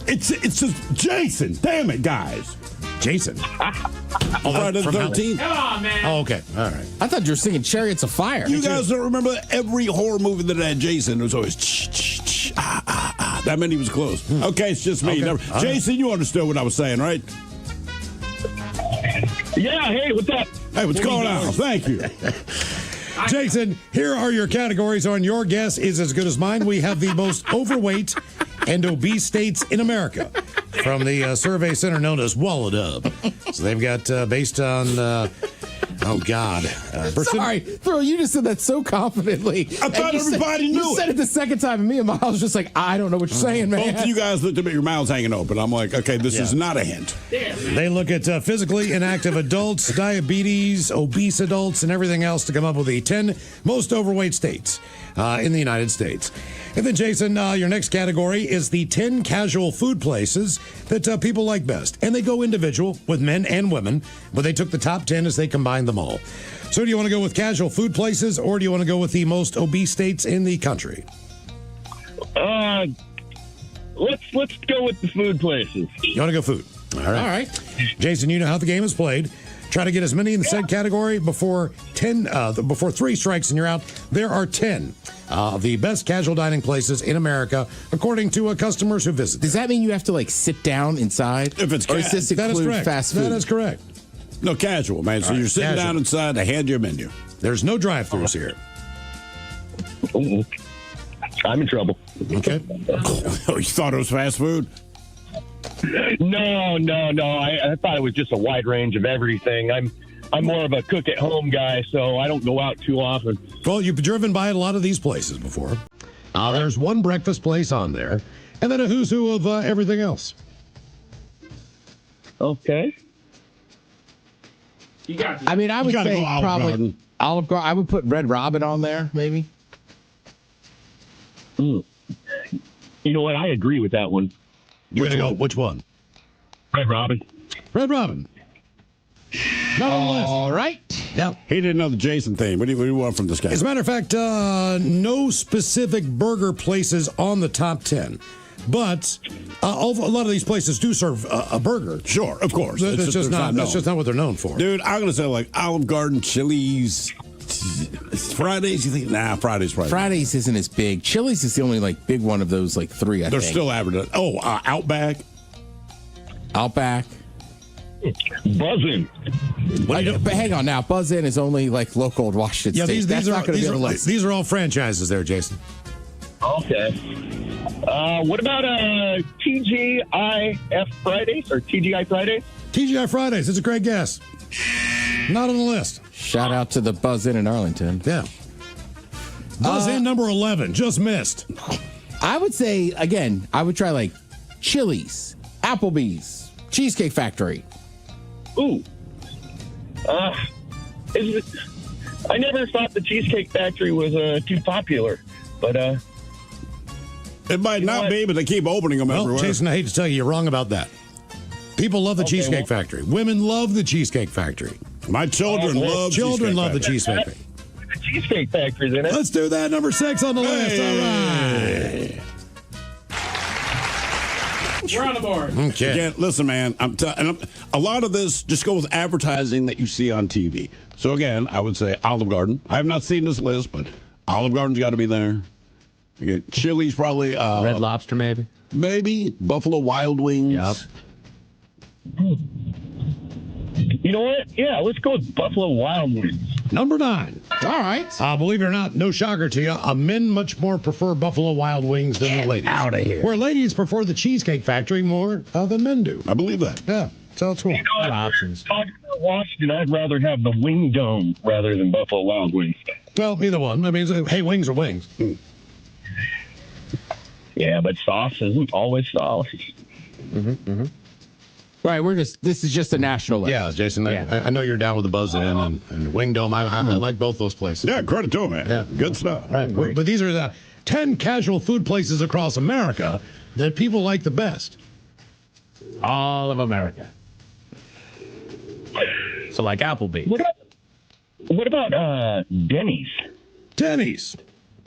It's just Jason. Damn it, guys. Jason. Friday the 13th. Come on, man. Oh, okay. All right. I thought you were singing Chariots of Fire. You guys don't remember every horror movie that had Jason? It was always That meant he was close. Okay, it's just me. Okay. Jason, you understood what I was saying, right? Yeah, hey, what's up? Hey, what's going on? Thank you. Jason, here are your categories on Your Guess is as good as mine. We have the most overweight and obese states in America from the survey center known as Walladub. So they've got, based on Oh, God. Sorry, Thrill, you just said that so confidently. I thought everybody knew You it. said it the second time, and me and Miles was just like, I don't know what you're saying, man. Both of you guys looked at me, your mouths hanging open. I'm like, okay, this is not a hint. They look at physically inactive adults, diabetes, obese adults, and everything else to come up with the 10 most overweight states in the United States. And then, Jason, your next category is the 10 casual food places that people like best. And they go individual with men and women, but they took the top 10 as they combined them all. So do you want to go with casual food places, or do you want to go with the most obese states in the country? Let's go with the food places. You want to go food? All right. Jason, you know how the game is played. Try to get as many in the said category before 3 strikes and you're out. There are 10 of the best casual dining places in America, according to customers who visit. Does that mean you have to sit down inside? If it's or does this that is include correct. fast food? That is correct. No, casual, man. So you're sitting down inside, they hand you a menu. There's no drive-thrus here. I'm in trouble. Okay. You thought it was fast food? No. I thought it was just a wide range of everything. I'm more of a cook-at-home guy, so I don't go out too often. Well, you've driven by a lot of these places before. There's one breakfast place on there, and then a who's who of everything else. Okay. I mean, I would say probably Olive Garden. I would put Red Robin on there, maybe. You know what? I agree with that one. You're going to go, which one? Red Robin. Red Robin. Not on the list. All right. Yep. He didn't know the Jason thing. What do you want from this guy? As a matter of fact, no specific burger places on the top 10. But a lot of these places do serve a burger. Sure, of course. That's just not what they're known for. Dude, I'm going to say like Olive Garden, Chili's, Fridays. You think? Nah, Fridays. Fridays isn't as big. Chili's is the only big one of those 3. I They're think. still advertising. Oh, Outback. Buzzin'. But hang on now, Buzzin' is only local to Washington State. That's not going to be on the list. These are all franchises there, Jason. Okay. What about TGIF Fridays or TGI Fridays? TGI Fridays. It's a great guess. Not on the list. Shout out to the Buzz Inn in Arlington. Yeah. Buzz Inn number 11. Just missed. I would say, again, I would try Chili's, Applebee's, Cheesecake Factory. Ooh. I never thought the Cheesecake Factory was too popular, but it might not be, but they keep opening them everywhere. Jason, I hate to tell you, you're wrong about that. People love the Cheesecake Factory. Women love the Cheesecake Factory. My children love the Cheesecake Factory. The Cheesecake Factory's in it. Let's do that. Number 6 on the list. All right. We're on the board. Okay. Again, listen, man. A lot of this just go with advertising that you see on TV. So again, I would say Olive Garden. I have not seen this list, but Olive Garden's got to be there. You get Chili's probably. Red Lobster, maybe. Maybe Buffalo Wild Wings. Yep. You know what? Yeah, let's go with Buffalo Wild Wings. Number 9. All right. Believe it or not, no shocker to you, men much more prefer Buffalo Wild Wings than the ladies. Out of here. Where ladies prefer the Cheesecake Factory more than men do. I believe that. Yeah, so it's cool. You know, options. Talking about Washington, I'd rather have the Wing Dome rather than Buffalo Wild Wings. Well, either one. I mean, hey, wings are wings. Yeah, but sauce isn't always sauce. Right, this is just a national list. Yeah, Jason, I know you're down with the Buzz Inn and Wing Dome. I like both those places. Yeah, credit to them, man. Yeah. Good stuff. Right, but these are the 10 casual food places across America that people like the best. All of America. So like Applebee. What about Denny's? Denny's.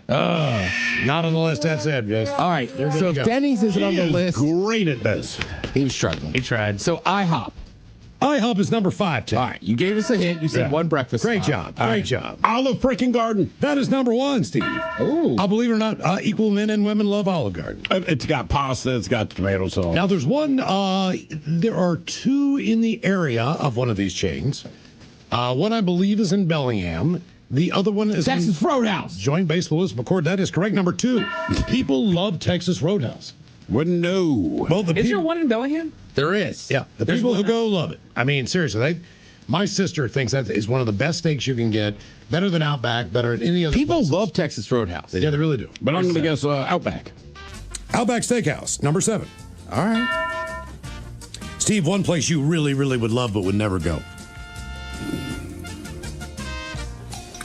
Not on the list. That's it, Jason. All right, so if Denny's isn't on the list. Great at this. He was struggling. He tried. So IHOP. IHOP is number 5, Tim. All right, you gave us a hint. You said one breakfast. Great spot. job. Great job. Olive freaking Garden. That is number 1, Steve. Oh. I'll believe it or not, equal men and women love Olive Garden. It's got pasta. It's got tomato sauce. Now, there's one, there are 2 in the area of one of these chains. One, I believe, is in Bellingham. The other one is Texas Roadhouse. Joint Base Lewis McCord. That is correct. Number 2. People love Texas Roadhouse. Wouldn't know. Well, Is there one in Bellingham? There is. Yeah, the people who go love it. I mean, seriously, My sister thinks that is one of the best steaks you can get. Better than Outback, better than any other People love Texas Roadhouse. Yeah, they really do. But I'm going to guess Outback. Outback Steakhouse, number 7. All right. Steve, one place you really, really would love but would never go.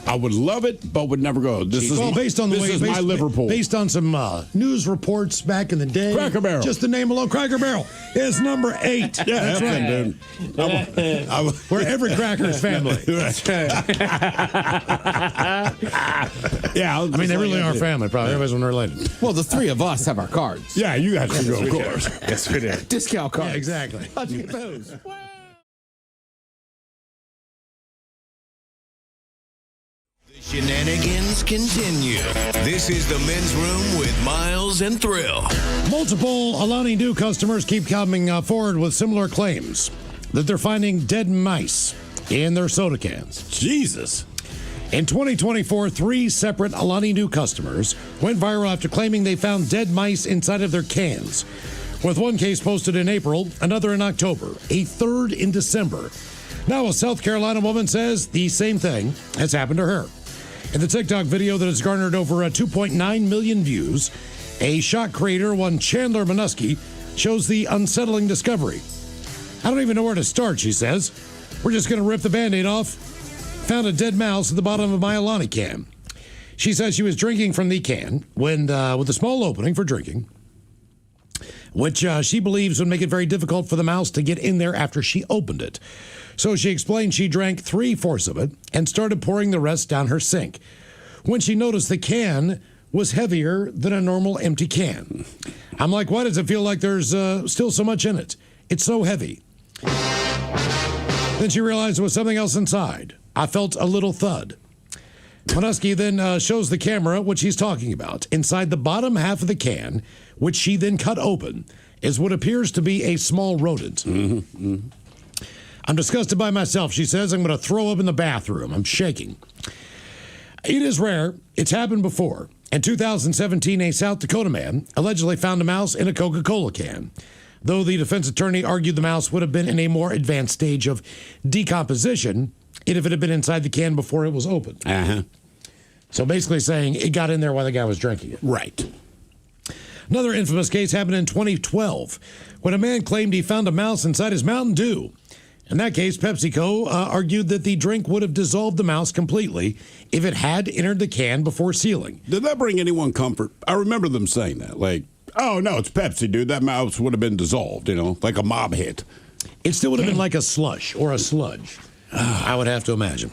I would love it, but would never go. This is my Liverpool. Based on some news reports back in the day. Cracker Barrel. Just the name alone, Cracker Barrel is number 8. Yeah, that's right, dude. Where every cracker is family. Yeah, I mean, they really are family. Probably everybody's related. Well, the 3 of us have our cards. Yeah, you guys can go, of course. Yes, we do. Discount cards. Yeah, exactly. I'll take those. Shenanigans continue. This is the Men's Room with Miles and Thrill. Multiple Alani Nu customers keep coming forward with similar claims that they're finding dead mice in their soda cans. Jesus. In 2024, 3 separate Alani Nu customers went viral after claiming they found dead mice inside of their cans. With one case posted in April, another in October, a third in December. Now a South Carolina woman says the same thing has happened to her. In the TikTok video that has garnered over 2.9 million views, a shock creator, one Chandler Minuski, shows the unsettling discovery. I don't even know where to start, she says. We're just going to rip the Band-Aid off. Found a dead mouse at the bottom of my Alani can. She says she was drinking from the can when, with a small opening for drinking, which she believes would make it very difficult for the mouse to get in there after she opened it. So she explained she drank 3/4 of it and started pouring the rest down her sink. When she noticed the can was heavier than a normal empty can. I'm like, why does it feel like there's still so much in it? It's so heavy. Then she realized there was something else inside. I felt a little thud. Minuski then shows the camera what she's talking about. Inside the bottom half of the can, which she then cut open, is what appears to be a small rodent. Mm-hmm. Mm-hmm. I'm disgusted by myself, she says. I'm going to throw up in the bathroom. I'm shaking. It is rare. It's happened before. In 2017, a South Dakota man allegedly found a mouse in a Coca-Cola can. Though the defense attorney argued the mouse would have been in a more advanced stage of decomposition if it had been inside the can before it was opened. Uh-huh. So basically saying it got in there while the guy was drinking it. Right. Another infamous case happened in 2012 when a man claimed he found a mouse inside his Mountain Dew. In that case, PepsiCo argued that the drink would have dissolved the mouse completely if it had entered the can before sealing. Did that bring anyone comfort? I remember them saying that. Like, oh, no, it's Pepsi, dude. That mouse would have been dissolved, like a mob hit. It still would have been like a slush or a sludge, I would have to imagine.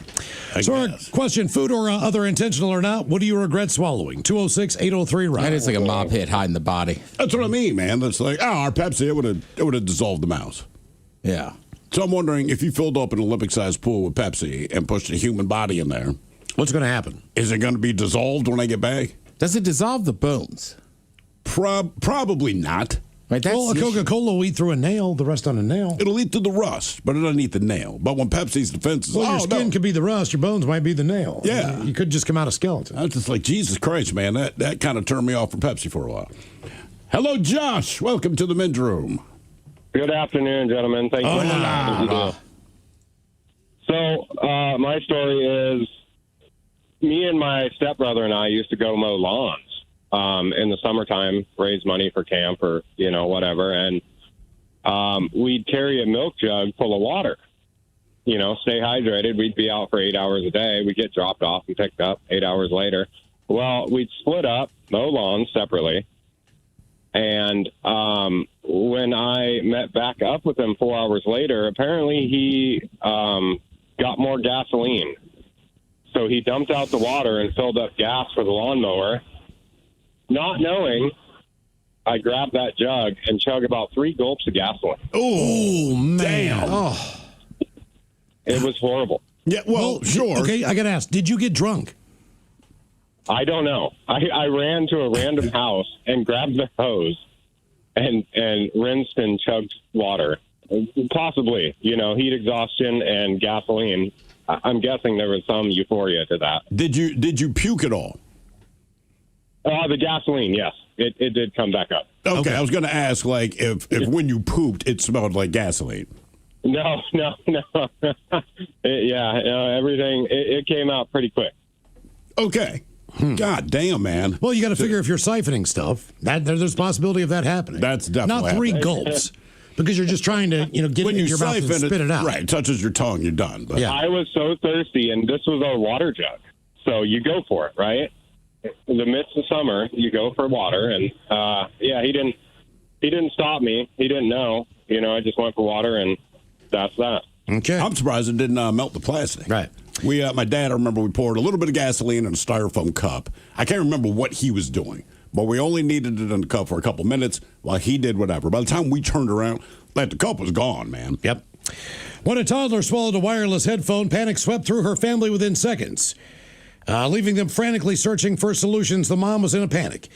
So our question, food or other intentional or not, what do you regret swallowing? 206-803-RIDE. That is like a mob hit hiding the body. That's what I mean, man. That's like, our Pepsi, it would have dissolved the mouse. Yeah. So I'm wondering if you filled up an Olympic-sized pool with Pepsi and pushed a human body in there. What's going to happen? Is it going to be dissolved when I get back? Does it dissolve the bones? Probably not. Right, well, a Coca-Cola will eat through a nail, the rust on a nail. It'll eat through the rust, but it doesn't eat the nail. But when Pepsi's defense is, well, your skin could be the rust, your bones might be the nail. Yeah. You could just come out a skeleton. I was just like, Jesus Christ, man, that kind of turned me off from Pepsi for a while. Hello, Josh. Welcome to the Men's Room. Good afternoon, gentlemen. Thank you. So, my story is, me and my stepbrother and I used to go mow lawns in the summertime, raise money for camp or, whatever. And we'd carry a milk jug full of water, stay hydrated. We'd be out for 8 hours a day. We'd get dropped off and picked up 8 hours later. Well, we'd split up, mow lawns separately. And when I met back up with him 4 hours later, apparently he got more gasoline. So he dumped out the water and filled up gas for the lawnmower. Not knowing, I grabbed that jug and chugged about 3 gulps of gasoline. Oh, man. Oh. It was horrible. Yeah, well, sure. Okay, I got to ask, did you get drunk? I don't know. I ran to a random house and grabbed the hose and rinsed and chugged water. Possibly, heat exhaustion and gasoline. I'm guessing there was some euphoria to that. Did you puke at all? The gasoline, yes. It did come back up. Okay. I was going to ask, if when you pooped, it smelled like gasoline. No. Everything, it came out pretty quick. Okay. God damn, man. Well, you got to figure if you're siphoning stuff, there's a possibility of that happening. That's definitely not 3 happening. gulps, because you're just trying to, get it in your mouth and spit it out. Right, touches your tongue, you're done. But. Yeah. I was so thirsty, and this was a water jug. So you go for it, right? In the midst of summer, you go for water, and he didn't stop me. He didn't know. I just went for water, and that's that. Okay. I'm surprised it didn't melt the plastic. Right. My dad, I remember we poured a little bit of gasoline in a styrofoam cup. I can't remember what he was doing, but we only needed it in the cup for a couple minutes while he did whatever. By the time we turned around, the cup was gone, man. Yep. When a toddler swallowed a wireless headphone, panic swept through her family within seconds. Leaving them frantically searching for solutions, the mom was in a panic.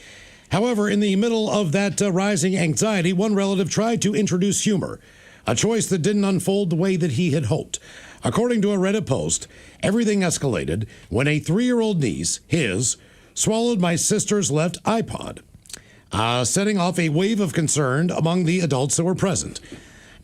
However, in the middle of that rising anxiety, one relative tried to introduce humor, a choice that didn't unfold the way that he had hoped. According to a Reddit post, everything escalated when a 3-year-old niece, swallowed my sister's left iPod, setting off a wave of concern among the adults that were present.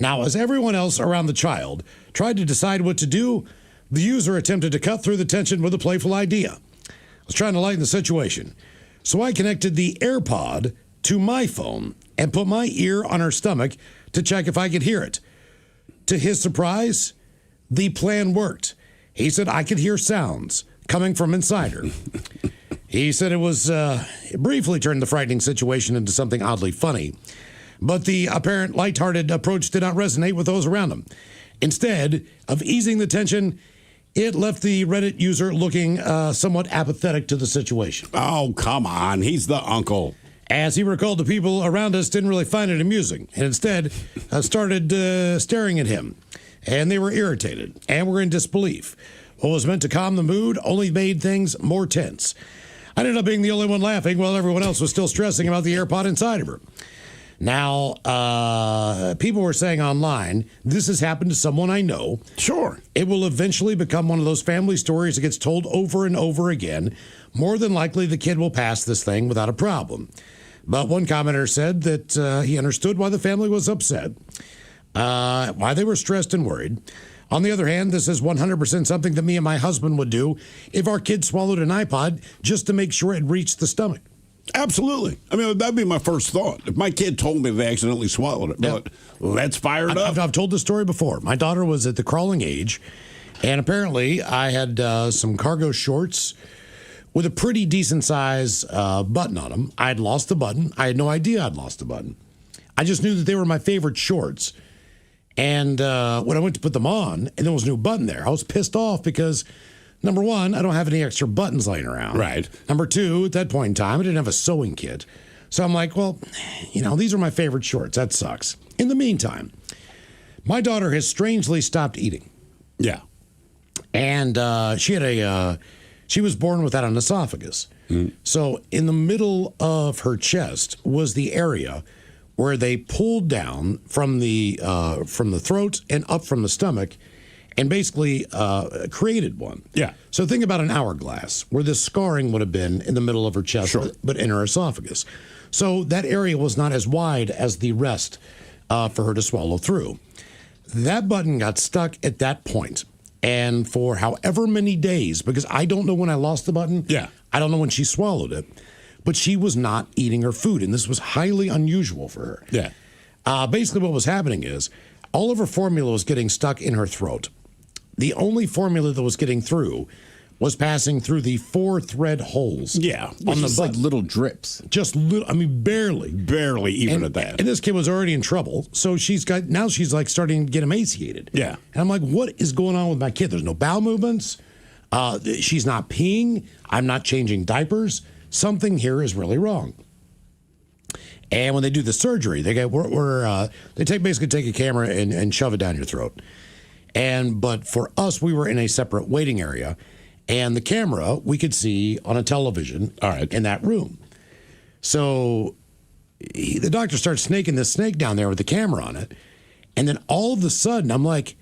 Now, as everyone else around the child tried to decide what to do, the user attempted to cut through the tension with a playful idea. I was trying to lighten the situation, so I connected the AirPod to my phone and put my ear on her stomach to check if I could hear it. To his surprise, the plan worked. He said I could hear sounds coming from inside her. He said it was briefly turned the frightening situation into something oddly funny, but the apparent lighthearted approach did not resonate with those around him. Instead of easing the tension, it left the Reddit user looking somewhat apathetic to the situation. Oh, come on. He's the uncle. As he recalled, the people around us didn't really find it amusing and instead started staring at him. And they were irritated and were in disbelief. What was meant to calm the mood only made things more tense. I ended up being the only one laughing while everyone else was still stressing about the AirPod inside of her. Now, people were saying online, this has happened to someone I know. Sure. It will eventually become one of those family stories that gets told over and over again. More than likely, the kid will pass this thing without a problem. But one commenter said that he understood why the family was upset, why they were stressed and worried. On the other hand, this is 100% something that me and my husband would do if our kid swallowed an iPod just to make sure it reached the stomach. Absolutely. I mean, that'd be my first thought. If my kid told me they accidentally swallowed it, but let's fire it up. I've told this story before. My daughter was at the crawling age, and apparently I had some cargo shorts with a pretty decent size button on them. I had lost the button. I had no idea I'd lost the button. I just knew that they were my favorite shorts. And when I went to put them on, and there was no button there, I was pissed off because, number one, I don't have any extra buttons laying around. Right. Number two, at that point in time, I didn't have a sewing kit. So I'm like, well, these are my favorite shorts. That sucks. In the meantime, my daughter has strangely stopped eating. Yeah. And she was born without an esophagus. Mm. So in the middle of her chest was the area where they pulled down from the throat and up from the stomach and basically created one. Yeah. So think about an hourglass where this scarring would have been in the middle of her chest, Sure. but in her esophagus. So that area was not as wide as the rest for her to swallow through. That button got stuck at that point. And for however many days, because I don't know when I lost the button. Yeah. I don't know when she swallowed it. But she was not eating her food, and this was highly unusual for her. Yeah. Basically, what was happening is all of her formula was getting stuck in her throat. The only formula that was getting through was passing through the 4-thread holes. Yeah. On the like little drips. Just little, barely. Barely even at that. And this kid was already in trouble, so she's like starting to get emaciated. Yeah. And I'm like, what is going on with my kid? There's no bowel movements. She's not peeing. I'm not changing diapers. Something here is really wrong. And when they do the surgery, they basically take a camera and shove it down your throat. But for us, we were in a separate waiting area, and the camera we could see on a television. All right. In that room. So the doctor starts snaking this snake down there with the camera on it, and then all of a sudden I'm like,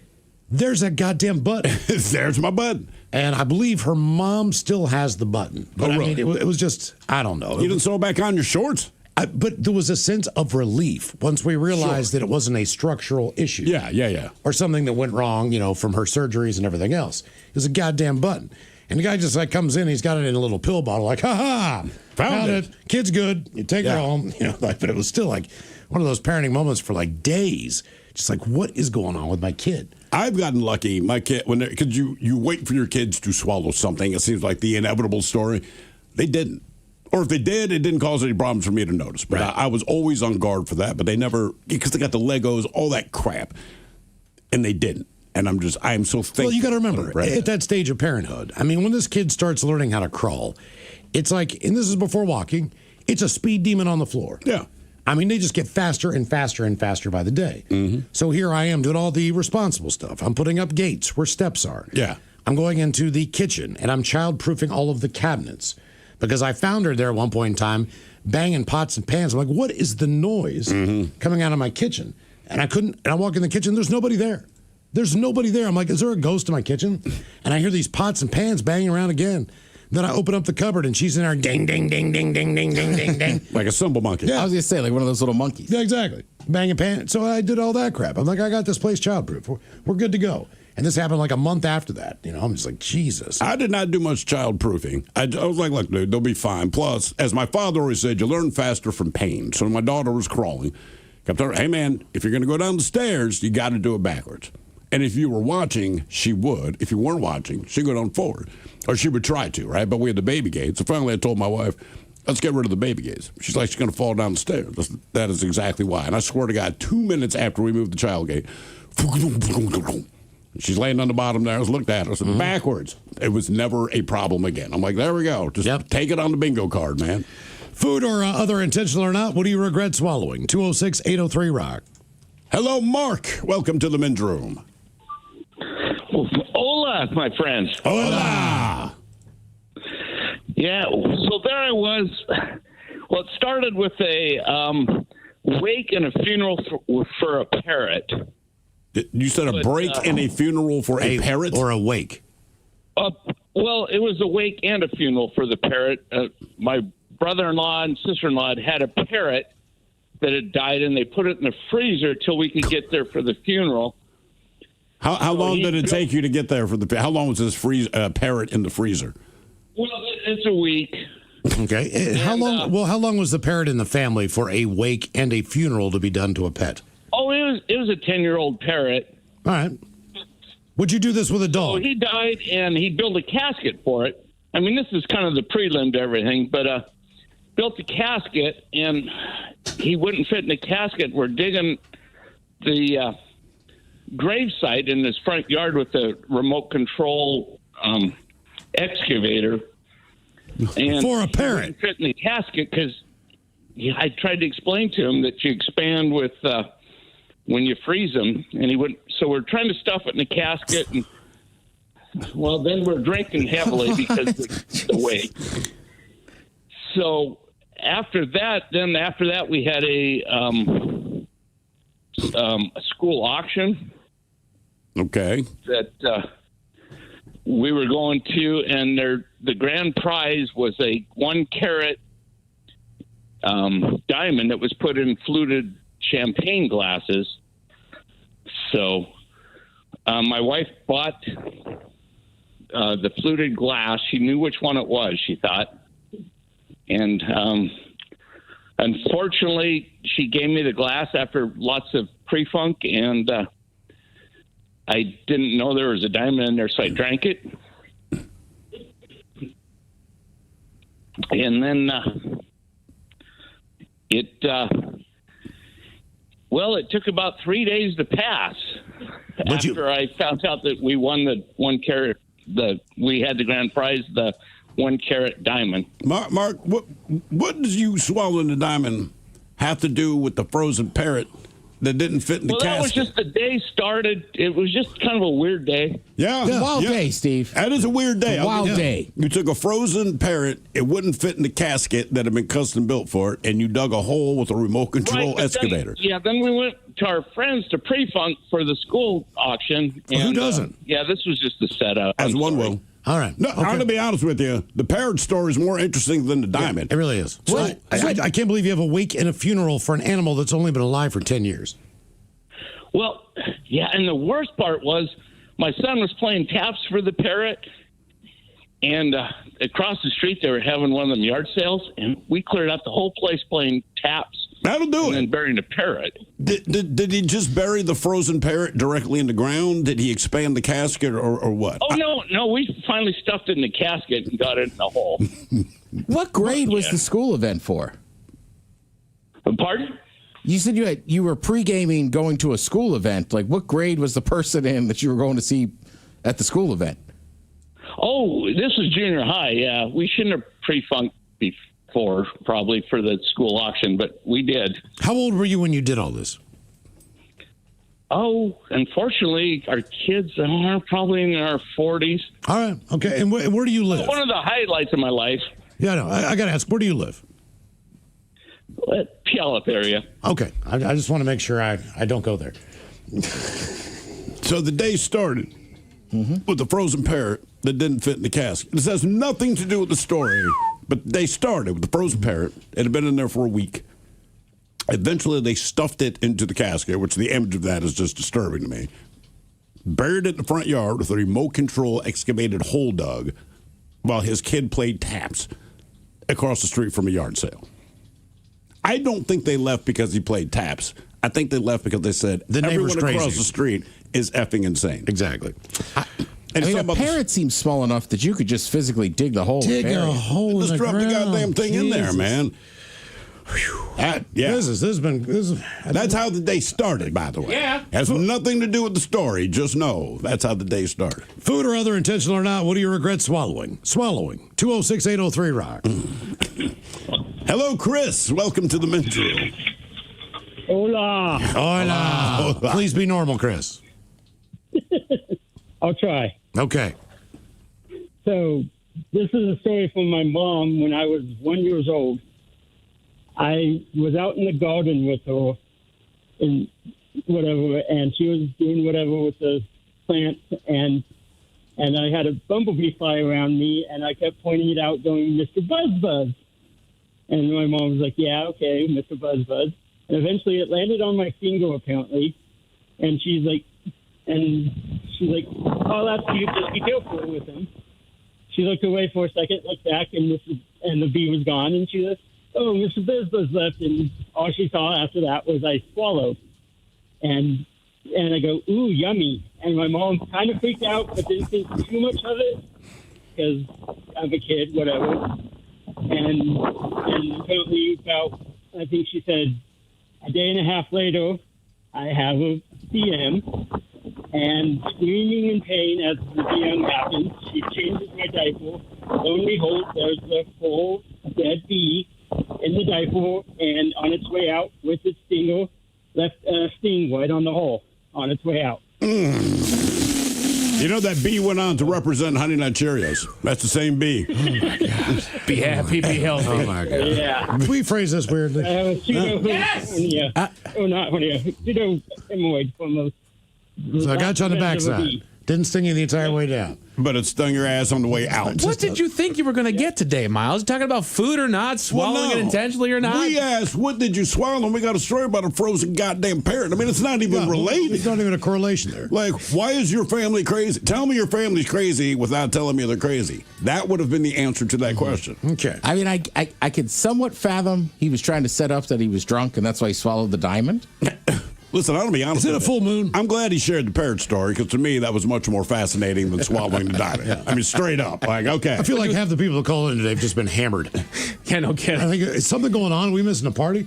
there's that goddamn button. There's my button. And I believe her mom still has the button. But Oh, really? I mean, it was just, I don't know. You didn't sew it back on your shorts? But there was a sense of relief once we realized that it wasn't a structural issue. Yeah. Or something that went wrong, from her surgeries and everything else. It was a goddamn button. And the guy just comes in, he's got it in a little pill bottle, ha, found it. Kid's good. You take her home, but it was still one of those parenting moments for days. Just what is going on with my kid? I've gotten lucky. My kid, because you wait for your kids to swallow something. It seems like the inevitable story. They didn't. Or if they did, it didn't cause any problems for me to notice. But I was always on guard for that. But they never, because they got the Legos, all that crap. And they didn't. And I am so thankful. Well, you got to remember, at that stage of parenthood, when this kid starts learning how to crawl, it's and this is before walking, it's a speed demon on the floor. Yeah. They just get faster and faster and faster by the day. Mm-hmm. So here I am doing all the responsible stuff. I'm putting up gates where steps are. Yeah. I'm going into the kitchen, and I'm child-proofing all of the cabinets. Because I found her there at one point in time, banging pots and pans. I'm like, what is the noise coming out of my kitchen? And I walk in the kitchen, there's nobody there. There's nobody there. I'm like, is there a ghost in my kitchen? And I hear these pots and pans banging around again. Then I open up the cupboard, and she's in there, ding, ding, ding, ding, ding, ding, ding, ding, ding. Like a cymbal monkey. Yeah, I was going to say, like one of those little monkeys. Yeah, exactly. Banging pan. So I did all that crap. I'm like, I got this place childproof. We're good to go. And this happened a month after that. I'm just like, Jesus. I did not do much childproofing. I was like, look, dude, they'll be fine. Plus, as my father always said, you learn faster from pain. So my daughter was crawling. Kept telling her, hey, man, if you're going to go down the stairs, you got to do it backwards. And if you were watching, she would. If you weren't watching, she'd go down forward. Or she would try to, right? But we had the baby gate. So finally I told my wife, let's get rid of the baby gates. She's like, she's going to fall down the stairs. That is exactly why. And I swear to God, 2 minutes after we moved the child gate, she's laying on the bottom there. I looked at her. I said, backwards. It was never a problem again. I'm like, there we go. Just take it on the bingo card, man. Food or other intentional or not, what do you regret swallowing? 206-803-ROCK. Hello, Mark. Welcome to the men's room. Hola, my friends. Hola. Yeah, so there I was. Well, it started with a wake and a funeral for a parrot. You said a break and a funeral for a parrot? Or a wake? Well, it was a wake and a funeral for the parrot. My brother-in-law and sister-in-law had a parrot that had died, and they put it in the freezer till we could get there for the funeral. How long did it take you to get there for the? How long was this parrot in the freezer? Well, it's a week. Okay. How long? How long was the parrot in the family for a wake and a funeral to be done to a pet? Oh, it was a 10-year-old parrot. All right. Would you do this with a dog? So he died, and he built a casket for it. This is kind of the prelim to everything, but built the casket, and he wouldn't fit in the casket. We're digging the gravesite in his front yard with the remote control excavator. And for a parrot. He fit in the casket because I tried to explain to him that you expand with when you freeze them, and he wouldn't. So we're trying to stuff it in the casket, and then we're drinking heavily because of the weight. So after that, we had a school auction. Okay. That we were going to, and the grand prize was a 1 carat diamond that was put in fluted champagne glasses. So my wife bought the fluted glass. She knew which one it was, she thought. And unfortunately, she gave me the glass after lots of pre-funk, and I didn't know there was a diamond in there, so I drank it. And then it took about 3 days to pass after I found out that we won the 1 carat. We had the grand prize, the 1 carat diamond. Mark, what does you swallowing the diamond have to do with the frozen parrot that didn't fit in the casket? That was just the day started. It was just kind of a weird day. Wild day, Steve. That is a weird day. Wild day. You took a frozen parrot, it wouldn't fit in the casket that had been custom built for it, and you dug a hole with a remote control excavator. Then we went to our friends to pre-funk for the school auction. Well, who doesn't? This was just the setup. As one will. All right. No, I'm going to be honest with you. The parrot story is more interesting than the diamond. Yeah, it really is. So, I can't believe you have a wake and a funeral for an animal that's only been alive for 10 years. Well, yeah, and the worst part was my son was playing taps for the parrot, and across the street they were having one of them yard sales, and we cleared out the whole place playing taps. That'll do and then burying the parrot. Did he just bury the frozen parrot directly in the ground? Did he expand the casket or what? Oh, no, we finally stuffed it in the casket and got it in the hole. What grade was the school event for? Pardon? You said you were pre-gaming going to a school event. Like, what grade was the person in that you were going to see at the school event? Oh, this was junior high, yeah. We shouldn't have pre-funked before, probably, for the school auction, but we did. How old were you when you did all this? Oh, unfortunately, our kids are probably in our 40s. All right, okay. And where do you live? One of the highlights of my life. Yeah, no, I got to ask, where do you live? Puyallup area. Okay, I just want to make sure I don't go there. So the day started with the frozen parrot that didn't fit in the casket. This has nothing to do with the story, but they started with the frozen parrot. It had been in there for a week. Eventually, they stuffed it into the casket, which the image of that is just disturbing to me. Buried it in the front yard with a remote control excavated hole dug while his kid played taps across the street from a yard sale. I don't think they left because he played taps. I think they left because they said everyone across the street is effing insane. Exactly. A parrot seems small enough that you could just physically dig the hole. Dig a hole in the ground. Just drop the goddamn thing in there, man. Yeah. That's how the day started, by the way. Yeah. Has nothing to do with the story. Just know that's how the day started. Food or other, intentional or not, what do you regret swallowing? 206-803-ROCK. Hello, Chris. Welcome to the men's room. Hola. Hola. Please be normal, Chris. I'll try. Okay. So, this is a story from my mom when I was 1 year old. I was out in the garden with her and whatever, and she was doing whatever with the plants, and I had a bumblebee fly around me, and I kept pointing it out, going, Mr. Buzz Buzz. And my mom was like, yeah, okay, Mr. Buzz Buzz. And eventually it landed on my finger, apparently, and she's like, oh, that's cute, just be careful with him. She looked away for a second, looked back, and the bee was gone, and she was, oh, Mr. Buzz Buzz left, and all she saw after that was I swallowed. And I go, ooh, yummy. And my mom kind of freaked out, but didn't think too much of it, because I'm a kid, whatever. And apparently about, I think she said, a day and a half later, I have a DM, and screaming in pain as the DM happens, she changes my diaper. Lo and behold, there's a full dead bee in the diaper, and on its way out with its stinger, left a sting right on the hole on its way out. You know, that bee went on to represent Honey Nut Cheerios. That's the same bee. Oh, my God. Be happy, be healthy. Oh, my God. Yeah. Can we phrase this weirdly? I have a pseudo pseudo hemorrhoid from the. So I got you on the backside. Didn't sting you the entire way down. But it stung your ass on the way out. What did you think you were going to get today, Miles? Talking about food or not, swallowing it intentionally or not? We asked, what did you swallow? And we got a story about a frozen goddamn parrot. I mean, it's not even related. There's not even a correlation there. Like, why is your family crazy? Tell me your family's crazy without telling me they're crazy. That would have been the answer to that question. Okay. I mean, I could somewhat fathom he was trying to set up that he was drunk, and that's why he swallowed the diamond. Listen, I'm going to be honest. Is it a full moon? I'm glad he shared the parrot story, because to me, that was much more fascinating than swallowing the diamond. Yeah. I mean, straight up. Like, okay. I feel like half the people that call in today have just been hammered. Yeah, no kidding. I think is something going on. Are we missing a party?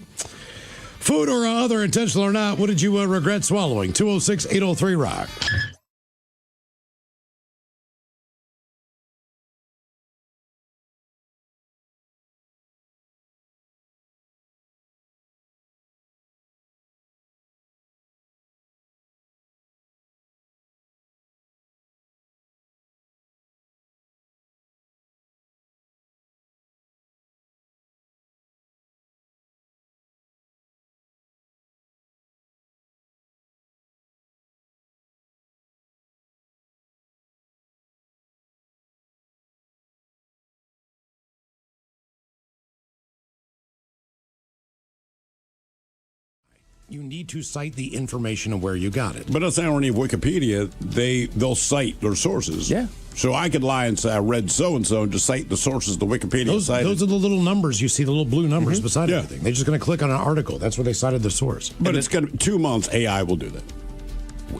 Food or other, intentional or not, what did you regret swallowing? 206-803-ROCK. You need to cite the information of where you got it. But that's the irony of Wikipedia. They'll cite their sources. Yeah. So I could lie and say I read so-and-so and just cite the sources the Wikipedia Those cited. are the little numbers. You see the little blue numbers beside everything. They're just going to click on an article. That's where they cited the source. But it's going to 2 months, AI will do that.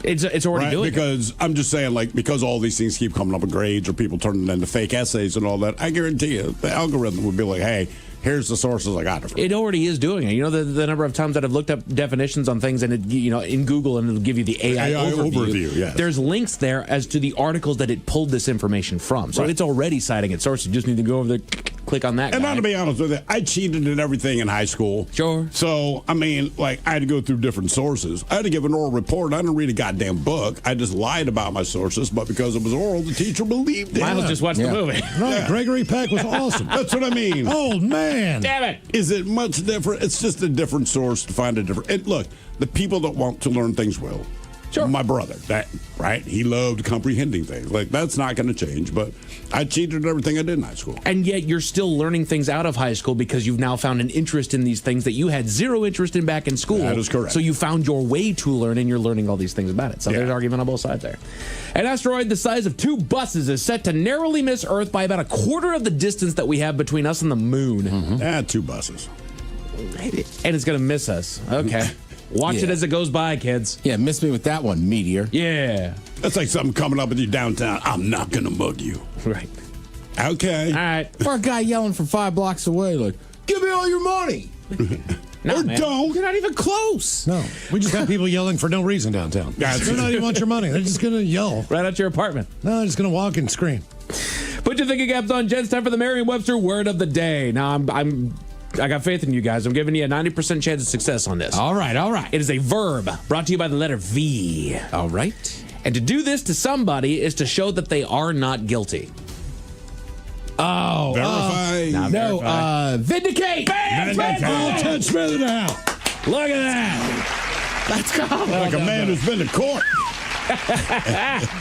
It's already doing because I'm just saying, like, because all these things keep coming up with grades or people turning into fake essays and all that, I guarantee you the algorithm would be like, hey, here's the sources I got it from. It already is doing it. You know the number of times that I've looked up definitions on things and it, in Google and it'll give you the AI overview. Yes. There's links there as to the articles that it pulled this information from. So it's already citing its source. You just need to go over there, click on that. And guy. now to be honest with you, I cheated in everything in high school. Sure. So, I mean, like, I had to go through different sources. I had to give an oral report. I didn't read a goddamn book. I just lied about my sources, but because it was oral, the teacher believed it. Miles just watched the movie. Right, Gregory Peck was awesome. That's what I mean. Oh, man. Damn it. Is it much different? It's just a different source to find a different. And look, the people that want to learn things will. Sure. My brother, he loved comprehending things. Like, that's not going to change, but I cheated at everything I did in high school. And yet you're still learning things out of high school because you've now found an interest in these things that you had zero interest in back in school. That is correct. So you found your way to learn and you're learning all these things about it. So there's argument on both sides there. An asteroid the size of 2 buses is set to narrowly miss Earth by about a quarter of the distance that we have between us and the moon. 2 buses. And it's going to miss us. Okay. Watch it as it goes by, kids. Yeah, miss me with that one, meteor. Yeah. That's like something coming up with you downtown. I'm not going to mug you. Right. Okay. All right. Or a guy yelling from 5 blocks away, like, give me all your money. Or don't. You're not even close. No. We just have people yelling for no reason downtown. They don't even want your money. They're just going to yell. Right out your apartment. No, they're just going to walk and scream. Put your thinking caps on, Jen. It's time for the Merriam-Webster word of the day. Now, I got faith in you guys. I'm giving you a 90% chance of success on this. All right. It is a verb brought to you by the letter V. All right. And to do this to somebody is to show that they are not guilty. Oh. Verify. Vindicate. Ted Smith in the house. Look at that. Let's go. Like a man who's been to court.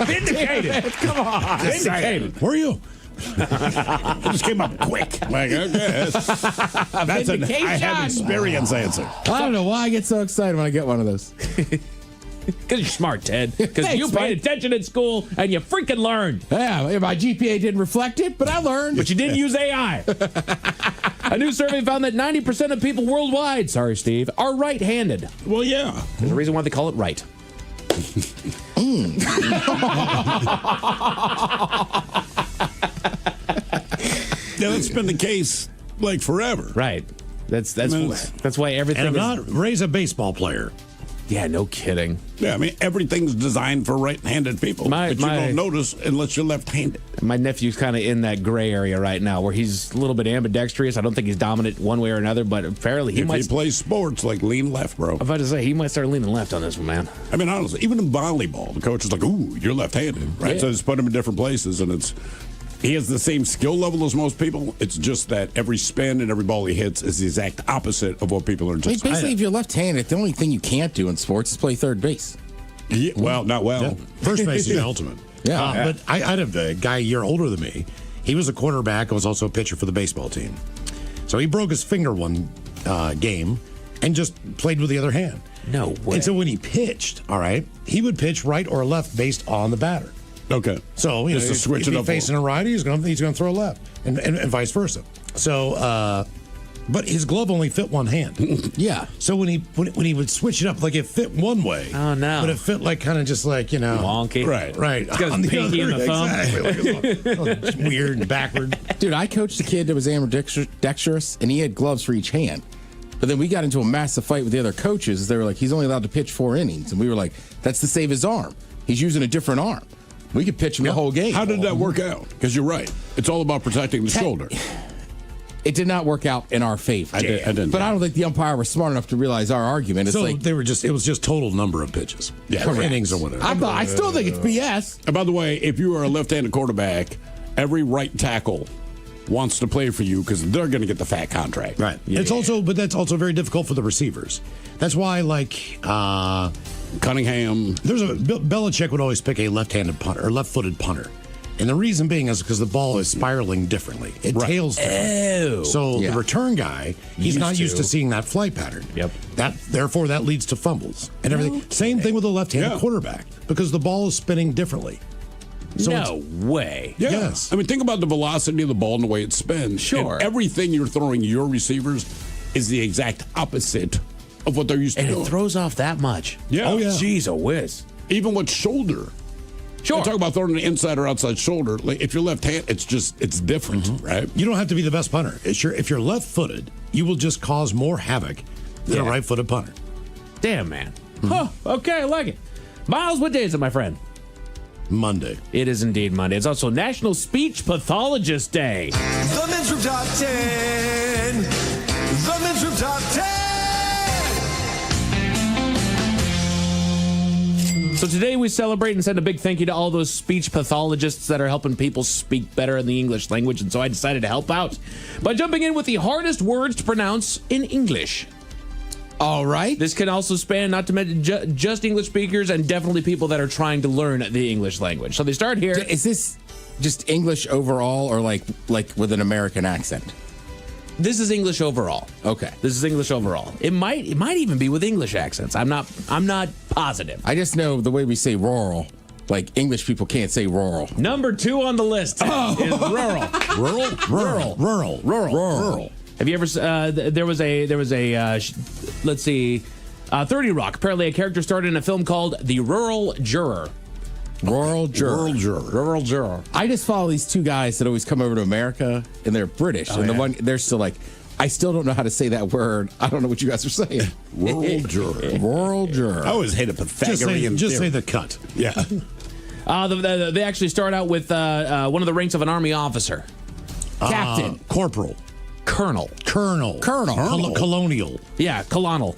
Vindicated. Come on. Vindicated. Where are you? It just came up quick. Like, okay. That's an I have experience answer. I don't know why I get so excited when I get one of those. Because you're smart, Ted. Because you Thanks, paid Mike. attention in school and you freaking learned. Yeah, my GPA didn't reflect it, but I learned. But you didn't use AI. A new survey found that 90% of people worldwide, sorry, Steve, are right-handed. Well, yeah. There's a reason why they call it right. Yeah, that's been the case like forever. Right. That's why everything And is... not raise a baseball player. Yeah, no kidding. Yeah, I mean, everything's designed for right-handed people. But you don't notice unless you're left-handed. My nephew's kind of in that gray area right now where he's a little bit ambidextrous. I don't think he's dominant one way or another, but apparently If he plays sports, like lean left, bro. I'm about to say, he might start leaning left on this one, man. I mean, honestly, even in volleyball, the coach is like, ooh, you're left-handed, right? Yeah. So just put him in different places, and he has the same skill level as most people. It's just that every spin and every ball he hits is the exact opposite of what people are just. Basically, if you're left-handed, the only thing you can't do in sports is play third base. Yeah, well, not well. Yeah. First base is the ultimate. Yeah. But I had a guy a year older than me. He was a quarterback and was also a pitcher for the baseball team. So he broke his finger one game and just played with the other hand. No way. And so when he pitched, all right, he would pitch right or left based on the batter. Okay. So Just to switch if it he's up facing a righty, he's going to throw left, and vice versa. So, but his glove only fit one hand. Yeah. So when he would switch it up, like it fit one way. Oh no! But it fit like kind of just like wonky. Right. It's got his pinky in the thumb. Exactly. Like it's weird and backward. Dude, I coached a kid that was ambidextrous, and he had gloves for each hand. But then we got into a massive fight with the other coaches. They were like, he's only allowed to pitch 4 innings. And we were like, that's to save his arm. He's using a different arm. We could pitch him the whole game. How did that work out? Because you're right. It's all about protecting the shoulder. It did not work out in our favor. I didn't. But I don't think the umpire was smart enough to realize our argument. It's So like, it was just total number of pitches. Yeah. Or Correct. innings or whatever. I still think it's BS. And by the way, if you are a left-handed quarterback, every right tackle wants to play for you because they're going to get the fat contract. Right. Yeah. But that's also very difficult for the receivers. That's why, like, Cunningham. Belichick would always pick a left-handed punter or left-footed punter And the reason being is because the ball is spiraling differently. It tails differently. So the return guy, he's not used to seeing that flight pattern. Yep. Therefore, that leads to fumbles and everything. Same thing with the left-handed quarterback because the ball is spinning differently. So no way. Yeah. Yes. I mean, think about the velocity of the ball and the way it spins. Sure. And everything you're throwing your receivers is the exact opposite of what they're used to And doing. it throws off that much. Yeah. Oh, yeah. Jeez, a whiz. Even with shoulder. Sure. Talk about throwing an inside or outside shoulder. Like if you're left hand, it's different, right? You don't have to be the best punter. If you're left-footed, you will just cause more havoc than a right-footed punter. Damn, man. Huh. Okay, I like it. Miles, what day is it, my friend? Monday. It is indeed Monday. It's also National Speech Pathologist Day. The Men's Room Top 10. The Men's Room Top 10. So today we celebrate and send a big thank you to all those speech pathologists that are helping people speak better in the English language. And so I decided to help out by jumping in with the hardest words to pronounce in English. All right. This can also span not to mention just English speakers and definitely people that are trying to learn the English language. So they start here. Is this just English overall or like with an American accent? This is English overall. Okay. This is English overall. It might even be with English accents. I'm not positive. I just know the way we say rural, like English people can't say rural. Number 2 on the list is rural. Rural. Have you ever? There was a. Let's see, 30 Rock. Apparently, a character starred in a film called The Rural Juror. Rural Juror. I just follow these two guys that always come over to America, and they're British, they're still like, I still don't know how to say that word. I don't know what you guys are saying. Rural Juror. I always hate a Pythagorean. Just say the cut. Yeah. They actually start out with one of the ranks of an army officer. Captain. Corporal. Colonel. Colonial. Yeah, colonel.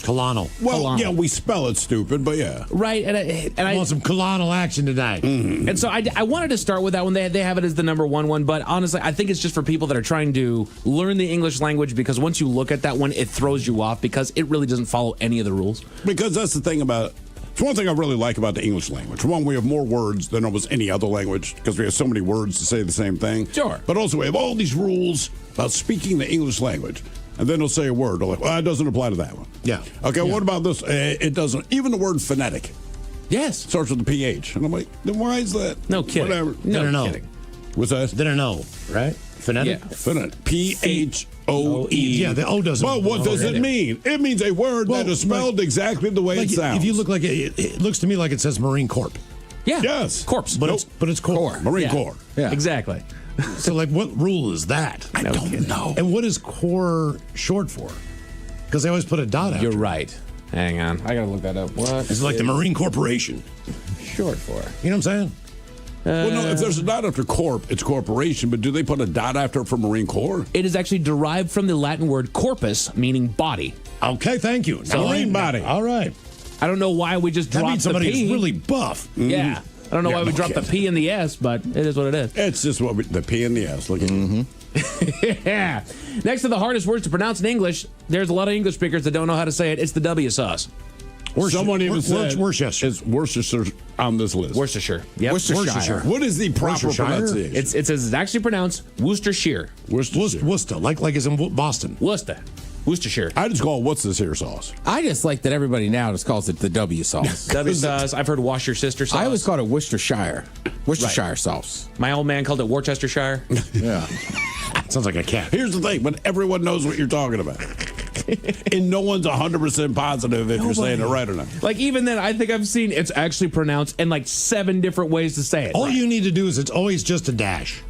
Colonel. Well, yeah, we spell it stupid, but yeah. Right, and I want some colonel action tonight. And so I wanted to start with that one. They have it as the number one, but honestly, I think it's just for people that are trying to learn the English language because once you look at that one, it throws you off because it really doesn't follow any of the rules. Because that's the thing about. It's one thing I really like about the English language. For one, we have more words than almost any other language because we have so many words to say the same thing. Sure. But also, we have all these rules about speaking the English language. And then they'll say a word. They're like, well, it doesn't apply to that one. Yeah. Okay, what about this? It doesn't. Even the word phonetic. Yes. Starts with a PH. And I'm like, then why is that? No kidding. Whatever. No kidding. What's that? They don't know, right? Phonetic? Yeah. Phonetic. P-H-O-E. Yeah, the O doesn't. Well, what does it mean? It means a word that is spelled exactly the way it sounds. If you look like it looks to me like it says Marine Corps. Yeah. Yes. Corpse. But it's Corps. Marine Corps. Yeah. Exactly. So, like, what rule is that? I don't know. And what is Corps short for? Because they always put a dot after. You're right. Hang on. I got to look that up. What? It's like the Marine Corporation. Short for. You know what I'm saying? Well, no, if there's a dot after corp, it's corporation, but do they put a dot after it for Marine Corps? It is actually derived from the Latin word corpus, meaning body. Okay, thank you. So Marine body. All right. I don't know why we just dropped the P. That means somebody who's really buff. Yeah. I don't know why we dropped the P and the S, but it is what it is. It's just the P and the S. Look at Yeah. Next to the hardest words to pronounce in English, there's a lot of English speakers that don't know how to say it. It's the W sauce. Someone even said Worcestershire. It's Worcestershire on this list. Worcestershire. Yep. Worcestershire. What is the proper pronunciation? It says it's actually pronounced Worcestershire. Worcester, like it's in Boston. Worcestershire. I just call it, what's this here sauce? I just like that everybody now just calls it the W sauce. W sauce. I've heard wash your sister sauce. I always called it Worcestershire sauce. My old man called it Worcestershire. Yeah. Sounds like a cat. Here's the thing, but everyone knows what you're talking about. And no one's 100% positive if you're saying it right or not. Like, even then, I think I've seen it's actually pronounced in like 7 different ways to say it. All you need to do is it's always just a dash.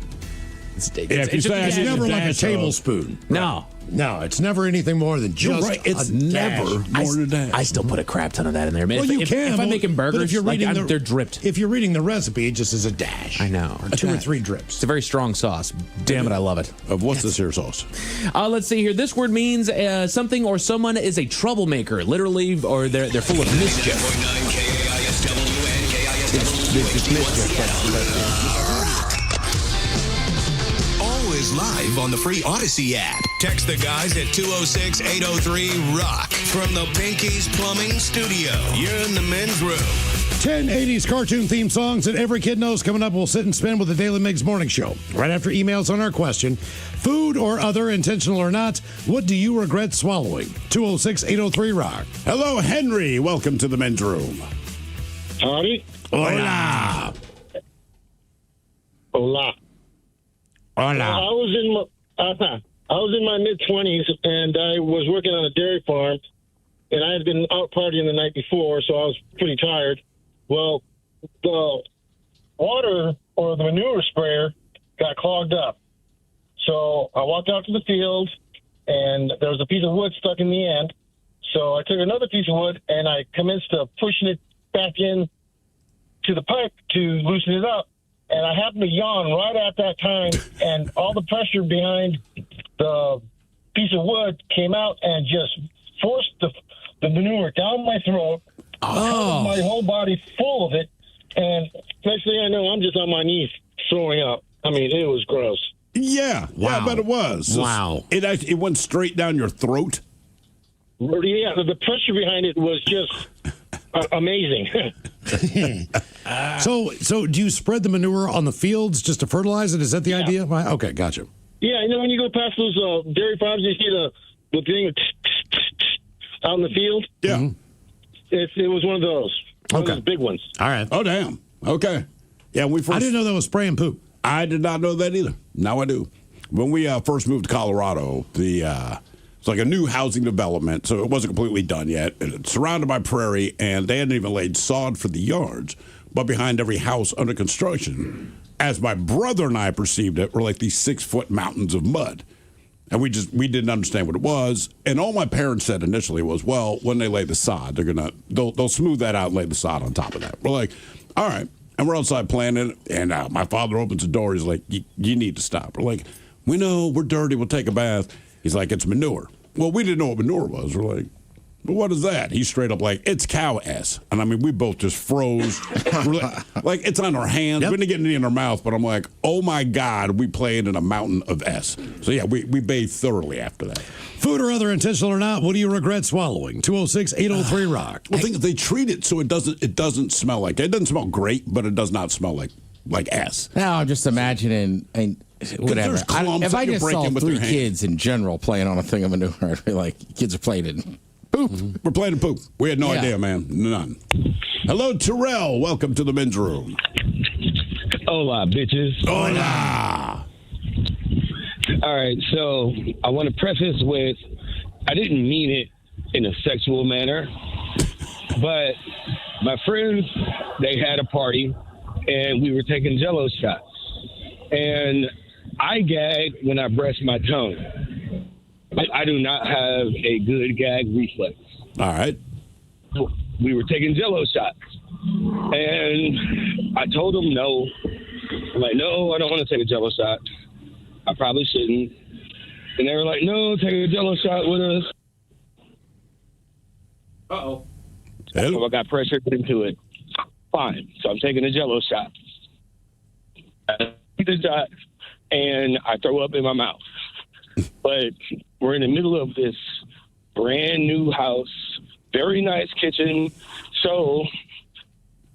If you say it's never like a tablespoon. No, it's never anything more than just right. It's never more than that. I still put a crap ton of that in there. Well, you can. If I'm making burgers, if you're reading they're dripped. If you're reading the recipe, it just is a dash. I know. Or 2 or 3 drips. It's a very strong sauce. Damn it, I love it. Of what's this here sauce? Let's see here. This word means something or someone is a troublemaker, literally, or they're full of mischief. It's mischief. Always live on the free Odyssey app. Text the guys at 206-803-ROCK from the Pinky's Plumbing Studio. You're in the men's room. 10 80s cartoon theme songs that every kid knows coming up. We'll sit and spin with the Daily Migs Morning Show. Right after emails on our question, food or other, intentional or not, what do you regret swallowing? 206-803-ROCK. Hello, Henry. Welcome to the men's room. Howdy. Hola. Hola. Hola. I was in my mid-20s, and I was working on a dairy farm, and I had been out partying the night before, so I was pretty tired. Well, the water or the manure sprayer got clogged up. So I walked out to the field, and there was a piece of wood stuck in the end. So I took another piece of wood, and I commenced to pushing it back in to the pipe to loosen it up. And I happened to yawn right at that time, and all the pressure behind the piece of wood came out and just forced the manure down my throat. My whole body full of it. And next thing I know, I'm just on my knees throwing up. I mean, it was gross. Yeah. Wow. Yeah, I bet it was. Wow. It went straight down your throat? Yeah, the pressure behind it was just amazing. So do you spread the manure on the fields just to fertilize it? Is that the idea? Okay, gotcha. Yeah, you know, when you go past those dairy farms, you see the thing out in the field? Yeah. Mm-hmm. It was one of those. One of those big ones. All right. Oh, damn. Okay. Yeah, I didn't know that was spraying poop. I did not know that either. Now I do. When we first moved to Colorado, it's like a new housing development, so it wasn't completely done yet. It's surrounded by prairie, and they hadn't even laid sod for the yards. But behind every house under construction, as my brother and I perceived it, were like these 6-foot mountains of mud. And we didn't understand what it was. And all my parents said initially was, well, when they lay the sod, they'll smooth that out and lay the sod on top of that. We're like, all right. And we're outside playing it, and my father opens the door. He's like, you need to stop. We're like, we know, we're dirty, we'll take a bath. He's like, it's manure. Well, we didn't know what manure was. We're like, well, what is that? He's straight up like, it's cow S. And I mean, we both just froze. Like, it's on our hands. We didn't get any in our mouth, but I'm like, oh my God, we played in a mountain of S. So yeah, we bathed thoroughly after that. Food or other, intentional or not, what do you regret swallowing? 206-803-ROCK. Well, they treat it so it doesn't smell like it. It doesn't smell great, but it does not smell like S. Now I'm just imagining, whatever. If I just saw 3 kids in general playing on a thing of manure, I'd be like, kids are playing in poop. We're playing in poop. We had no idea, man. None. Hello, Terrell. Welcome to the men's room. Hola, bitches. Hola. All right, so I want to preface with, I didn't mean it in a sexual manner, but my friends, they had a party, and we were taking Jello shots. And I gag when I brush my tongue. I do not have a good gag reflex. All right. We were taking Jello shots. And I told them no. I'm like, no, I don't want to take a Jello shot. I probably shouldn't. And they were like, no, take a Jello shot with us. Uh-oh. So I got pressured into it. Fine. So I'm taking a Jello shot. I take the shot, and I throw up in my mouth. But we're in the middle of this brand new house, very nice kitchen. So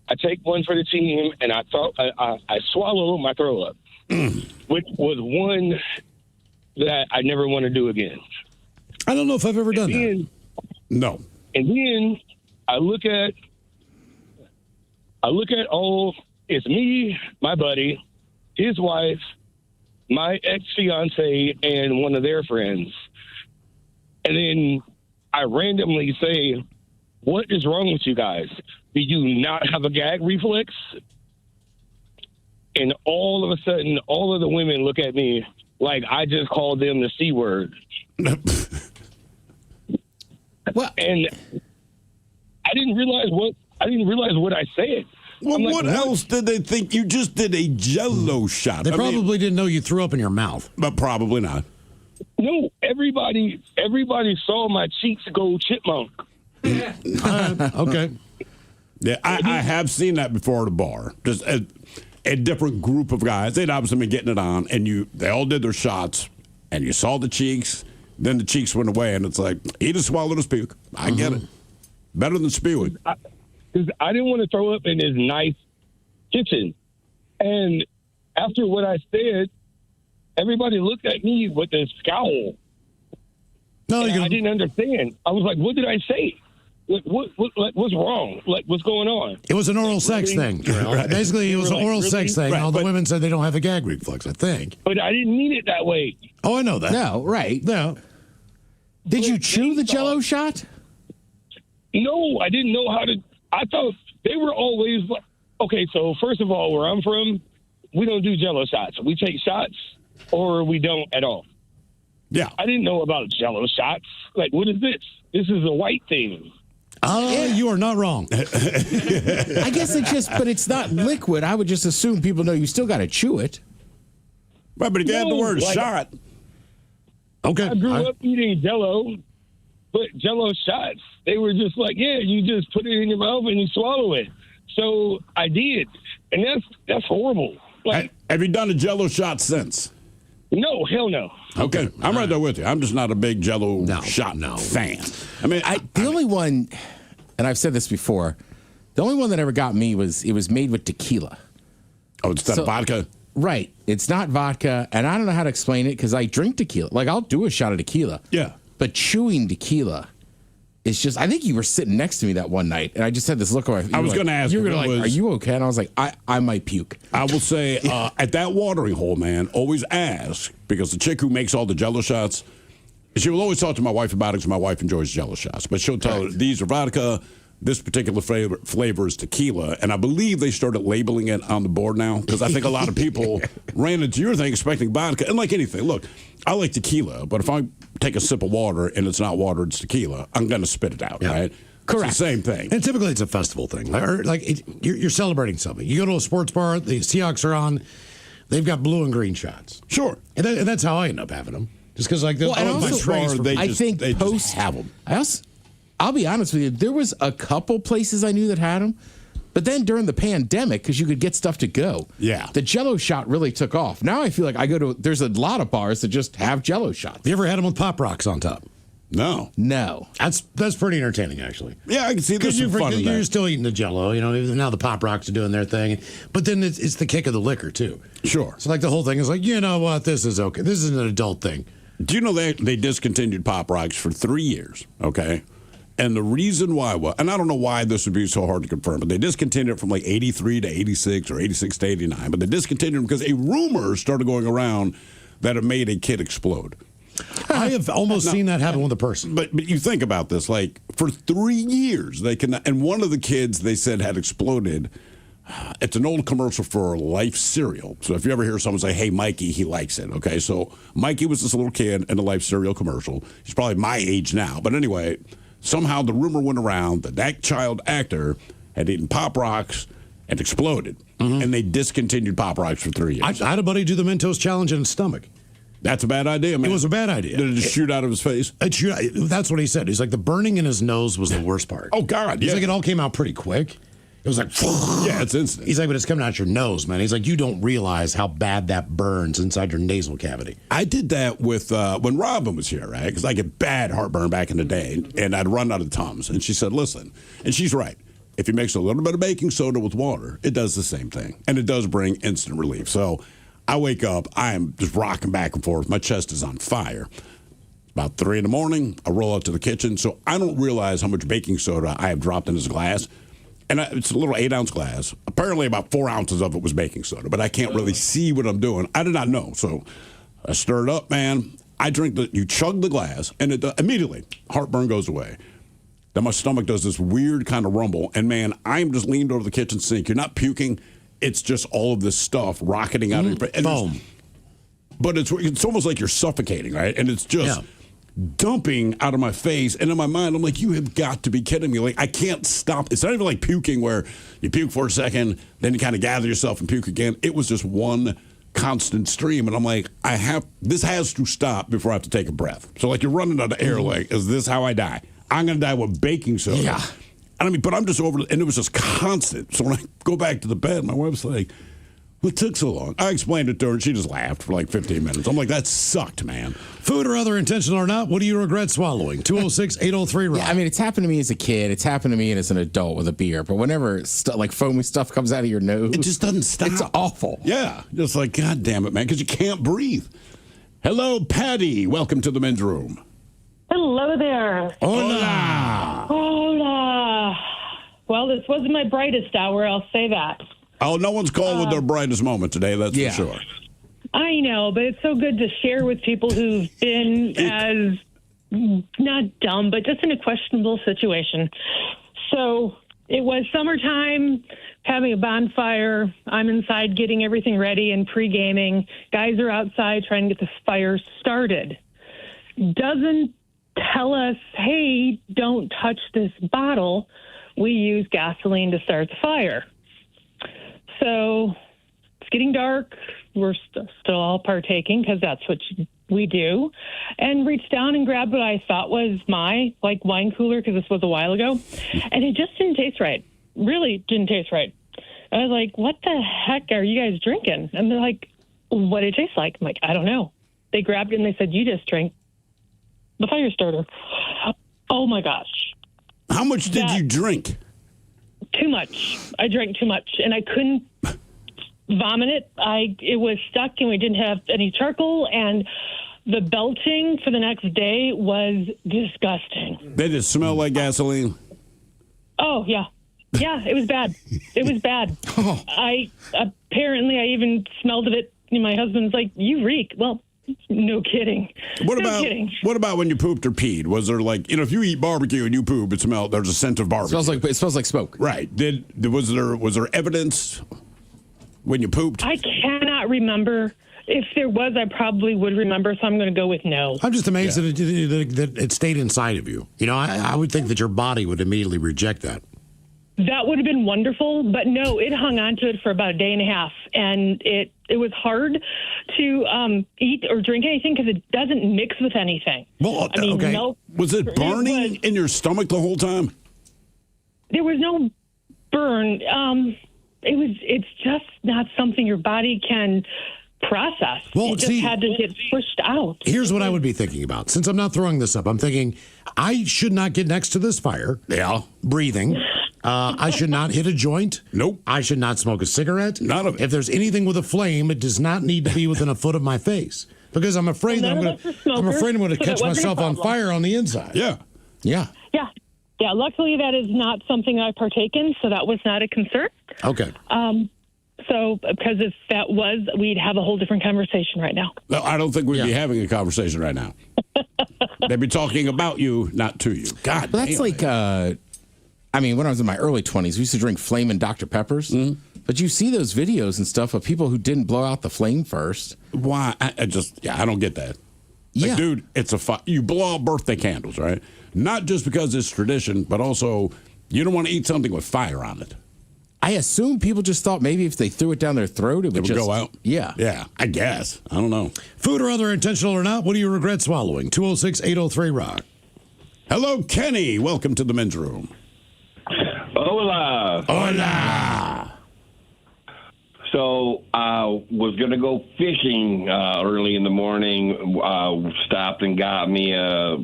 I take one for the team, and I swallow my throw up, which was one that I never want to do again. I don't know if I've ever done that. No. And then I look at it's me, my buddy, his wife, my ex-fiance, and one of their friends. And then I randomly say, what is wrong with you guys? Do you not have a gag reflex? And all of a sudden, all of the women look at me like I just called them the C word. Well, and I didn't realize what I said. Well, like, what else did they think? You just did a Jello shot. They probably didn't know you threw up in your mouth. But probably not. No, everybody saw my cheeks go chipmunk. Okay. Yeah, I have seen that before at a bar. Just a different group of guys. They'd obviously been getting it on, and they all did their shots, and you saw the cheeks. Then the cheeks went away, and it's like, he just swallowed his puke. I get it. Better than spewing. because I didn't want to throw up in his nice kitchen. And after what I said, everybody looked at me with a scowl. No, I didn't understand. I was like, "What did I say? What's wrong? Like, what's going on?" It was an oral sex thing. Right. Basically, it was an oral sex thing. All the women said they don't have a gag reflex, I think. But I didn't mean it that way. Oh, I know that. No, right. No. Did you chew the Jello shot? No, I didn't know how to. I thought they were always like, okay, so first of all, where I'm from, we don't do Jello shots. We take shots or we don't at all. Yeah. I didn't know about Jello shots. Like, what is this? This is a white thing. You are not wrong. I guess but it's not liquid. I would just assume people know you still got to chew it. Right, but if you had the word shot. Okay. I grew up eating Jello, but Jello shots, they were just like, yeah, you just put it in your mouth and you swallow it. So I did, and that's horrible. Like, have you done a Jello shot since? No, hell no. Okay, I'm right there with you. I'm just not a big Jello shot fan. I mean, the only one, and I've said this before, the only one that ever got me was it was made with tequila. Oh, it's not vodka? Right. It's not vodka, and I don't know how to explain it because I drink tequila. Like, I'll do a shot of tequila. Yeah. But chewing tequila is just, I think you were sitting next to me that one night, and I just had this look on my face. I was going to ask you were like, are you okay? And I was like, I might puke. I will say, at that watering hole, man, always ask, because the chick who makes all the Jello shots, she will always talk to my wife about it because my wife enjoys Jello shots. But she'll tell her, these are vodka, this particular flavor is tequila. And I believe they started labeling it on the board now because I think a lot of people ran into your thing expecting vodka. And like anything, look, I like tequila, but if I take a sip of water and it's not water, it's tequila, I'm going to spit it out, right? Correct. It's the same thing. And typically it's a festival thing. You're celebrating something. You go to a sports bar, the Seahawks are on, they've got blue and green shots. Sure. And that's how I end up having them. Just because, like, I think they just have them. I'll be honest with you, there was a couple places I knew that had them, but then during the pandemic, because you could get stuff to go, the Jello shot really took off. Now I feel like there's a lot of bars that just have Jello shots. You ever had them with Pop Rocks on top? No. That's pretty entertaining, actually. Yeah, I can see there's some fun in that. You're still eating the Jello, now the Pop Rocks are doing their thing, but then it's the kick of the liquor, too. Sure. So, like, the whole thing is like, you know what, this is okay. This is an adult thing. Do you know they discontinued Pop Rocks for 3 years, okay? And the reason why was, and I don't know why this would be so hard to confirm, but they discontinued it from like 83 to 86 or 86 to 89. But they discontinued it because a rumor started going around that it made a kid explode. I have almost seen that happen with a person. But you think about this, like for 3 years, and one of the kids they said had exploded. It's an old commercial for Life cereal. So if you ever hear someone say, hey, Mikey, he likes it. Okay, so Mikey was this little kid in the Life cereal commercial. He's probably my age now. But anyway, somehow the rumor went around that child actor had eaten Pop Rocks and exploded. Mm-hmm. And they discontinued Pop Rocks for 3 years. I had a buddy do the Mentos challenge in his stomach. That's a bad idea, man. It was a bad idea. Did it just shoot out of his face? That's what he said. He's like, the burning in his nose was the worst part. Oh, God, He's like, it all came out pretty quick. It was like, yeah, it's instant. He's like, but it's coming out your nose, man. He's like, you don't realize how bad that burns inside your nasal cavity. I did that with when Robin was here, right? Because I get bad heartburn back in the day, and I'd run out of Tums. And she said, listen, and she's right. If you mix a little bit of baking soda with water, it does the same thing, and it does bring instant relief. So I wake up, I am just rocking back and forth. My chest is on fire. About 3 in the morning, I roll out to the kitchen. So I don't realize how much baking soda I have dropped in this glass. And it's a little 8-ounce glass. Apparently about 4 ounces of it was baking soda, but I can't really see what I'm doing. I did not know. So I stir it up, man. I drink you chug the glass, and immediately heartburn goes away. Then my stomach does this weird kind of rumble. And, man, I'm just leaned over the kitchen sink. You're not puking. It's just all of this stuff rocketing out of your face. Boom. But it's almost like you're suffocating, right? And it's just dumping out of my face. And in my mind, I'm like, you have got to be kidding me. Like, I can't stop. It's not even like puking where you puke for a second, then you kind of gather yourself and puke again. It was just one constant stream. And I'm like, this has to stop before I have to take a breath. So, like, you're running out of air. Like, is this how I die? I'm going to die with baking soda. Yeah. I mean, but I'm just over it, and it was just constant. So when I go back to the bed, my wife's like, What took so long? I explained it to her, and she just laughed for like 15 minutes. I'm like, that sucked, man. Food or other, intentional or not, what do you regret swallowing? 206-803-ROCK. Yeah, I mean, it's happened to me as a kid. It's happened to me as an adult with a beer. But whenever like foamy stuff comes out of your nose, it just doesn't stop. It's awful. Yeah, just like, God damn it, man, because you can't breathe. Hello, Patty. Welcome to the men's room. Hello there. Hola. Hola. Well, this wasn't my brightest hour, I'll say that. Oh, no one's called with their brightest moment today, that's for sure. I know, but it's so good to share with people who've been as, not dumb, but just in a questionable situation. So it was summertime, having a bonfire. I'm inside getting everything ready and pre-gaming. Guys are outside trying to get the fire started. Doesn't tell us, hey, don't touch this bottle. We use gasoline to start the fire. So it's getting dark. We're still all partaking because that's what we do. And reached down and grabbed what I thought was my wine cooler because this was a while ago. And it just didn't taste right. Really didn't taste right. I was like, what the heck are you guys drinking? And they're like, what did it taste like? I'm like, I don't know. They grabbed it and they said, you just drank the fire starter. Oh, my gosh. How much did you drink? Too much. I drank too much, and I couldn't vomit it. It was stuck, and we didn't have any charcoal, and the belching for the next day was disgusting. Did it smell like gasoline? Oh, yeah. Yeah, it was bad. It was bad. I even smelled of it, and my husband's like, you reek. Well, no kidding. What about when you pooped or peed? Was there if you eat barbecue and you poop, there's a scent of barbecue. It smells like smoke. Right. Was there evidence when you pooped? I cannot remember. If there was, I probably would remember, so I'm going to go with no. I'm just amazed that it stayed inside of you. You know, I would think that your body would immediately reject that. That would have been wonderful, but no, it hung on to it for about a day and a half, and it was hard to eat or drink anything because it doesn't mix with anything. Well, milk. Was it burning in your stomach the whole time? There was no burn. It's just not something your body can process. Well, it just had to get pushed out. Here's what I would be thinking about. Since I'm not throwing this up, I'm thinking I should not get next to this fire. Yeah. Breathing. I should not hit a joint. Nope. I should not smoke a cigarette. None of it. If there's anything with a flame, it does not need to be within a foot of my face because I'm afraid I'm going to catch myself on fire on the inside. Yeah. Yeah. Yeah. Yeah. Luckily, that is not something I partake in, so that was not a concern. Okay. So, because if that was, we'd have a whole different conversation right now. No, I don't think we'd be having a conversation right now. They'd be talking about you, not to you. God, that's when I was in my early 20s, we used to drink Flamin' Dr. Peppers. Mm-hmm. But you see those videos and stuff of people who didn't blow out the flame first. Why? I don't get that. Like, dude, it's you blow out birthday candles, right? Not just because it's tradition, but also you don't want to eat something with fire on it. I assume people just thought maybe if they threw it down their throat, it would just go out. Yeah. Yeah, I guess. I don't know. Food or other, intentional or not, what do you regret swallowing? 206-803-ROCK. Hello, Kenny. Welcome to the men's room. Hola. Hola. So I was going to go fishing early in the morning. Stopped and got me a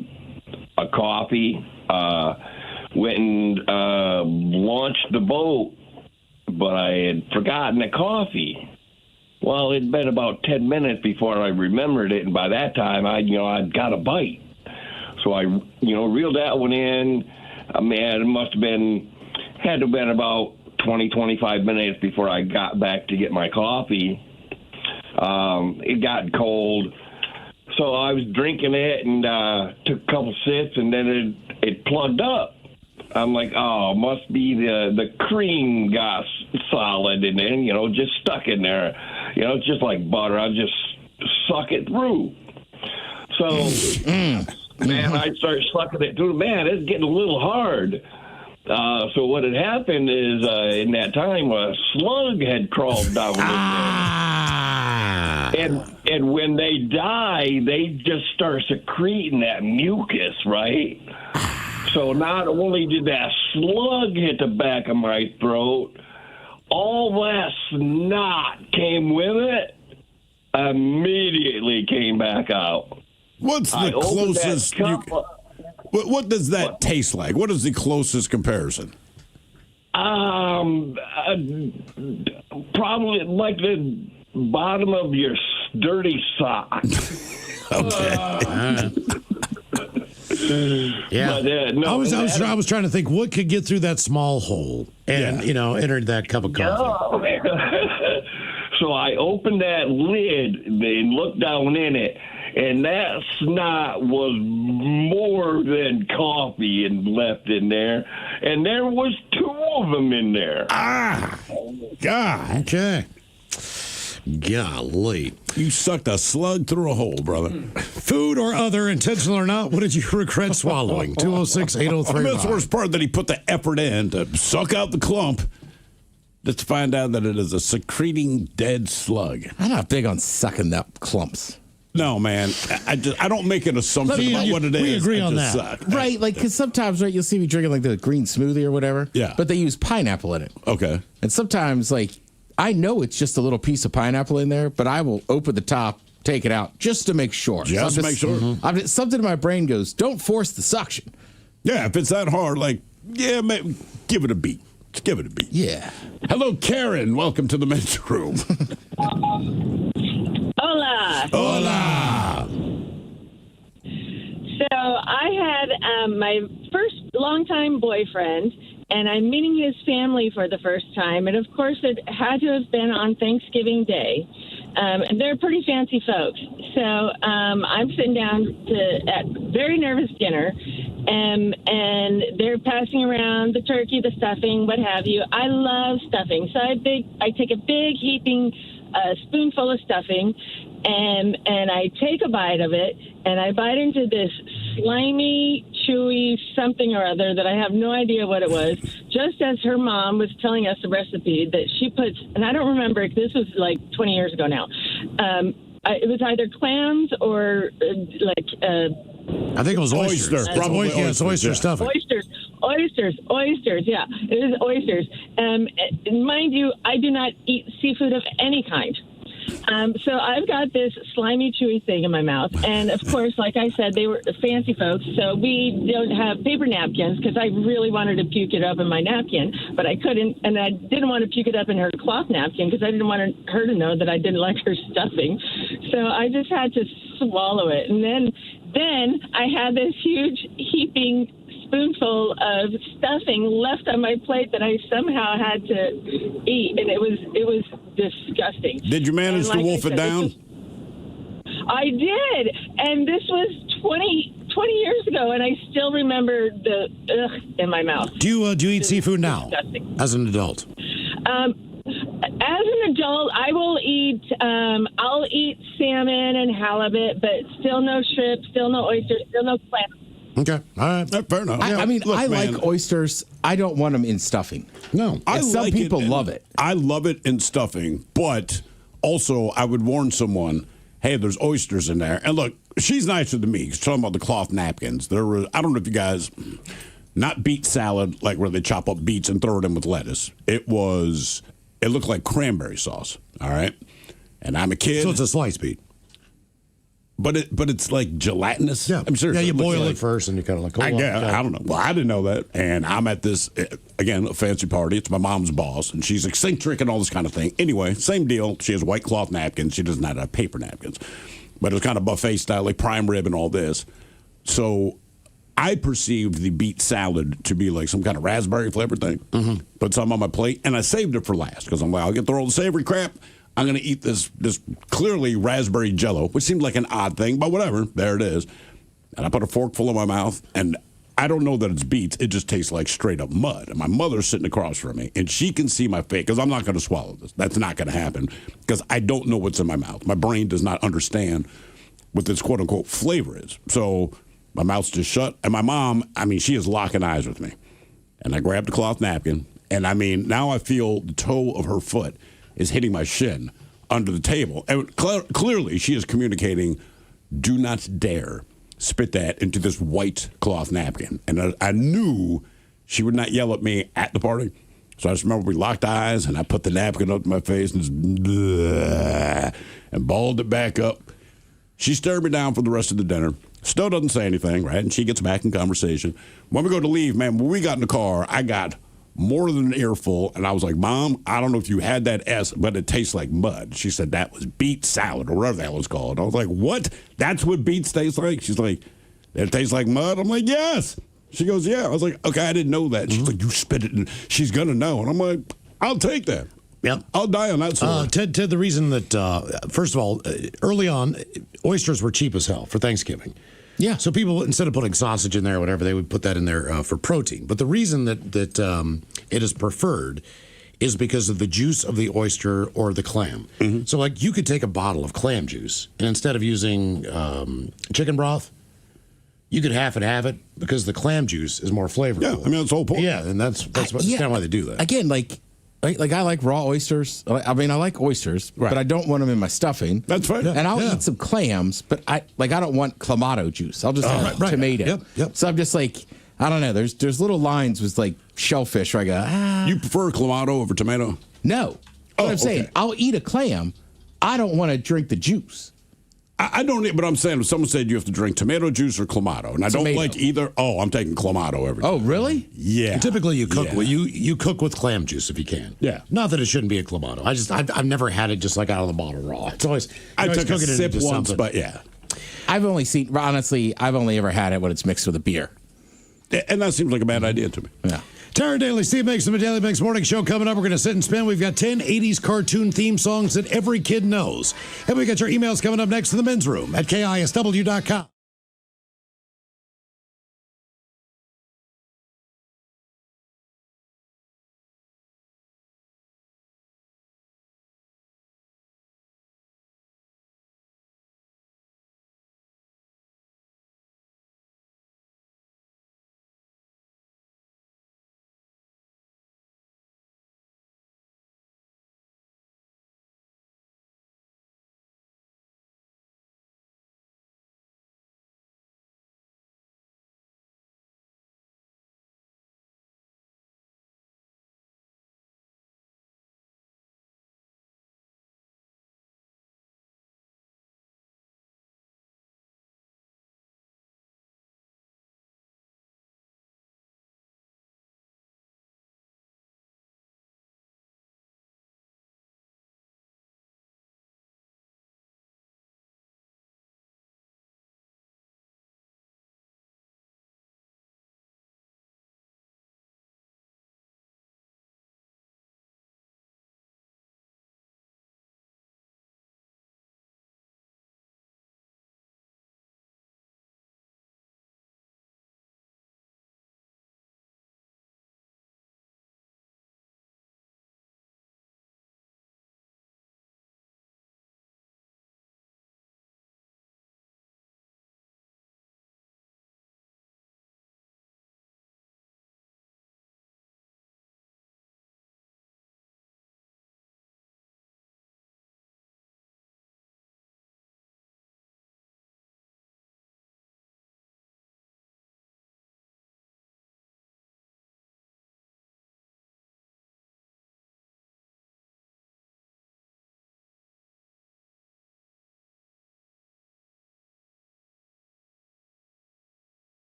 coffee. Went and launched the boat, but I had forgotten the coffee. Well, it'd been about 10 minutes before I remembered it, and by that time, I'd got a bite. So I, reeled that one in. Man, it had to have been about 20, 25 minutes before I got back to get my coffee. It got cold. So I was drinking it and took a couple sips, and then it plugged up. I'm like, oh, must be the cream got solid and then, just stuck in there. It's just like butter. I just suck it through. So, man, I started sucking it through. Man, it's getting a little hard. So what had happened is in that time, a slug had crawled down in there. And when they die, they just start secreting that mucus, right? So not only did that slug hit the back of my throat, all that snot came with it. Immediately came back out. What's the closest? What does that taste like? What is the closest comparison? Probably like the bottom of your dirty sock. Okay. Yeah. But, no, I was trying to think what could get through that small hole and entered that cup of coffee. So I opened that lid and looked down in it, and that snot was more than coffee and left in there, and there was 2 of them in there. God. Okay. Golly. You sucked a slug through a hole, brother. Food or other, intentional or not, what did you regret swallowing? 206-803. That's the worst part, that he put the effort in to suck out the clump, just to find out that it is a secreting dead slug. I'm not big on sucking up clumps. No, man. I don't make an assumption about what it is. We agree on that. Suck. Right, like, because sometimes, right, you'll see me drinking, like, the green smoothie or whatever. Yeah. But they use pineapple in it. Okay. And sometimes, like, I know it's just a little piece of pineapple in there, but I will open the top, take it out, just to make sure. Just to make sure. Something in my brain goes, don't force the suction. Yeah, if it's that hard, like, maybe give it a beat. Just give it a beat. Yeah. Hello, Karen. Welcome to the men's room. Hola. Hola. So I had my first longtime boyfriend, and I'm meeting his family for the first time. And, of course, it had to have been on Thanksgiving Day. And they're pretty fancy folks. So I'm sitting down at very nervous dinner, and they're passing around the turkey, the stuffing, what have you. I love stuffing. So I take a big heaping spoonful of stuffing, and I take a bite of it, and I bite into this slimy, chewy something or other that I have no idea what it was, just as her mom was telling us the recipe that she puts, and I don't remember, this was like 20 years ago now. It was either clams or I think it was oysters. Probably oyster stuffing. Oysters, yeah. It was oysters. Mind you, I do not eat seafood of any kind. So I've got this slimy, chewy thing in my mouth. And, of course, like I said, they were fancy folks, so we don't have paper napkins because I really wanted to puke it up in my napkin, but I couldn't. And I didn't want to puke it up in her cloth napkin because I didn't want her to know that I didn't like her stuffing. So I just had to swallow it. And then I had this huge heaping spoonful of stuffing left on my plate that I somehow had to eat, and it was disgusting. Did you manage to wolf it down? I did, and this was 20 years ago, and I still remember the ugh in my mouth. Do you eat seafood now, as an adult? As an adult, I will eat. I'll eat salmon and halibut, but still no shrimp, still no oysters, still no clams. Okay, all right, fair enough. I mean, look, I like oysters. I don't want them in stuffing. No, some people love it. I love it in stuffing, but also I would warn someone, hey, there's oysters in there. And look, she's nicer than me. She's talking about the cloth napkins. There were, I don't know if you guys, not beet salad, like where they chop up beets and throw it in with lettuce. It looked like cranberry sauce, all right? And I'm a kid. So it's a sliced beet. But it's like gelatinous. Yeah, I'm serious. Yeah, you boil it first, and you kind of like. I don't know. Well, I didn't know that, and I'm at this again a fancy party. It's my mom's boss, and she's eccentric and all this kind of thing. Anyway, same deal. She has white cloth napkins. She doesn't have paper napkins, but it was kind of buffet style, like prime rib and all this. So I perceived the beet salad to be like some kind of raspberry flavored thing. Mm-hmm. Put some on my plate, and I saved it for last because I'm like, I'll get through all the savory crap. I'm going to eat this clearly raspberry Jello, which seemed like an odd thing, but whatever. There it is. And I put a forkful in my mouth, and I don't know that it's beets. It just tastes like straight up mud. And my mother's sitting across from me, and she can see my face because I'm not going to swallow this. That's not going to happen because I don't know what's in my mouth. My brain does not understand what this quote unquote flavor is. So my mouth's just shut. And my mom, I mean, she is locking eyes with me. And I grabbed the cloth napkin, and I mean, now I feel the toe of her foot is hitting my shin under the table. And clearly she is communicating, do not dare spit that into this white cloth napkin. And I knew she would not yell at me at the party, So I just remember we locked eyes, and I put the napkin up to my face and balled it back up. She stared me down for the rest of the dinner. Still doesn't say anything, right? And she gets back in conversation. When we go to leave, man, when we got in the car, I got more than an earful, and I was like, Mom, I don't know if you had that but it tastes like mud. She said that was beet salad or whatever that was called. I was like, what? That's what beets taste like? She's like, it tastes like mud? I'm like, yes. She goes, yeah. I was like, okay, I didn't know that. She's like, you spit it, and she's going to know. And I'm like, I'll take that. Yep. I'll die on that sword. Ted, the reason that, first of all, early on, oysters were cheap as hell for Thanksgiving. Yeah. So people, instead of putting sausage in there or whatever, they would put that in there for protein. But the reason that it is preferred is because of the juice of the oyster or the clam. Mm-hmm. So, like, you could take a bottle of clam juice, and instead of using chicken broth, you could half it because the clam juice is more flavorful. Yeah, I mean, that's the whole point. Yeah, and that's kind of why they do that. Again, like I like raw oysters. I mean, I like oysters, but I don't want them in my stuffing. That's fine. And I'll eat some clams, but I don't want clamato juice. I'll just have tomato. Yep. So I'm just like, I don't know. There's little lines with like shellfish where I go, You prefer clamato over tomato? No. What I'm saying, I'll eat a clam. I don't want to drink the juice. I don't, but I'm saying if someone said you have to drink tomato juice or clamato, and I don't like either. Oh, I'm taking clamato every time. Oh, really? Yeah. And typically, you cook you cook with clam juice if you can. Yeah. Not that it shouldn't be a clamato. I've never had it just like out of the bottle raw. It's always I took a sip once, something. but yeah. I've only ever had it when it's mixed with a beer. And that seems like a bad idea to me. Yeah. Tara Daly, Steve Mix, the Daily Mix Morning Show coming up. We're going to sit and spin. We've got 10 80s cartoon theme songs that every kid knows. And we got your emails coming up next to the men's room at KISW.com.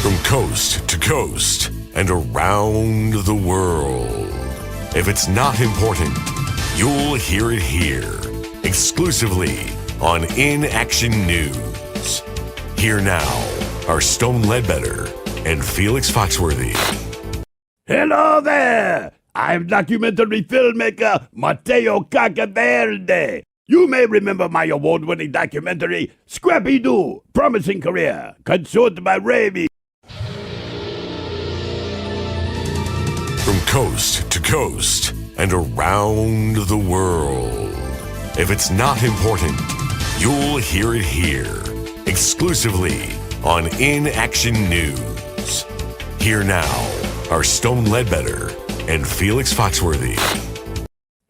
From coast to coast and around the world. If it's not important, You'll hear it here, exclusively on In Action News. Here now are Stone Ledbetter and Felix Foxworthy. Hello there! I'm documentary filmmaker Mateo Cacaverde. You may remember my award-winning documentary, Scrappy Doo, Promising Career, Consumed by Rabies. From coast to coast and around the world. If it's not important, you'll hear it here, exclusively on In Action News. Here now are Stone Ledbetter and Felix Foxworthy.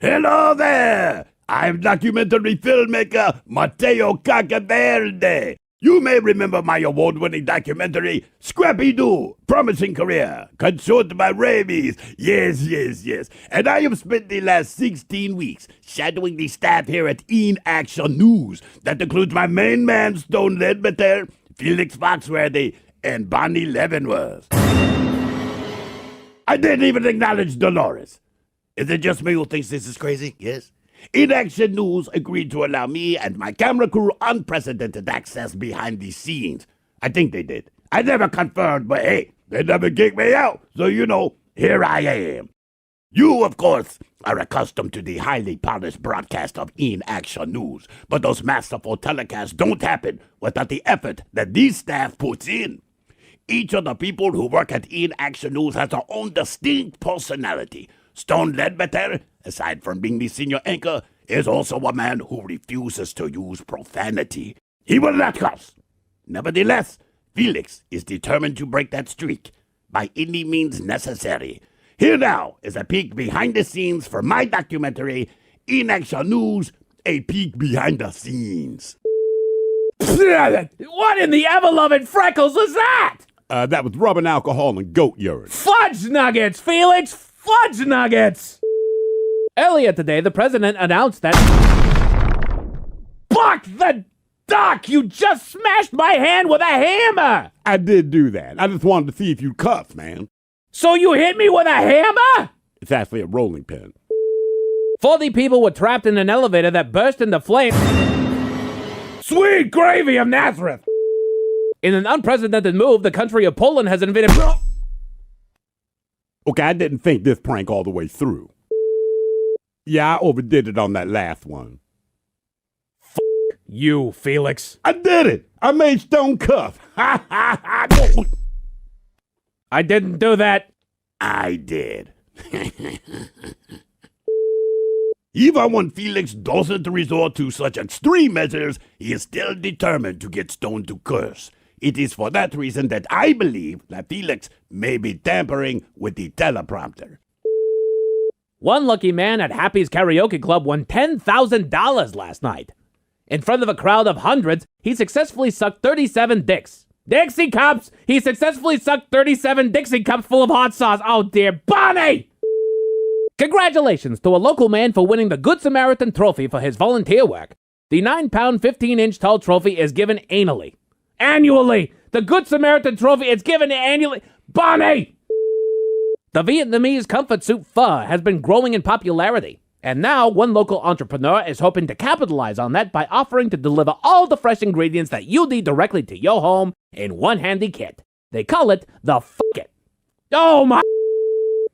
Hello there! I'm documentary filmmaker Mateo Cacaverde. You may remember my award-winning documentary, Scrappy Doo, Promising Career, Consumed by Rabies. Yes. And I have spent the last 16 weeks shadowing the staff here at In Action News. That includes my main man, Stone Ledbetter, Felix Foxworthy, and Bonnie Leavenworth. I didn't even acknowledge Dolores. Is it just me who thinks this is crazy? Yes. In Action News agreed to allow me and my camera crew unprecedented access behind the scenes. I think they did. I never confirmed, but hey, they never kicked me out. So, here I am. You, of course, are accustomed to the highly polished broadcast of In Action News, but those masterful telecasts don't happen without the effort that these staff puts in. Each of the people who work at In Action News has their own distinct personality. Stone Ledbetter, aside from being the senior anchor, is also a man who refuses to use profanity. He will not cuss. Nevertheless, Felix is determined to break that streak by any means necessary. Here now is a peek behind the scenes for my documentary, In Action News, a peek behind the scenes. What in the ever-loving freckles was that? That was rubbing alcohol and goat urine. Fudge nuggets, Felix! Fudge nuggets! Earlier today, the president announced that... Buck the duck! You just smashed my hand with a hammer! I did do that. I just wanted to see if you'd cuff, man. So you hit me with a hammer? It's actually a rolling pin. 40 people were trapped in an elevator that burst into flames. Sweet gravy of Nazareth! In an unprecedented move, the country of Poland has invaded... Okay, I didn't think this prank all the way through. Yeah, I overdid it on that last one. You, Felix. I did it! I made Stone cuff. Ha ha ha! I didn't do that. I did. Even when Felix doesn't resort to such extreme measures, he is still determined to get Stone to curse. It is for that reason that I believe that Felix may be tampering with the teleprompter. One lucky man at Happy's Karaoke Club won $10,000 last night. In front of a crowd of hundreds, he successfully sucked 37 dicks. Dixie cups! He successfully sucked 37 Dixie cups full of hot sauce. Oh dear, Bonnie! Congratulations to a local man for winning the Good Samaritan Trophy for his volunteer work. The 9-pound, 15-inch tall trophy is given annually. Annually! The Good Samaritan Trophy is given annually. Bonnie! The Vietnamese comfort soup pho has been growing in popularity. And now, one local entrepreneur is hoping to capitalize on that by offering to deliver all the fresh ingredients that you need directly to your home in one handy kit. They call it the F*** It. Oh my...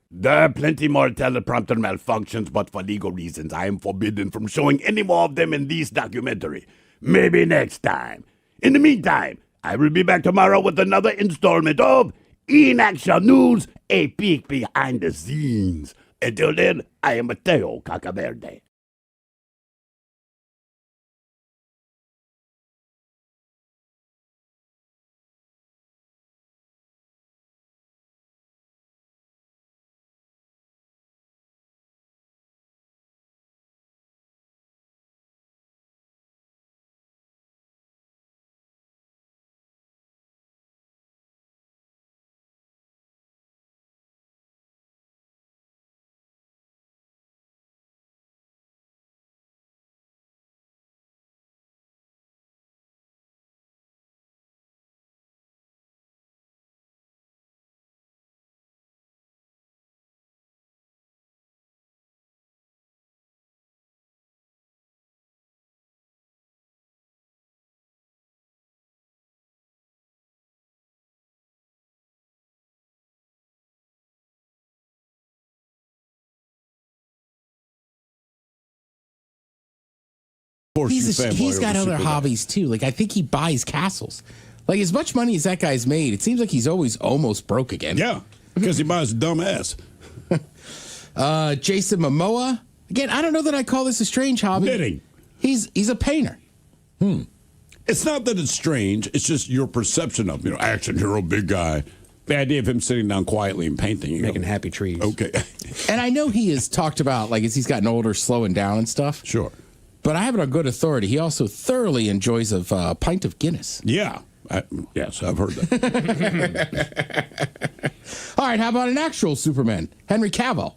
There are plenty more teleprompter malfunctions, but for legal reasons, I am forbidden from showing any more of them in this documentary. Maybe next time. In the meantime, I will be back tomorrow with another installment of In Action News, a peek behind the scenes. Until then, I am Mateo Cacaverde. He's got other hobbies too. Like I think he buys castles. Like as much money as that guy's made, it seems like he's always almost broke again. Yeah, because he buys a dumb ass. Jason Momoa. Again, I don't know that I call this a strange hobby. Knitting. He's a painter. It's not that it's strange. It's just your perception of, action hero, big guy. The idea of him sitting down quietly and painting. Making happy trees. Okay. And I know he has talked about, like, as he's gotten older, slowing down and stuff. Sure. But I have it on good authority. He also thoroughly enjoys a pint of Guinness. Yeah. Yes, I've heard that. All right, how about an actual Superman? Henry Cavill.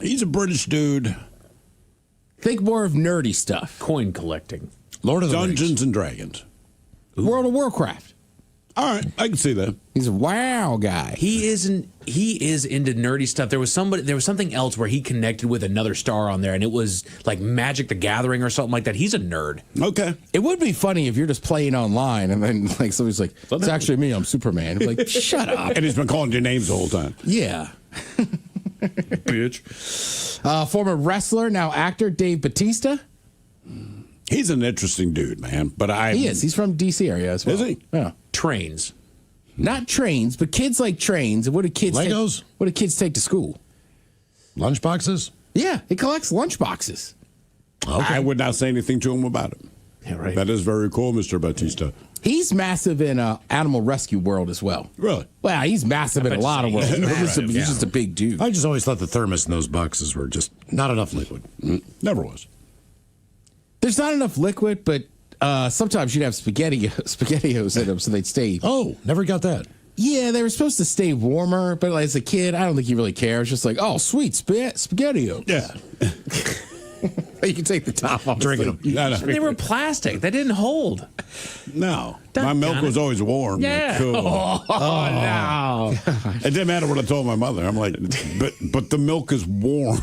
He's a British dude. Think more of nerdy stuff. Coin collecting. Lord of the Dungeons and Dragons. World of Warcraft. All right, I can see that. He's a WoW guy. He is into nerdy stuff. There was something else where he connected with another star on there, and it was like Magic the Gathering or something like that. He's a nerd. Okay. It would be funny if you're just playing online and then like somebody's like, it's actually me, I'm Superman. I'm like, shut up. And he's been calling your names the whole time. Yeah. Bitch. Former wrestler, now actor, Dave Bautista. He's an interesting dude, man. But he is. He's from D.C. area as well. Is he? Yeah. Trains. Not trains, but kids like trains. And what do kids Legos? What do kids take to school? Lunchboxes? Yeah, he collects lunchboxes. Okay. I would not say anything to him about it. Yeah, right. That is very cool, Mr. Bautista. He's massive in animal rescue world as well. Really? Well, he's massive in a lot of worlds. He's just a big dude. I just always thought the thermos in those boxes were just not enough liquid. Never was. There's not enough liquid, but sometimes you'd have SpaghettiOs in them, so they'd stay. Oh, never got that. Yeah, they were supposed to stay warmer, but as a kid, I don't think you really care. It's just like, oh, sweet SpaghettiOs. Yeah. You can take the top off. Drinking them. No. They were plastic. They didn't hold. No. My milk was always warm. Yeah. Like, cool. Oh, no. It didn't matter what I told my mother. I'm like, but the milk is warm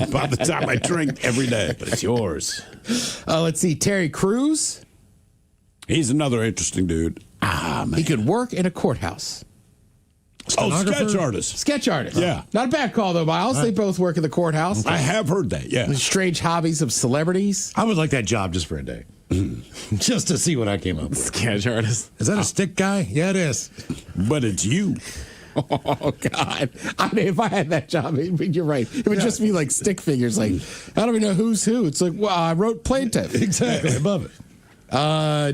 by the time I drink every day. But it's yours. Let's see. Terry Crews. He's another interesting dude. Man. He could work in a courthouse. Oh, sketch artist. Sketch artist. Yeah. Not a bad call, though, Miles. They both work in the courthouse. I have heard that, yeah. The strange hobbies of celebrities. I would like that job just for a day. Just to see what I came up with. Sketch artist. Is that a stick guy? Yeah, it is. But it's you. Oh, God. I mean, if I had that job, you're right. It would just be like stick figures. Like, I don't even know who's who. It's like, well, I wrote plaintiff. Exactly. Above it.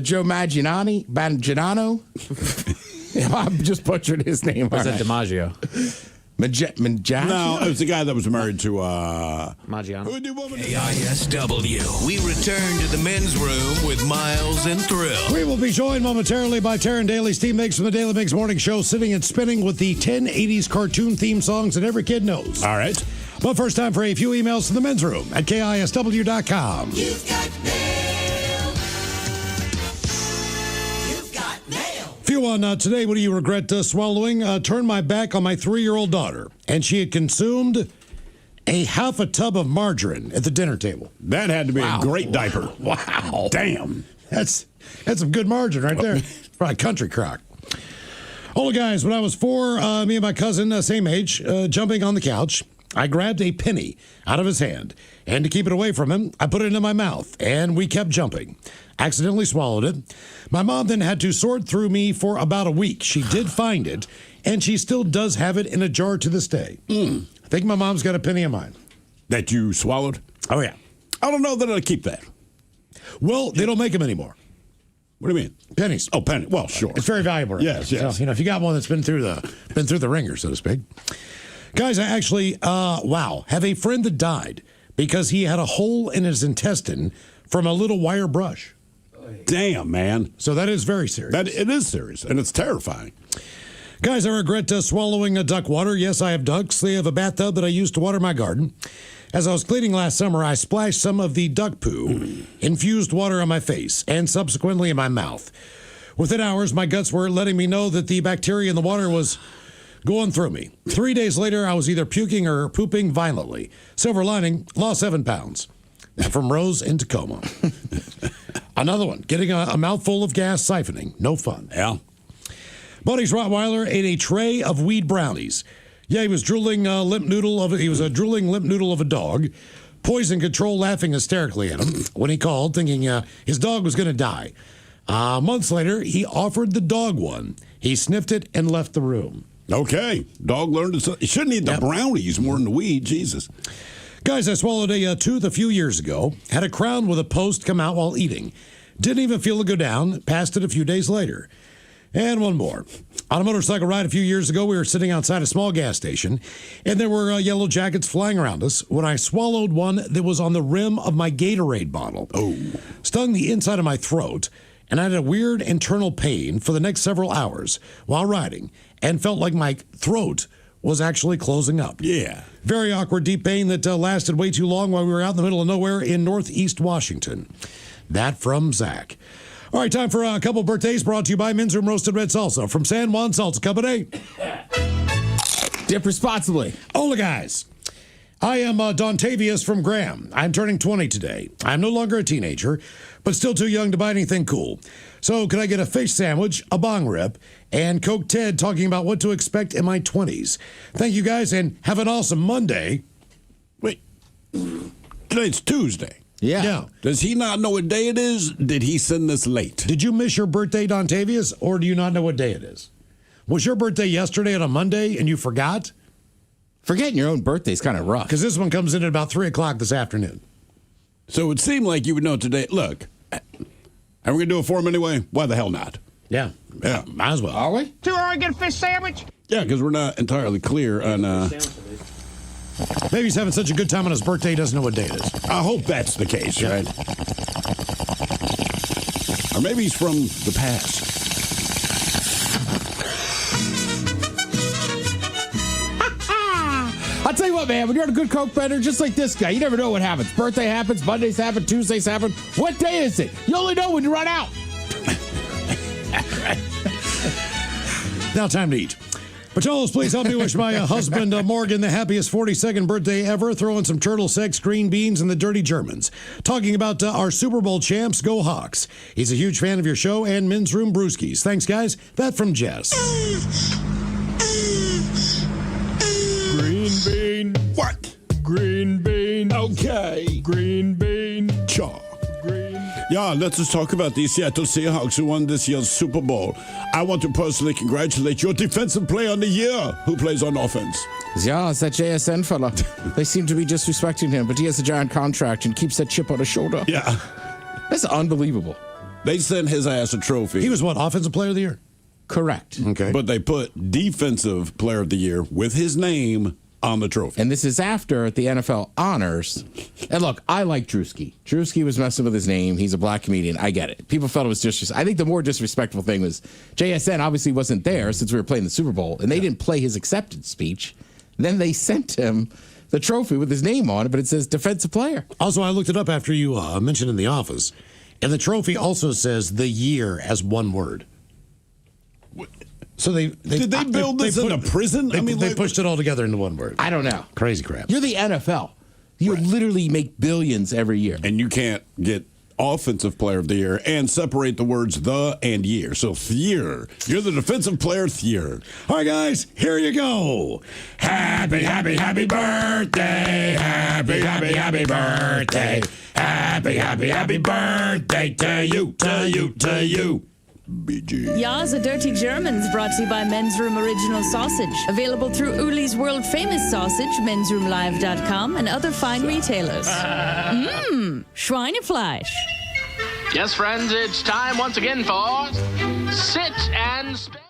Joe Manganiano. I'm just butchering his name. Was that DiMaggio? Mangiano? No, it was the guy that was married to Maggiano. KISW. We return to the men's room with Miles and Thrill. We will be joined momentarily by Taryn Daly's team mix from the Daily Mix Morning Show, sitting and spinning with the 10 80s cartoon theme songs that every kid knows. All right. But first, time for a few emails to the men's room at KISW.com. You've got Few on today. What do you regret swallowing? Turned my back on my 3-year-old daughter, and she had consumed a half a tub of margarine at the dinner table. That had to be a great diaper. Wow. Damn. That's some good margin right there. Probably country crock. Oh, guys, when I was 4, me and my cousin, same age, jumping on the couch, I grabbed a penny out of his hand, and to keep it away from him, I put it into my mouth, and we kept jumping. Accidentally swallowed it. My mom then had to sort through me for about a week. She did find it, and she still does have it in a jar to this day. I think my mom's got a penny of mine. That you swallowed? Oh, yeah. I don't know that I'd keep that. Well, they don't make them anymore. What do you mean? Pennies. Oh, penny. Well, sure. It's very valuable. Right Yes, now. yes. So, if you got one that's been through the ringer, so to speak. Guys, I actually, have a friend that died because he had a hole in his intestine from a little wire brush. Damn, man. So that is very serious. It is serious, and it's terrifying. Guys, I regret swallowing a duck water. Yes, I have ducks. They have a bathtub that I use to water my garden. As I was cleaning last summer, I splashed some of the duck poo, infused water on my face, and subsequently in my mouth. Within hours, my guts were letting me know that the bacteria in the water was going through me. 3 days later, I was either puking or pooping violently. Silver lining, lost 7 pounds. That from Rose in Tacoma. Another one, getting a mouthful of gas siphoning. No fun. Yeah. Buddy's Rottweiler ate a tray of weed brownies. Yeah, he was drooling limp noodle of a dog. Poison control laughing hysterically at him when he called, thinking his dog was going to die. Months later, he offered the dog one. He sniffed it and left the room. Okay. Dog learned to... You shouldn't eat the brownies more than the weed. Jesus. Guys, I swallowed a tooth a few years ago. Had a crown with a post come out while eating. Didn't even feel it go down. Passed it a few days later. And one more. On a motorcycle ride a few years ago, we were sitting outside a small gas station, and there were yellow jackets flying around us when I swallowed one that was on the rim of my Gatorade bottle. Oh. Stung the inside of my throat, and I had a weird internal pain for the next several hours while riding, and felt like my throat was actually closing up. Yeah. Very awkward, deep pain that lasted way too long while we were out in the middle of nowhere in Northeast Washington. That from Zach. All right, time for a couple birthdays brought to you by Men's Room Roasted Red Salsa from San Juan Salsa Company. Dip responsibly. Hola, guys. I am Dontavius from Graham. I'm turning 20 today. I'm no longer a teenager, but still too young to buy anything cool. So could I get a fish sandwich, a bong rip, and Coke Ted talking about what to expect in my 20s? Thank you, guys, and have an awesome Monday. Wait. Today's Tuesday. Yeah. Does he not know what day it is? Did he send this late? Did you miss your birthday, Dontavius, or do you not know what day it is? Was your birthday yesterday on a Monday and you forgot? Forgetting your own birthday is kind of rough. Because this one comes in at about 3 o'clock this afternoon. So it would seem like you would know today. Look, are we going to do it for him anyway? Why the hell not? Yeah. Might as well. Are we? Too early to get a fish sandwich? Yeah, because we're not entirely clear on... Maybe he's having such a good time on his birthday he doesn't know what day it is. I hope that's the case, right? Or maybe he's from the past. I'll tell you what, man, when you're on a good Coke bender, just like this guy, you never know what happens. Birthday happens, Mondays happen, Tuesdays happen. What day is it? You only know when you run out. Now time to eat. Pacholos, please help me wish my husband, Morgan, the happiest 42nd birthday ever. Throwing some turtle sex, green beans, and the dirty Germans. Talking about our Super Bowl champs, Go Hawks. He's a huge fan of your show and Men's Room Brewskis. Thanks, guys. That from Jess. Green bean. What? Green bean. Okay. Green bean. Chalk. Yeah, let's just talk about the Seattle Seahawks who won this year's Super Bowl. I want to personally congratulate your defensive player of the year who plays on offense. Yeah, it's that JSN fella. They seem to be disrespecting him, but he has a giant contract and keeps that chip on his shoulder. Yeah. That's unbelievable. They sent his ass a trophy. He was what, offensive player of the year? Correct. Okay. But they put defensive player of the year with his name on the trophy. And this is after the NFL honors. And look, I like Drewski. Drewski was messing with his name. He's a black comedian. I get it. People felt it was disrespectful. I think the more disrespectful thing was JSN obviously wasn't there since we were playing the Super Bowl, and they didn't play his acceptance speech. Then they sent him the trophy with his name on it, but it says defensive player. Also, I looked it up after you mentioned in the office, and the trophy also says the year as one word. So did they build this in a prison? They pushed it all together into one word. I don't know. Crazy crap. You're the NFL. You literally make billions every year. And you can't get offensive player of the year and separate the words the and year. So year. You're the defensive player of the year. All right, guys, here you go. Happy, happy, happy birthday. Happy, happy, happy birthday. Happy, happy, happy birthday to you, to you, to you. BG. Ya's a Dirty Germans brought to you by Men's Room Original Sausage. Available through Uli's world famous sausage, mensroomlive.com, and other fine retailers. Schweinefleisch. Yes, friends, it's time once again for Sit and Spin.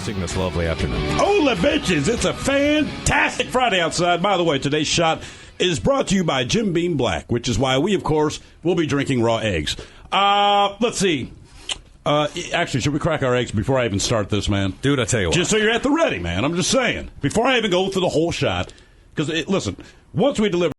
hosting this lovely afternoon. Hola, bitches. It's a fantastic Friday outside. By the way, today's shot is brought to you by Jim Beam Black, which is why we, of course, will be drinking raw eggs. Let's see. Actually, should we crack our eggs before I even start this, man? Dude, I tell you what. Just so you're at the ready, man. I'm just saying. Before I even go through the whole shot. Because, listen, once we deliver.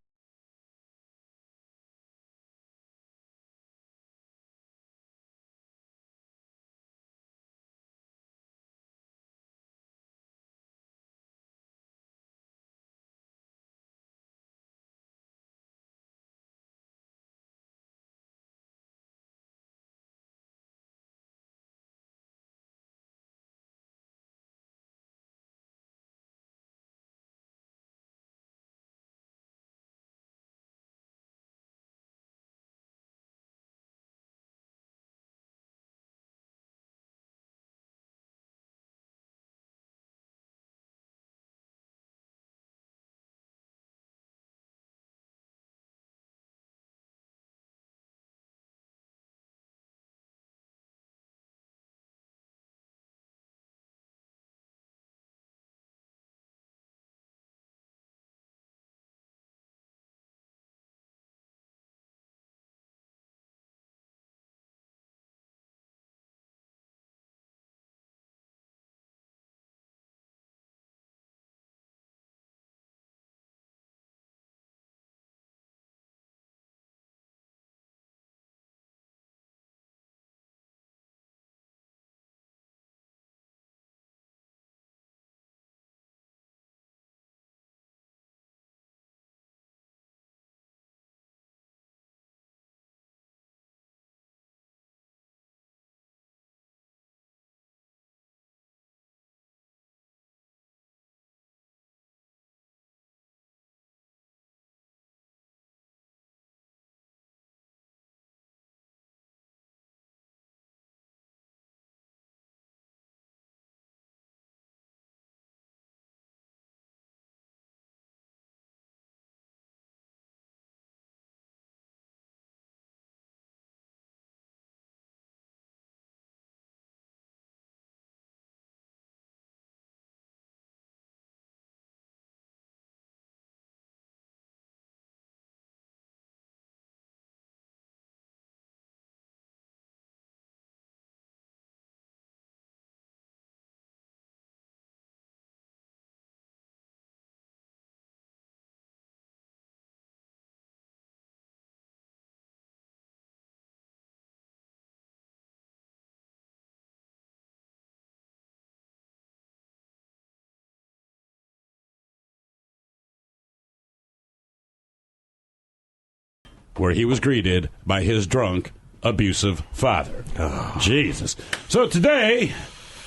Where he was greeted by his drunk, abusive father. Oh. Jesus. So today,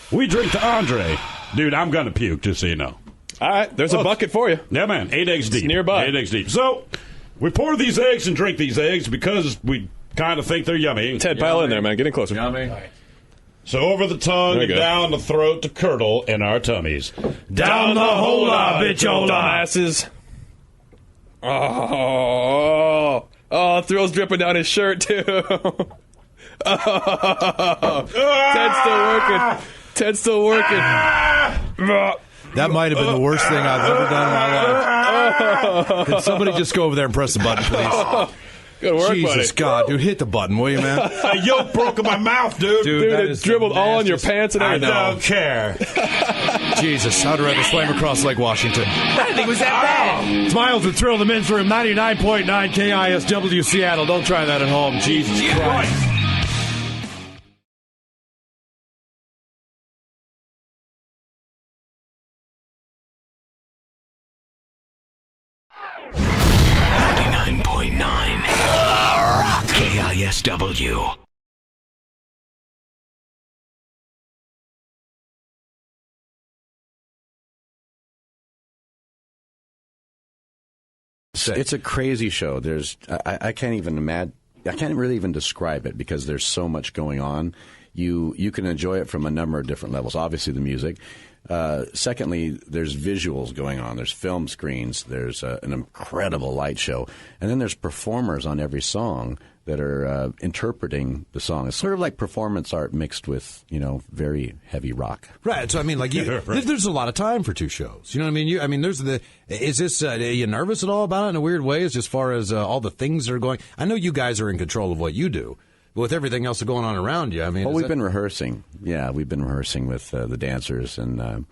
we drink to Andre. Dude, I'm going to puke, just so you know. All right, there's a bucket for you. Yeah, man, 8 eggs deep. It's nearby. 8 eggs deep. So, we pour these eggs and drink these eggs because we kind of think they're yummy. Ted, pile in there, man. Get in closer. Yummy. So over the tongue and down the throat to curdle in our tummies. Down the hola, bitchola. Dumbasses. Oh, Thrill's dripping down his shirt, too. Ted's still working. That might have been the worst thing I've ever done in my life. Could somebody just go over there and press the button, please? Good work, Jesus, buddy. God, dude, hit the button, will you, man? A yolk broke in my mouth, dude. Dude, it dribbled all on your pants and everything. I don't care. Jesus, I'd rather slam across Lake Washington. I didn't think it was that bad. It's Miles with Thrill in the Men's Room, 99.9 KISW Seattle. Don't try that at home. Jesus Christ. KISW. It's a crazy show. I can't even imagine. I can't really even describe it because there's so much going on. You can enjoy it from a number of different levels. Obviously, the music. Secondly, there's visuals going on. There's film screens. There's an incredible light show. And then there's performers on every song that are interpreting the song. It's sort of like performance art mixed with, very heavy rock. Right. So, I mean, there's a lot of time for 2 shows. You know what I mean? Is this, are you nervous at all about it in a weird way as far as all the things that are going? I know you guys are in control of what you do. But with everything else going on around you, I mean... Well, we've been rehearsing. Yeah, we've been rehearsing with the dancers, and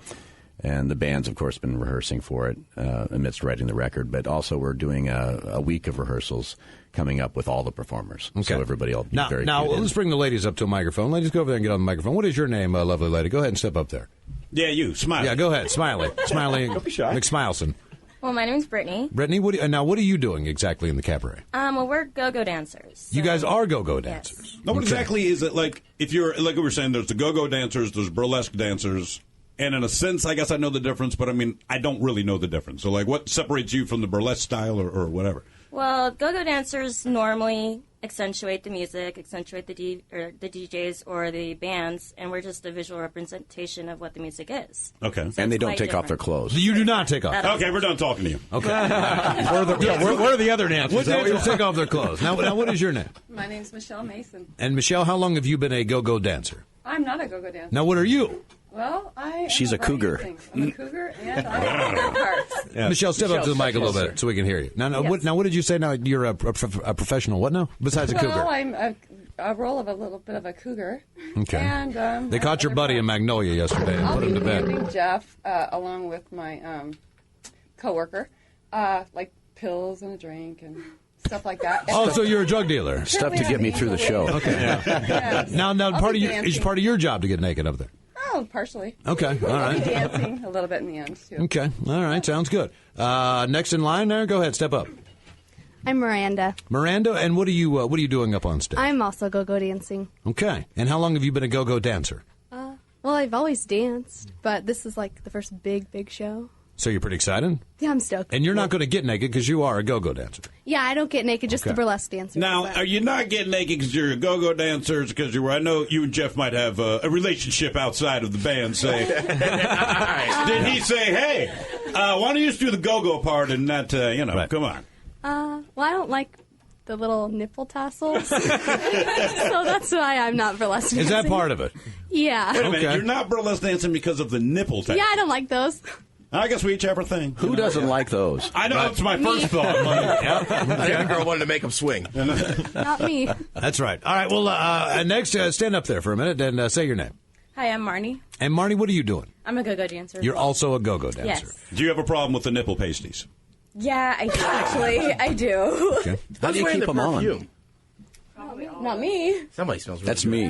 the band's, of course, been rehearsing for it amidst writing the record. But also we're doing a week of rehearsals coming up with all the performers. Okay. So everybody will be very Now, let's bring the ladies up to a microphone. Ladies, go over there and get on the microphone. What is your name, lovely lady? Go ahead and step up there. Yeah, you. Smiley. Yeah, go ahead. Smiley. Don't be shy. McSmileson. Well, my name's Brittany. Brittany, what are you doing exactly in the cabaret? Well, we're go-go dancers. So. You guys are go-go dancers. Yes. Now, what exactly is it like? If you're like we were saying, there's the go-go dancers, there's burlesque dancers, and in a sense, I guess I know the difference, but I mean, I don't really know the difference. So, like, what separates you from the burlesque style or whatever? Well, go-go dancers normally accentuate the music, accentuate the DJs or the bands, and we're just a visual representation of what the music is. Okay. So and they don't take off their clothes. You do not take off. Okay, we're done talking to you. Okay. Where are the other dancers? What dancers take off their clothes? Now, what is your name? My name's Michelle Mason. And Michelle, how long have you been a go-go dancer? I'm not a go-go dancer. Now, what are you? Well, She's a cougar. I'm a cougar, and I have other parts. Yeah. Michelle, step up to the mic a little bit so we can hear you. Now, what did you say? Now, you're a professional. What now? Besides a cougar? Well, I'm a role of a little bit of a cougar. Okay. And they caught your buddy in Magnolia yesterday and put him to bed. I'll be handing Jeff, along with my coworker, like pills and a drink and stuff like that. Oh, so you're a drug dealer? Stuff to get me through the show. Okay. Yes. Now, is part of your job to get naked up there? Oh, partially. Okay, all right. I'll be dancing a little bit in the end, too. Okay, all right, sounds good. Next in line there, go ahead, step up. I'm Miranda. Miranda, and what are you doing up on stage? I'm also go-go dancing. Okay, and how long have you been a go-go dancer? Well, I've always danced, but this is like the first big show. So you're pretty excited? Yeah, I'm stoked. And you're not going to get naked because you are a go-go dancer. Yeah, I don't get naked, just the burlesque dancers. Now, are you not getting naked because you're a go-go dancers? Because I know you and Jeff might have a relationship outside of the band. Say, did he say, "Hey, why don't you just do the go-go part and not, come on"? Well, I don't like the little nipple tassels, so that's why I'm not burlesque dancing. Is that part of it? Yeah. Wait a minute, you're not burlesque dancing because of the nipple tassels? Yeah, I don't like those. I guess we each have our thing. Who doesn't like those? I know, it's my first thought. Every girl wanted to make them swing. Not me. That's right. All right, well, next, stand up there for a minute and say your name. Hi, I'm Marnie. And Marnie, what are you doing? I'm a go-go dancer. You're also a go-go dancer. Yes. Do you have a problem with the nipple pasties? Yeah, I do, actually. I do. Okay. How do you keep them on? Not me. Somebody smells really That's me.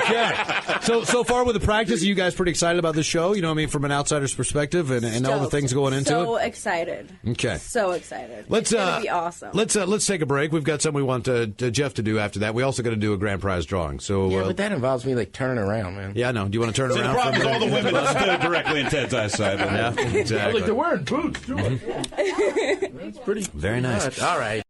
Okay. So far with the practice, are you guys pretty excited about the show? You know what I mean, from an outsider's perspective and all the things going into so it? So excited. Okay. So excited. It's going to be awesome. Let's take a break. We've got something we want Jeff to do after that. We also got to do a grand prize drawing. So yeah, but that involves me like turning around, man. Yeah, I know. Do you want to turn around? The problem is all the women that stood directly in Ted's eyesight. Yeah, exactly. Like they're wearing boots, too. It's pretty. Very nice. All right.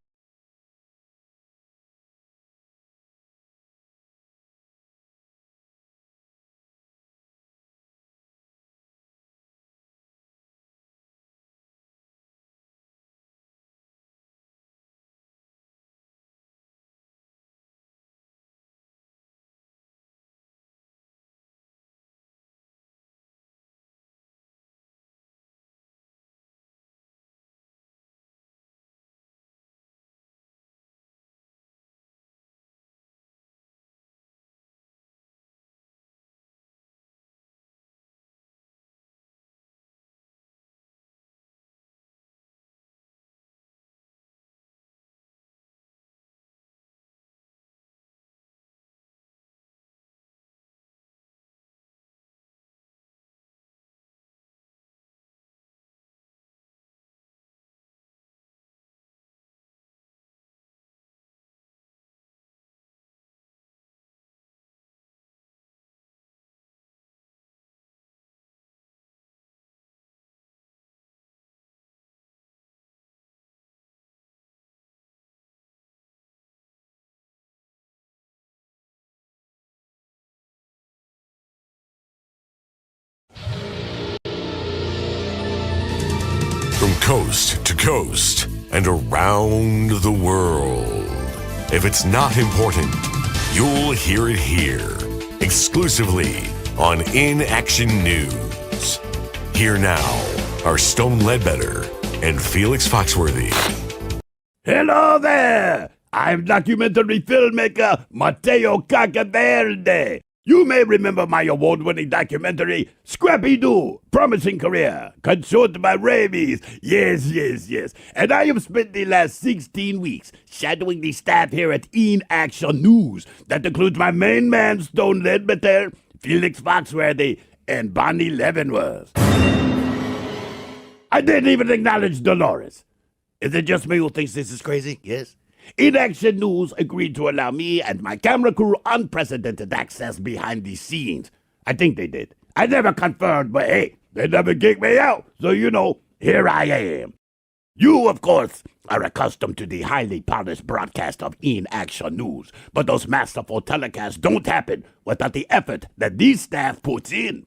coast to coast and around the world. If it's not important, you'll hear it here, exclusively on In Action News. Here now are Stone Ledbetter and Felix Foxworthy. Hello there! I'm documentary filmmaker Mateo Cacaverde. You may remember my award-winning documentary, Scrappy-Doo, Promising Career, Controlled by Rabies. Yes. And I have spent the last 16 weeks shadowing the staff here at In Action News. That includes my main man, Stone Ledbetter, Felix Foxworthy, and Bonnie Leavenworth. I didn't even acknowledge Dolores. Is it just me who thinks this is crazy? Yes. In Action News agreed to allow me and my camera crew unprecedented access behind the scenes. I think they did. I never confirmed, but hey, they never kicked me out. So, here I am. You, of course, are accustomed to the highly polished broadcast of In Action News, but those masterful telecasts don't happen without the effort that these staff puts in.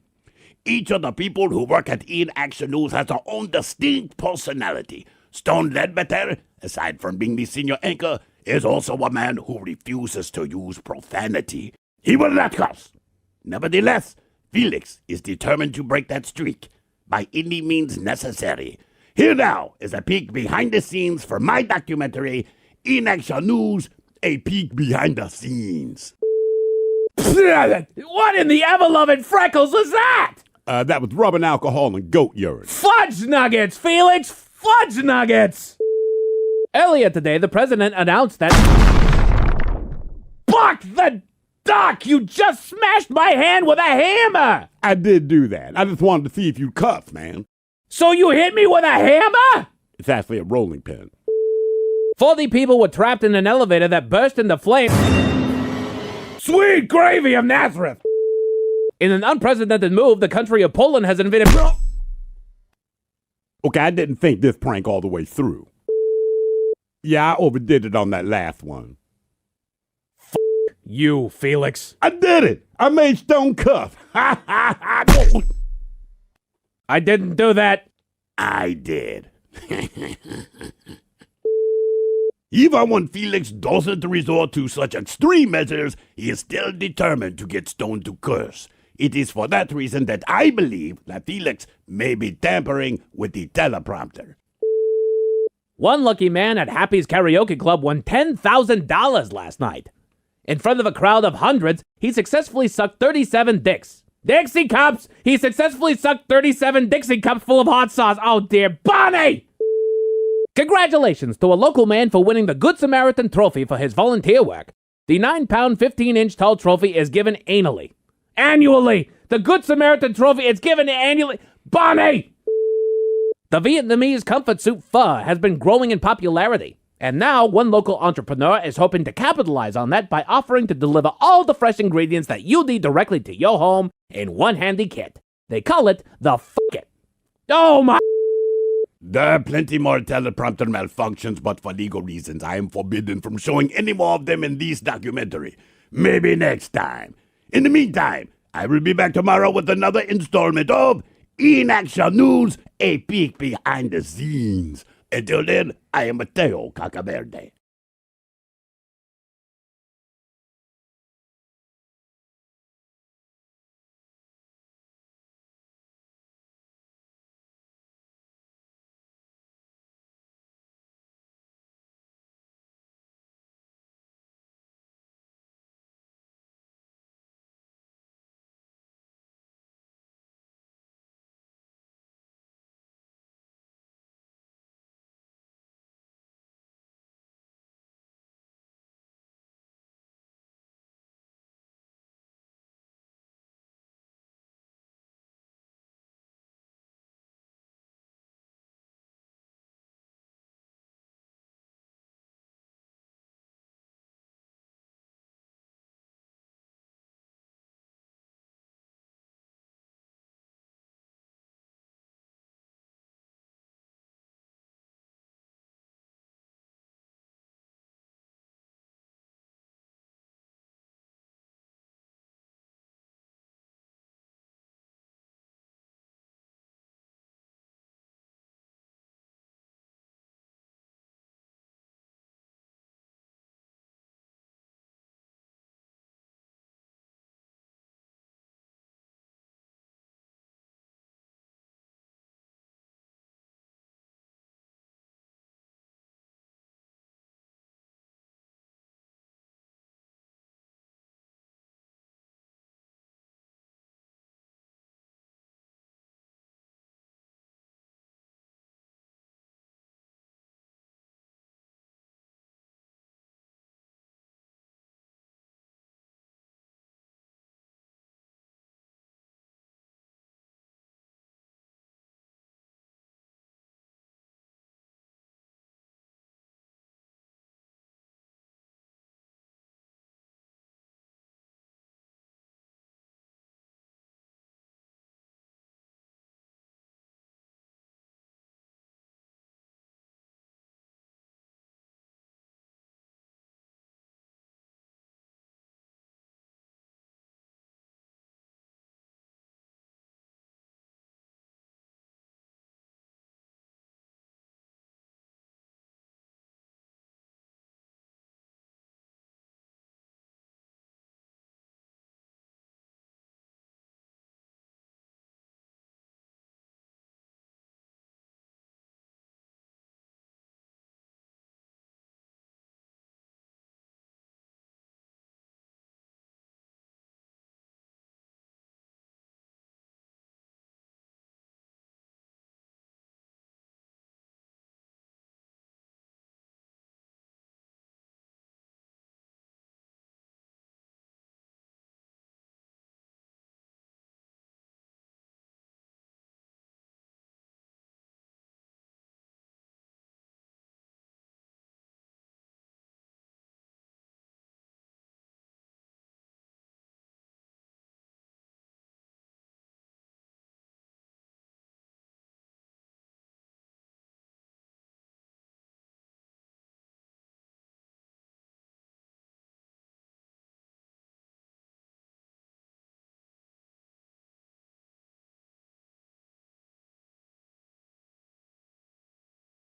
Each of the people who work at In Action News has their own distinct personality. Stone Ledbetter, aside from being the senior anchor, is also a man who refuses to use profanity. He will not cuss. Nevertheless, Felix is determined to break that streak by any means necessary. Here now is a peek behind the scenes for my documentary, In Action News, a peek behind the scenes. What in the ever-loving freckles was that? That was rubbing alcohol and goat urine. Fudge nuggets, Felix! Fudge nuggets! Earlier today, the president announced that... Buck the duck! You just smashed my hand with a hammer! I did do that. I just wanted to see if you'd cuff, man. So you hit me with a hammer? It's actually a rolling pin. 40 people were trapped in an elevator that burst into flames. Sweet gravy of Nazareth! In an unprecedented move, the country of Poland has invaded... Okay, I didn't think this prank all the way through. Yeah, I overdid it on that last one. You, Felix. I did it! I made Stone cuff. Ha ha ha! I didn't do that. I did. Even when Felix doesn't resort to such extreme measures, he is still determined to get Stone to curse. It is for that reason that I believe that Felix may be tampering with the teleprompter. One lucky man at Happy's Karaoke Club won $10,000 last night. In front of a crowd of hundreds, he successfully sucked 37 dicks. Dixie cups! He successfully sucked 37 Dixie cups full of hot sauce. Oh dear, Bonnie! Congratulations to a local man for winning the Good Samaritan Trophy for his volunteer work. The 9-pound, 15-inch tall trophy is given annually. Annually! The Good Samaritan Trophy is given annually. Bonnie! The Vietnamese comfort soup pho has been growing in popularity. And now, one local entrepreneur is hoping to capitalize on that by offering to deliver all the fresh ingredients that you need directly to your home in one handy kit. They call it the F***It. Oh my... There are plenty more teleprompter malfunctions, but for legal reasons, I am forbidden from showing any more of them in this documentary. Maybe next time. In the meantime, I will be back tomorrow with another installment of In Action News, a peek behind the scenes. Until then, I am Mateo Cacaverde.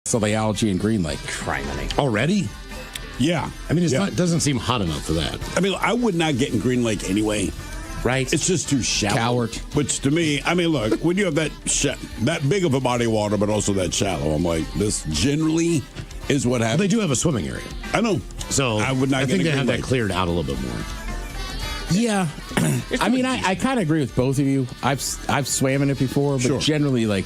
So the algae in Green Lake. Criminy. Already? Yeah. I mean, it doesn't seem hot enough for that. I mean, I would not get in Green Lake anyway. Right. It's just too shallow. Coward. Which to me, I mean, look, when you have that big of a body of water, but also that shallow, I'm like, this generally is what happens. They do have a swimming area. I know. So I would not. I get think in they Green have Lake. that cleared out a little bit more. Yeah. I mean, I kind of agree with both of you. I've swam in it before, but generally, like,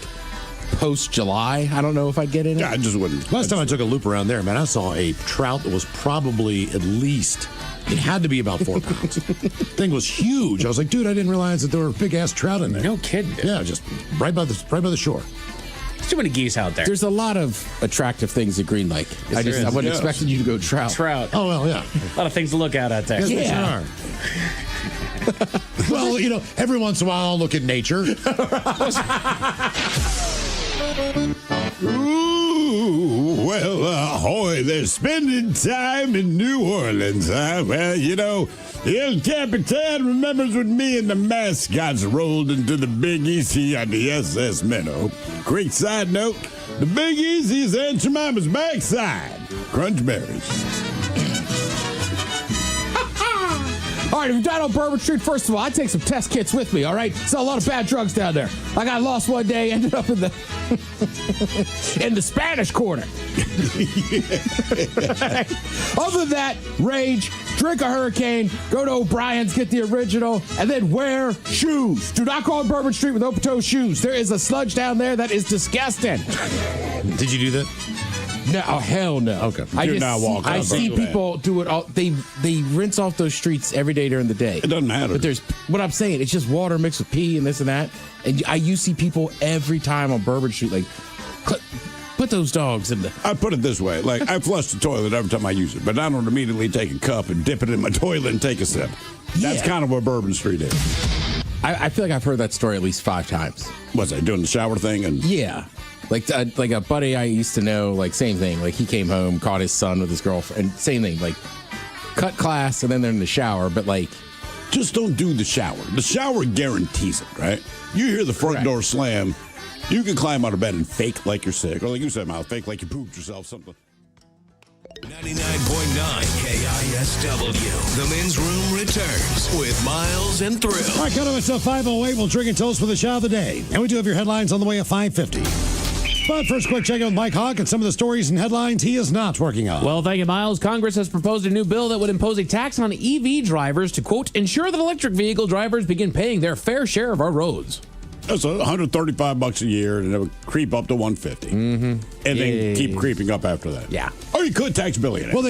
post-July, I don't know if I'd get in it. Yeah, I just wouldn't. Last time I took a loop around there, man, I saw a trout that was probably at least, it had to be about 4 pounds. Thing was huge. I was like, dude, I didn't realize that there were big-ass trout in there. No kidding. Yeah, just right by the shore. There's too many geese out there. There's a lot of attractive things at Green Lake. Yes, I wasn't expecting you to go trout. Oh, well, yeah. A lot of things to look at out there. Yes, there are. Well, you know, every once in a while I'll look at nature. Ooh, well, ahoy, they're spending time in New Orleans, huh? Well, you know, El Capitan remembers when me and the mascots rolled into the Big Easy on the SS Minnow. Quick side note, the Big Easy is Aunt Jemima's backside. Crunch berries. All right, if you're down on Bourbon Street, first of all, I take some test kits with me, all right? Sell a lot of bad drugs down there. I got lost one day, ended up in the in the Spanish Quarter. Other than that, rage, drink a Hurricane, go to O'Brien's, get the original, and then wear shoes. Do not go on Bourbon Street with open-toe shoes. There is a sludge down there that is disgusting. Did you do that? No, oh, hell no. Okay. I see people do it all. They rinse off those streets every day during the day. It doesn't matter. But there's what I'm saying. It's just water mixed with pee and this and that. And you see people every time on Bourbon Street like, put those dogs in the. I put it this way: like I flush the toilet every time I use it, but I don't immediately take a cup and dip it in my toilet and take a sip. That's kind of what Bourbon Street is. I feel like I've heard that story at least 5 times. Was I doing the shower thing? And yeah. Like a buddy I used to know, like same thing. Like he came home, caught his son with his girlfriend, and same thing. Like cut class, and then they're in the shower. But like, just don't do the shower. The shower guarantees it, right? You hear the front door slam, you can climb out of bed and fake like you're sick, or like you said, Miles, fake like you pooped yourself, something. 99.9 KISW. The men's room returns with Miles and Thrill. All right, coming up at 5:08, we'll drink and toast for the shot of the day. And we do have your headlines on the way at 5:50. But first, quick check out with Mike Hawk and some of the stories and headlines he is not working on. Well, thank you, Miles. Congress has proposed a new bill that would impose a tax on EV drivers to, quote, ensure that electric vehicle drivers begin paying their fair share of our roads. That's $135 a year, and it would creep up to $150, and then keep creeping up after that. Yeah, or you could tax billionaires. Well,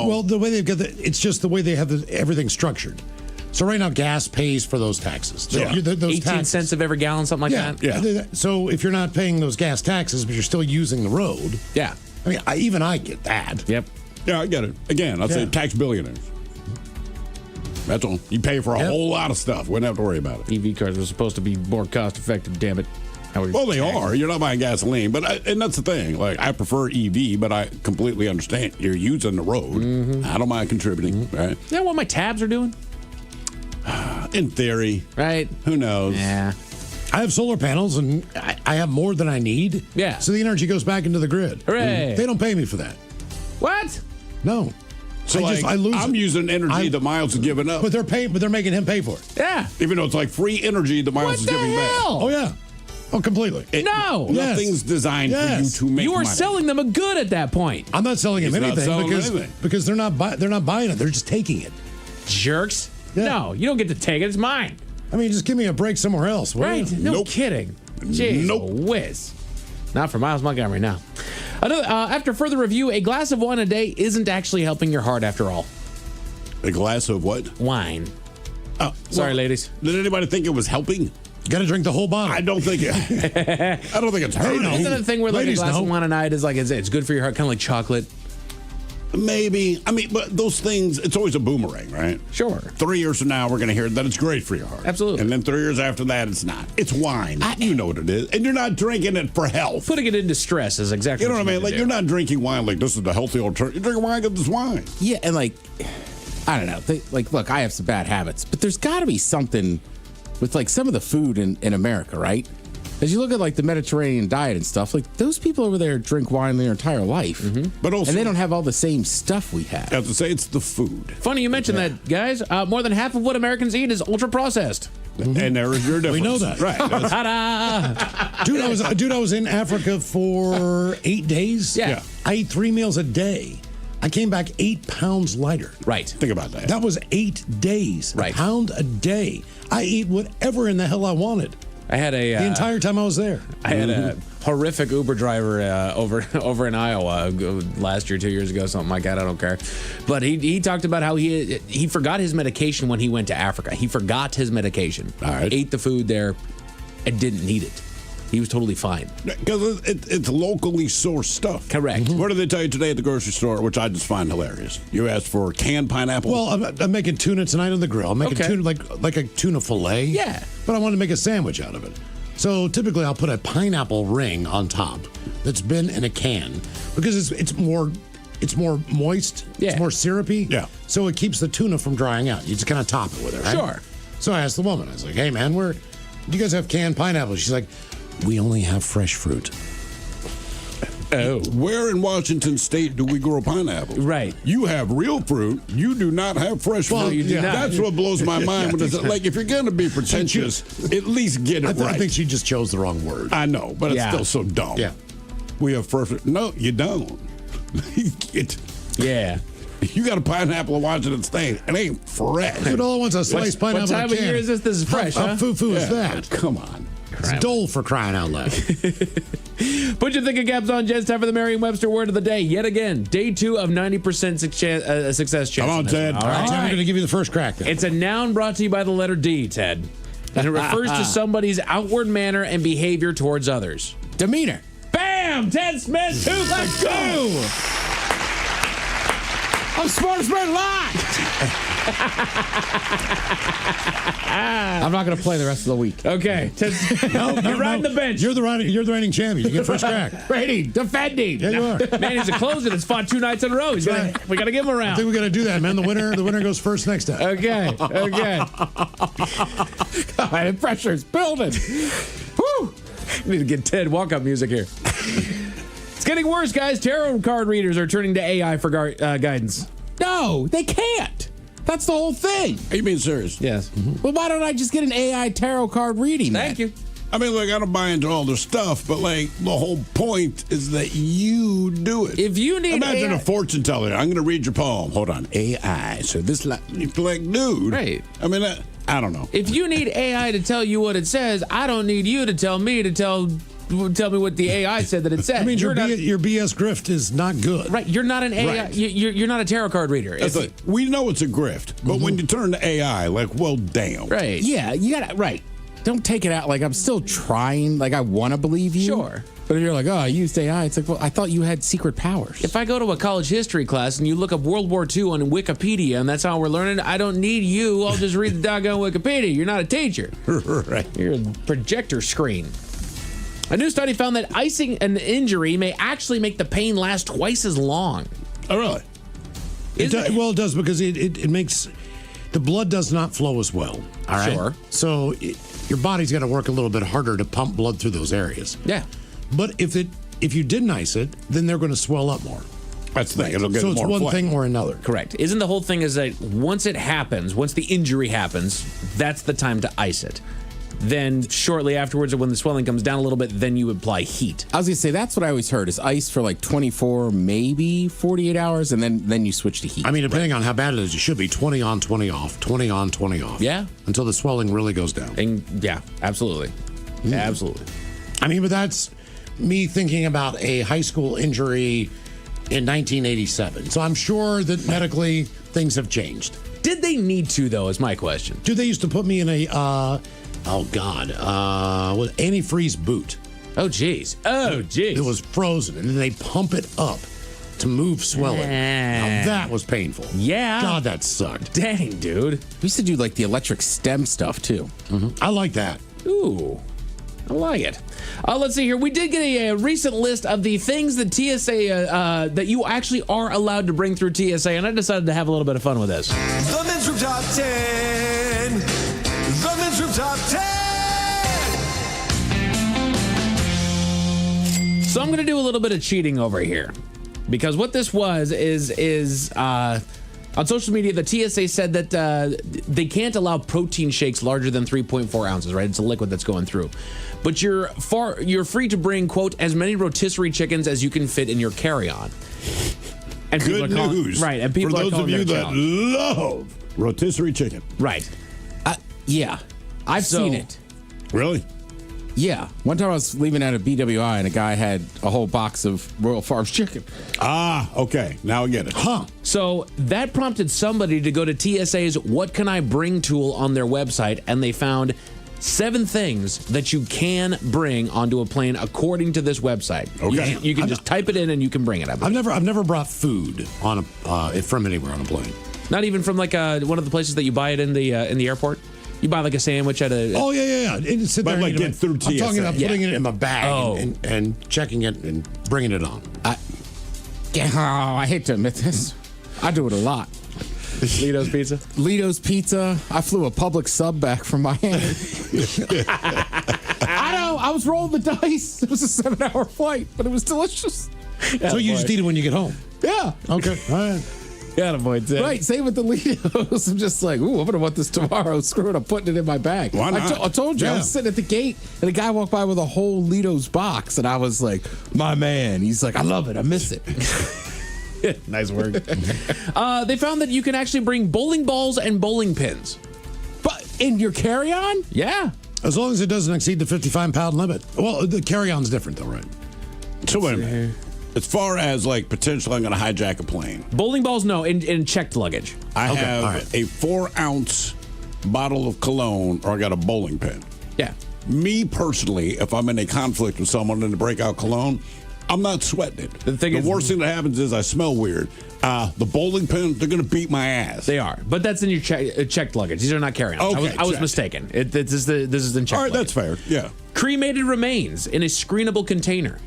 well, the way they've got it's just the way they have everything structured. So right now, gas pays for those taxes. So those 18 cents of every gallon, something like that. Yeah. So if you're not paying those gas taxes, but you're still using the road. Yeah. I mean, even I get that. Yep. Yeah, I get it. Again, I'd say tax billionaires. That's all. You pay for a whole lot of stuff. Wouldn't have to worry about it. EV cars are supposed to be more cost effective, damn it. Well, they are. You're not buying gasoline. And that's the thing. Like, I prefer EV, but I completely understand. You're using the road. I don't mind contributing, right? You know what my tabs are doing? In theory. Right. Who knows? Yeah. I have solar panels, and I have more than I need. Yeah. So the energy goes back into the grid. Hooray. They don't pay me for that. What? No. So I'm using energy that Miles is giving up. But they're making him pay for it. Yeah. Even though it's like free energy that Miles is giving back. Oh, yeah. Oh, completely. No. Nothing's designed for you to make You are money. selling them a good at that point. I'm not selling him anything because they're not buying it. They're just taking it. Jerks. Yeah. No, you don't get to take it. It's mine. I mean, just give me a break somewhere else. Right? No kidding. Jeez, whiz. Not for Miles Montgomery now. After further review, a glass of wine a day isn't actually helping your heart after all. A glass of what? Wine. Oh, sorry, ladies. Did anybody think it was helping? Got to drink the whole bottle. I don't think it. I don't think it's hurting. Isn't it the thing where like a glass of wine a night is like it's good for your heart, kind of like chocolate? Maybe. I mean, but those things, it's always a boomerang, right? Sure. 3 years from now, we're going to hear that it's great for your heart. Absolutely. And then 3 years after that, it's not. It's wine. You know what it is. And you're not drinking it for health. Putting it into stress is exactly you know what I mean? Like, you're not drinking wine like this is the healthy alternative. You're drinking wine because it's wine. Yeah, and like, I don't know. Look, I have some bad habits, but there's got to be something with like some of the food in America, right? As you look at like the Mediterranean diet and stuff, like those people over there drink wine their entire life, but also, and they don't have all the same stuff we have. I have to say, it's the food. Funny you mentioned that, guys. More than half of what Americans eat is ultra processed. And there is your difference. We know that. Right. Dude, I was in Africa for 8 days. Yeah. I ate 3 meals a day. I came back 8 pounds lighter. Right. Think about that. That was 8 days. Right. A pound a day. I ate whatever in the hell I wanted. I had the entire time I was there. I had a horrific Uber driver over in Iowa last year, 2 years ago, something like that. I don't care. But he talked about how he forgot his medication when he went to Africa. He forgot his medication. All right. Ate the food there and didn't need it. He was totally fine. Because it's locally sourced stuff. Correct. What did they tell you today at the grocery store, which I just find hilarious? You asked for canned pineapple? Well, I'm making tuna tonight on the grill. I'm making tuna like a tuna fillet. Yeah. But I wanted to make a sandwich out of it. So typically I'll put a pineapple ring on top that's been in a can because it's more moist. Yeah. It's more syrupy. Yeah. So it keeps the tuna from drying out. You just kind of top it with it, right? Sure. So I asked the woman, I was like, hey man, do you guys have canned pineapple? She's like, we only have fresh fruit. Oh. Where in Washington State do we grow pineapple? Right. You have real fruit. You do not have fresh fruit. you do not. That's what blows my mind. When it's like, if you're going to be pretentious, at least get it right. I think she just chose the wrong word. I know, but it's still so dumb. Yeah. We have fresh fruit. No, you don't. Yeah. You got a pineapple in Washington State. It ain't fresh. Dude, all I want's a sliced pineapple. What time of year is this? This is fresh, How foo-foo is that? Come on. It's dole for crying out loud. Put your thinking caps on, Jess. Time for the Merriam-Webster word of the day. Yet again, day 2 of 90% success chance. Come on, Ted. All right, I'm going to give you the first crack then. It's a noun brought to you by the letter D, Ted. And it refers to somebody's outward manner and behavior towards others. Demeanor. Bam! Ted Smith, 2 for 2. I'm smartest man alive. I'm not going to play the rest of the week. Okay. You're riding the bench. You're the reigning champion. You get first crack. Rating, defending. Yeah, you are. Man, he's a closer that's fought 2 nights in a row. We got to give him a round. I think we got to do that, man. The winner goes first next time. Okay. God, the pressure is building. Woo! Need to get Ted walk-up music here. It's getting worse, guys. Tarot card readers are turning to AI for guidance. No, they can't. That's the whole thing. Are you being serious? Yes. Mm-hmm. Well, why don't I just get an AI tarot card reading? Thank you. I mean, look, I don't buy into all their stuff, but like the whole point is that you do it. If you need imagine AI a fortune teller. I'm going to read your poem. Hold on, AI. So this like dude. Right. I mean, I don't know. If you need AI to tell you what it says, I don't need you to tell me me what the AI said that it said. I mean, your BS grift is not good. Right. You're not an AI. Right. You're not a tarot card reader. We know it's a grift, but when you turn to AI, like, well, damn. Right. Yeah, you got to, right. Don't take it out like I'm still trying, like I want to believe you. Sure. But if you're like, oh, I used AI, it's like, well, I thought you had secret powers. If I go to a college history class and you look up World War II on Wikipedia and that's how we're learning, I don't need you. I'll just read the doggone Wikipedia. You're not a teacher. Right. You're a projector screen. A new study found that icing an injury may actually make the pain last twice as long. Oh, really? Well, it does because it makes the blood does not flow as well. All right. Sure. So your body's got to work a little bit harder to pump blood through those areas. Yeah. But if you didn't ice it, then they're going to swell up more. That's the thing. It'll get so it's more one flame. thing or another. Correct. Isn't the whole thing is that once it happens, once the injury happens, that's the time to ice it. Then shortly afterwards, or when the swelling comes down a little bit, then you apply heat. I was going to say, that's what I always heard, is ice for like 24, maybe 48 hours, and then you switch to heat. I mean, depending on how bad it is, you should be 20 on, 20 off, 20 on, 20 off. Yeah. Until the swelling really goes down. And yeah, absolutely. Absolutely. I mean, but that's me thinking about a high school injury in 1987. So I'm sure that medically things have changed. Did they need to, though, is my question. Dude, they used to put me in a, antifreeze boot. Oh, jeez. It was frozen, and then they pump it up to move swelling. Now, that was painful. Yeah. God, that sucked. Dang, dude. We used to do like the electric stem stuff, too. I like that. Ooh. I like it. Let's see here. We did get a recent list of the things that TSA, that you actually are allowed to bring through TSA, and I decided to have a little bit of fun with this. The Men's Room Top 10. The Men's Room Top 10. So I'm going to do a little bit of cheating over here. Because what this was is on social media, the TSA said that they can't allow protein shakes larger than 3.4 ounces, right? It's a liquid that's going through. But you're free to bring, quote, as many rotisserie chickens as you can fit in your carry-on. And Good news. Right, and people for are those calling of you it a that challenge. love rotisserie chicken. Right. Yeah, I've seen it. Really? Yeah. One time I was leaving out of BWI and a guy had a whole box of Royal Farms chicken. Ah, okay. Now I get it. Huh. So that prompted somebody to go to TSA's What Can I Bring tool on their website, and they found 7 things that you can bring onto a plane according to this website. Okay. You can just type it in and you can bring it. I've never brought food on from anywhere on a plane. Not even from like one of the places that you buy it in the airport. You buy like a sandwich at a. Oh yeah. And sit there But, like, and get through I'm talking TSA. about putting Yeah. it in my bag and checking it and bringing it on. I hate to admit this. I do it a lot. Lito's Pizza? Lito's Pizza. I flew a public sub back from Miami. I know. I was rolling the dice. It was a 7-hour flight, but it was delicious. So you just eat it when you get home? Yeah. Okay. All right. Got a point, Tim. Right, same with the Litos. I'm just like, ooh, I'm gonna want this tomorrow. Screw it, I'm putting it in my bag. Why not? I told you, I was sitting at the gate, and a guy walked by with a whole Litos box, and I was like, my man. He's like, I love it, I miss it. Nice work. They found that you can actually bring bowling balls and bowling pins. But in your carry-on? Yeah. As long as it doesn't exceed the 55-pound limit. Well, the carry-on's different, though, right? So wait a minute. As far as like potentially I'm going to hijack a plane. Bowling balls, no, in checked luggage. I have a 4-ounce bottle of cologne, or I got a bowling pin. Yeah. Me personally, if I'm in a conflict with someone and they break out cologne, I'm not sweating it. The worst thing that happens is I smell weird. The bowling pin, they're going to beat my ass. They are, but that's in your checked luggage. These are not carry-ons. Okay, I was mistaken. This is in checked. All right, luggage. that's fair. Yeah. Cremated remains in a screenable container.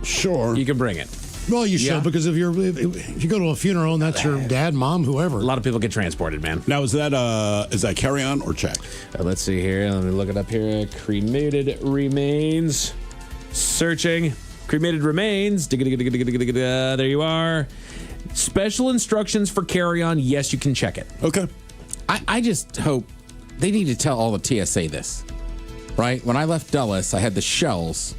Sure. You can bring it. Well, you should, because if you go to a funeral and that's your dad, mom, whoever. A lot of people get transported, man. Now, is that carry-on or check? Let's see here. Let me look it up here. Cremated remains. Searching. Cremated remains. There you are. Special instructions for carry-on. Yes, you can check it. Okay. I just hope they need to tell all the TSA this, right? When I left Dulles, I had the shells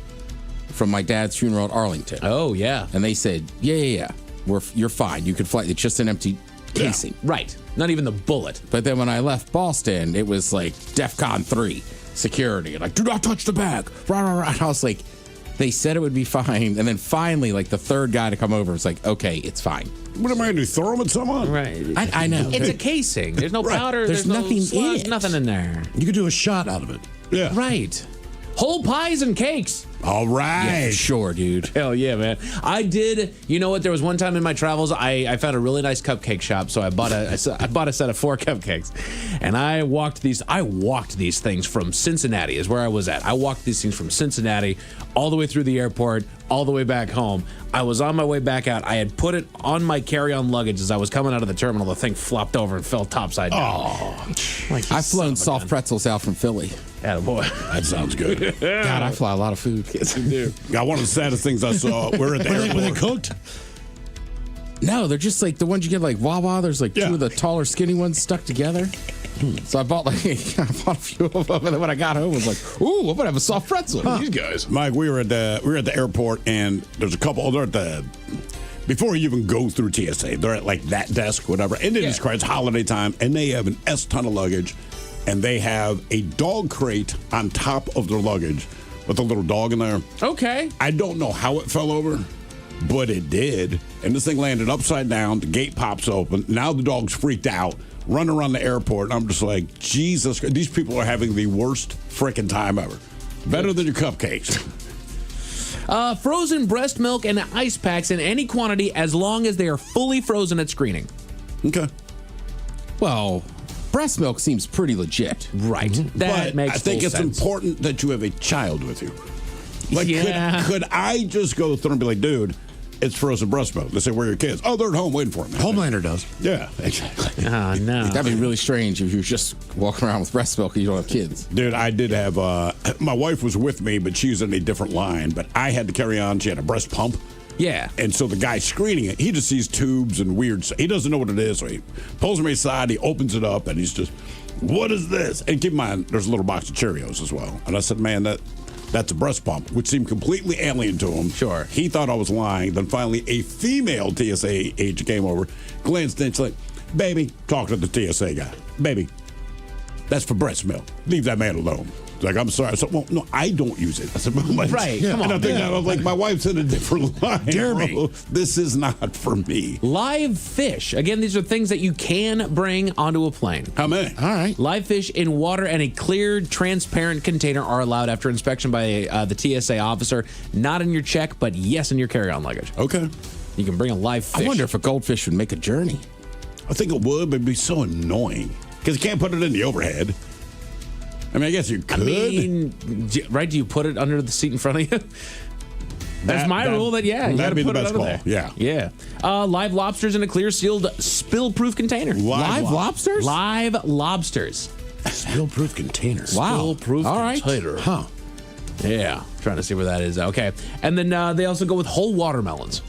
from my dad's funeral at Arlington. Oh, yeah. And they said, yeah. You're fine. You can fly. It's just an empty casing. Yeah, right. Not even the bullet. But then when I left Boston, it was like DEFCON 3 security. Like, do not touch the bag. Rah, rah, rah. And I was like, they said it would be fine. And then finally, like, the third guy to come over was like, okay, it's fine. What am I going to do? Throw them at someone? Right. I know. It's a casing. There's no Right. powder. There's no nothing in slugs, it. Nothing in there. You could do a shot out of it. Yeah. Right. Whole pies and cakes. All right. Yeah, for sure, dude. Hell yeah, man. I did. You know what? There was one time in my travels, I found a really nice cupcake shop, so I bought a set of 4 cupcakes, and I walked these things from Cincinnati is where I was at. I walked these things from Cincinnati all the way through the airport, all the way back home. I was on my way back out. I had put it on my carry-on luggage as I was coming out of the terminal. The thing flopped over and fell topside down. Oh, I've flown soft pretzels out from Philly. Attaboy. that sounds good. God, I fly a lot of food. Yes, you do. Yeah, one of the saddest things I saw. We're at the airport. Were they cooked? No, they're just like the ones you get like Wawa. There's like 2 of the taller, skinny ones stuck together. So I bought a few of them, and then when I got home, I was like, "Ooh, I'm gonna have a soft pretzel." These guys, Mike, we were at the airport, and there's a couple. They're at the before you even go through TSA, they're at like that desk, whatever. And it is crazy. It's holiday time, and they have an ton of luggage, and they have a dog crate on top of their luggage with a little dog in there. Okay. I don't know how it fell over, but it did. And this thing landed upside down. The gate pops open. Now the dog's freaked out, running around the airport. And I'm just like, Jesus, these people are having the worst freaking time ever. Better than your cupcakes. Frozen breast milk and ice packs in any quantity as long as they are fully frozen at screening. Okay. Well, breast milk seems pretty legit. Right. That But makes I think full it's sense. important that you have a child with you. Like, Yeah. could I just go through and be like, dude, it's frozen breast milk. They say, where are your kids? Oh, they're at home waiting for me. Homelander does. Yeah, exactly. Oh, no. That'd be really strange if you were just walking around with breast milk and you don't have kids. Dude, I did have, my wife was with me, but she was in a different line. But I had to carry on. She had a breast pump. Yeah. And so the guy screening it, he just sees tubes and weird stuff. He doesn't know what it is. So he pulls me aside, he opens it up, and he's just, what is this? And keep in mind, there's a little box of Cheerios as well. And I said, man, that's a breast pump, which seemed completely alien to him. Sure. He thought I was lying. Then finally, a female TSA agent came over, glanced in, she's like, baby, talking to the TSA guy, baby, that's for breast milk. Leave that man alone. Like, I'm sorry. I said, well, no, I don't use it. I said, right, come on. And I think I was like, my wife's in a different line. Dare me. This is not for me. Live fish. Again, these are things that you can bring onto a plane. How many? All right. Live fish in water and a cleared, transparent container are allowed after inspection by the TSA officer. Not in your check, but yes in your carry-on luggage. Okay. You can bring a live fish. I wonder if a goldfish would make a journey. I think it would, but it'd be so annoying. Because you can't put it in the overhead. I mean, I guess you could. I mean, right? Do you put it under the seat in front of you? That's my rule. That you got to put it under there. Yeah. Live lobsters in a clear, sealed, spill-proof container. Live lobsters? Live lobsters. Spill-proof container. Wow. Spill-proof container. Huh. Yeah. Trying to see where that is. Okay. And then they also go with whole watermelons.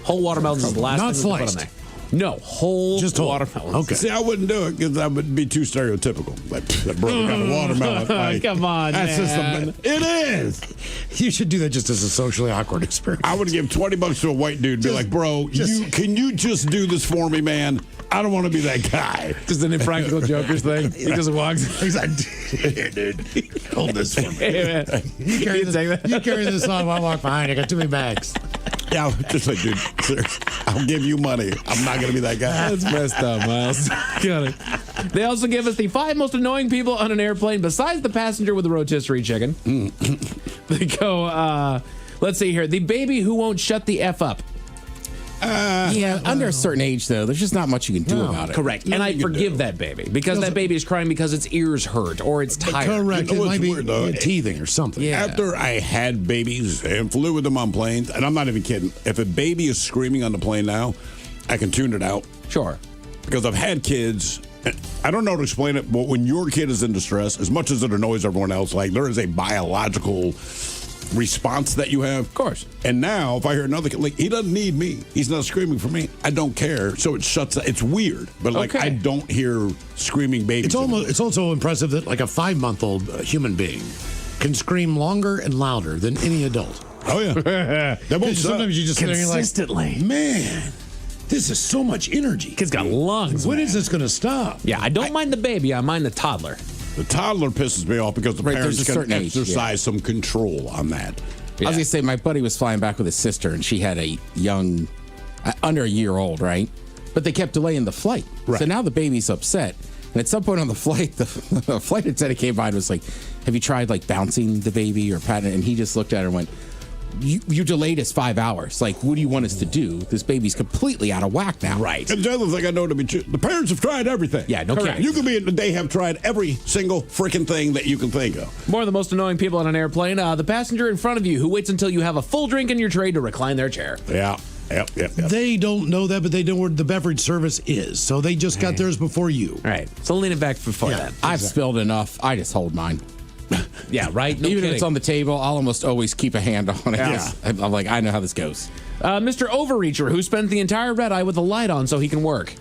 Whole watermelons is the last Not thing we put sliced. on there. No, whole Just whole. watermelons. Okay. See, I wouldn't do it because that would be too stereotypical. Like, that brother got a watermelon. Like, Come on, that's man. It is. You should do that just as a socially awkward experience. I would give $20 to a white dude and be like, bro, can you just do this for me, man? I don't want to be that guy. Just an impractical jokers thing. He just walks. He's like, here, dude. Hold this for me. Hey, man. You carry this on while I walk behind. I got too many bags. Yeah, just like, dude, seriously, I'll give you money. I'm not going to be that guy. That's messed up, Miles. Got it. They also give us the 5 most annoying people on an airplane besides the passenger with the rotisserie chicken. They go, let's see here. The baby who won't shut the F up. Under a certain age, though, there's just not much you can do about it. Correct. And I forgive that baby because that baby is crying because its ears hurt or it's tired. Correct. You know It might be what's weird, though? teething or something. Yeah. After I had babies and flew with them on planes, and I'm not even kidding, if a baby is screaming on the plane now, I can tune it out. Sure. Because I've had kids, I don't know how to explain it, but when your kid is in distress, as much as it annoys everyone else, like there is a biological response that you have. Of course. And now, if I hear another kid, like, he doesn't need me. He's not screaming for me. I don't care. So it shuts. It's weird, but like Okay. I don't hear screaming babies. It's also impressive that like a 5-month-old human being can scream longer and louder than any adult. Oh yeah. That won't stop. Sometimes you just sit there and you're like, Consistently. man, this is so much energy. Kid's got lungs. When is this going to stop? Yeah, I don't mind the baby. I mind the toddler. The toddler pisses me off because the Right, parents there's a can certain age, exercise some control on that. I was going to say, my buddy was flying back with his sister, and she had a young, under a year old, right? But they kept delaying the flight. Right. So now the baby's upset. And at some point on the flight, the flight attendant came by and was like, have you tried like bouncing the baby or patting it? And he just looked at her and went, you delayed us 5 hours. Like, what do you want us to do? This baby's completely out of whack now. Right. And the other thing I know to be true, the parents have tried everything. Yeah, no kidding. You could be, they have tried every single freaking thing that you can think of. More of the most annoying people on an airplane. The passenger in front of you who waits until you have a full drink in your tray to recline their chair. Yeah. Yep. They don't know that, but they know where the beverage service is. So they just got theirs before you. Right. So lean it back before that. I've spilled enough. I just hold mine. Yeah, right? No Even kidding. if it's on the table, I'll almost always keep a hand on it. Yeah. I'm like, I know how this goes. Mr. Overreacher who spent the entire red eye with the light on so he can work.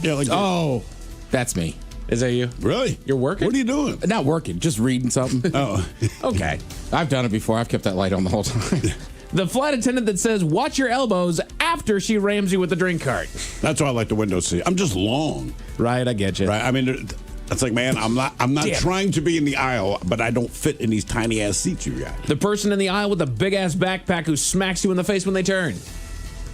Yeah, like Oh, that's me. Is that you? Really? You're working? What are you doing? Not working, just reading something. Oh. Okay. I've done it before. I've kept that light on the whole time. The flight attendant that says, watch your elbows after she rams you with the drink cart. That's why I like the window seat. I'm just long. Right, I get you. Right. I mean, it's like, man, I'm not Damn. trying to be in the aisle, but I don't fit in these tiny ass seats you got. The person in the aisle with the big ass backpack who smacks you in the face when they turn.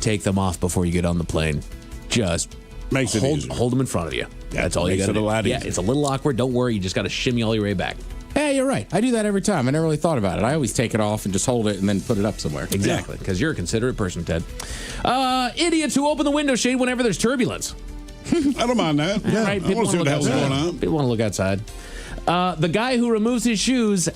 Take them off before you get on the plane. Just Makes it easier. hold them in front of you. That's all you makes got to it do. a lot Yeah, easier. it's a little awkward. Don't worry. You just got to shimmy all your way back. Hey, you're right. I do that every time. I never really thought about it. I always take it off and just hold it and then put it up somewhere. Exactly, because you're a considerate person, Ted. Idiots who open the window shade whenever there's turbulence. I don't mind that. Yeah, right. I want to see what the hell's going on. People want to look outside. The guy who removes his shoes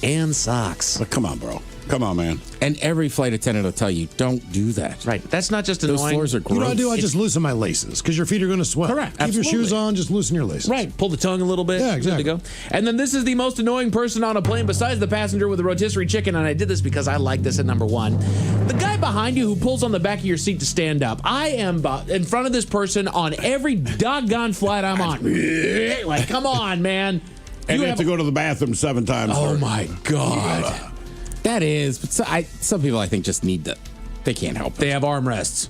and socks. But come on, bro. Come on, man. And every flight attendant will tell you, don't do that. Right. That's not just Those annoying. floors are gross. You know what I do? I just loosen my laces because your feet are going to swell. Correct. Keep your shoes on, just loosen your laces. Right. Pull the tongue a little bit. Yeah, exactly. Good to go. And then this is the most annoying person on a plane besides the passenger with the rotisserie chicken. And I did this because I like this at number one. The guy behind you who pulls on the back of your seat to stand up. I am in front of this person on every doggone flight I'm on. Like, come on, man. And you have to go to the bathroom 7 times. Oh, my God. Yeah. That is, but some people I think just need they can't help it. They have armrests.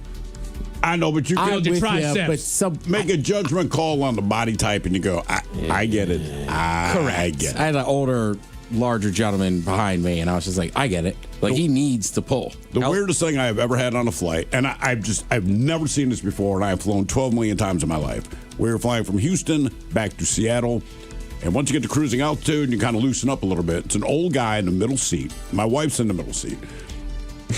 I know, but you I'm can with you, but make a judgment call on the body type, and you go, I get it. I get it. I had an older, larger gentleman behind me, and I was just like, I get it. Like, he needs to pull. The weirdest thing I have ever had on a flight, and I've never seen this before, and I have flown 12 million times in my life. We were flying from Houston back to Seattle. And once you get to cruising altitude and you kind of loosen up a little bit, it's an old guy in the middle seat. My wife's in the middle seat.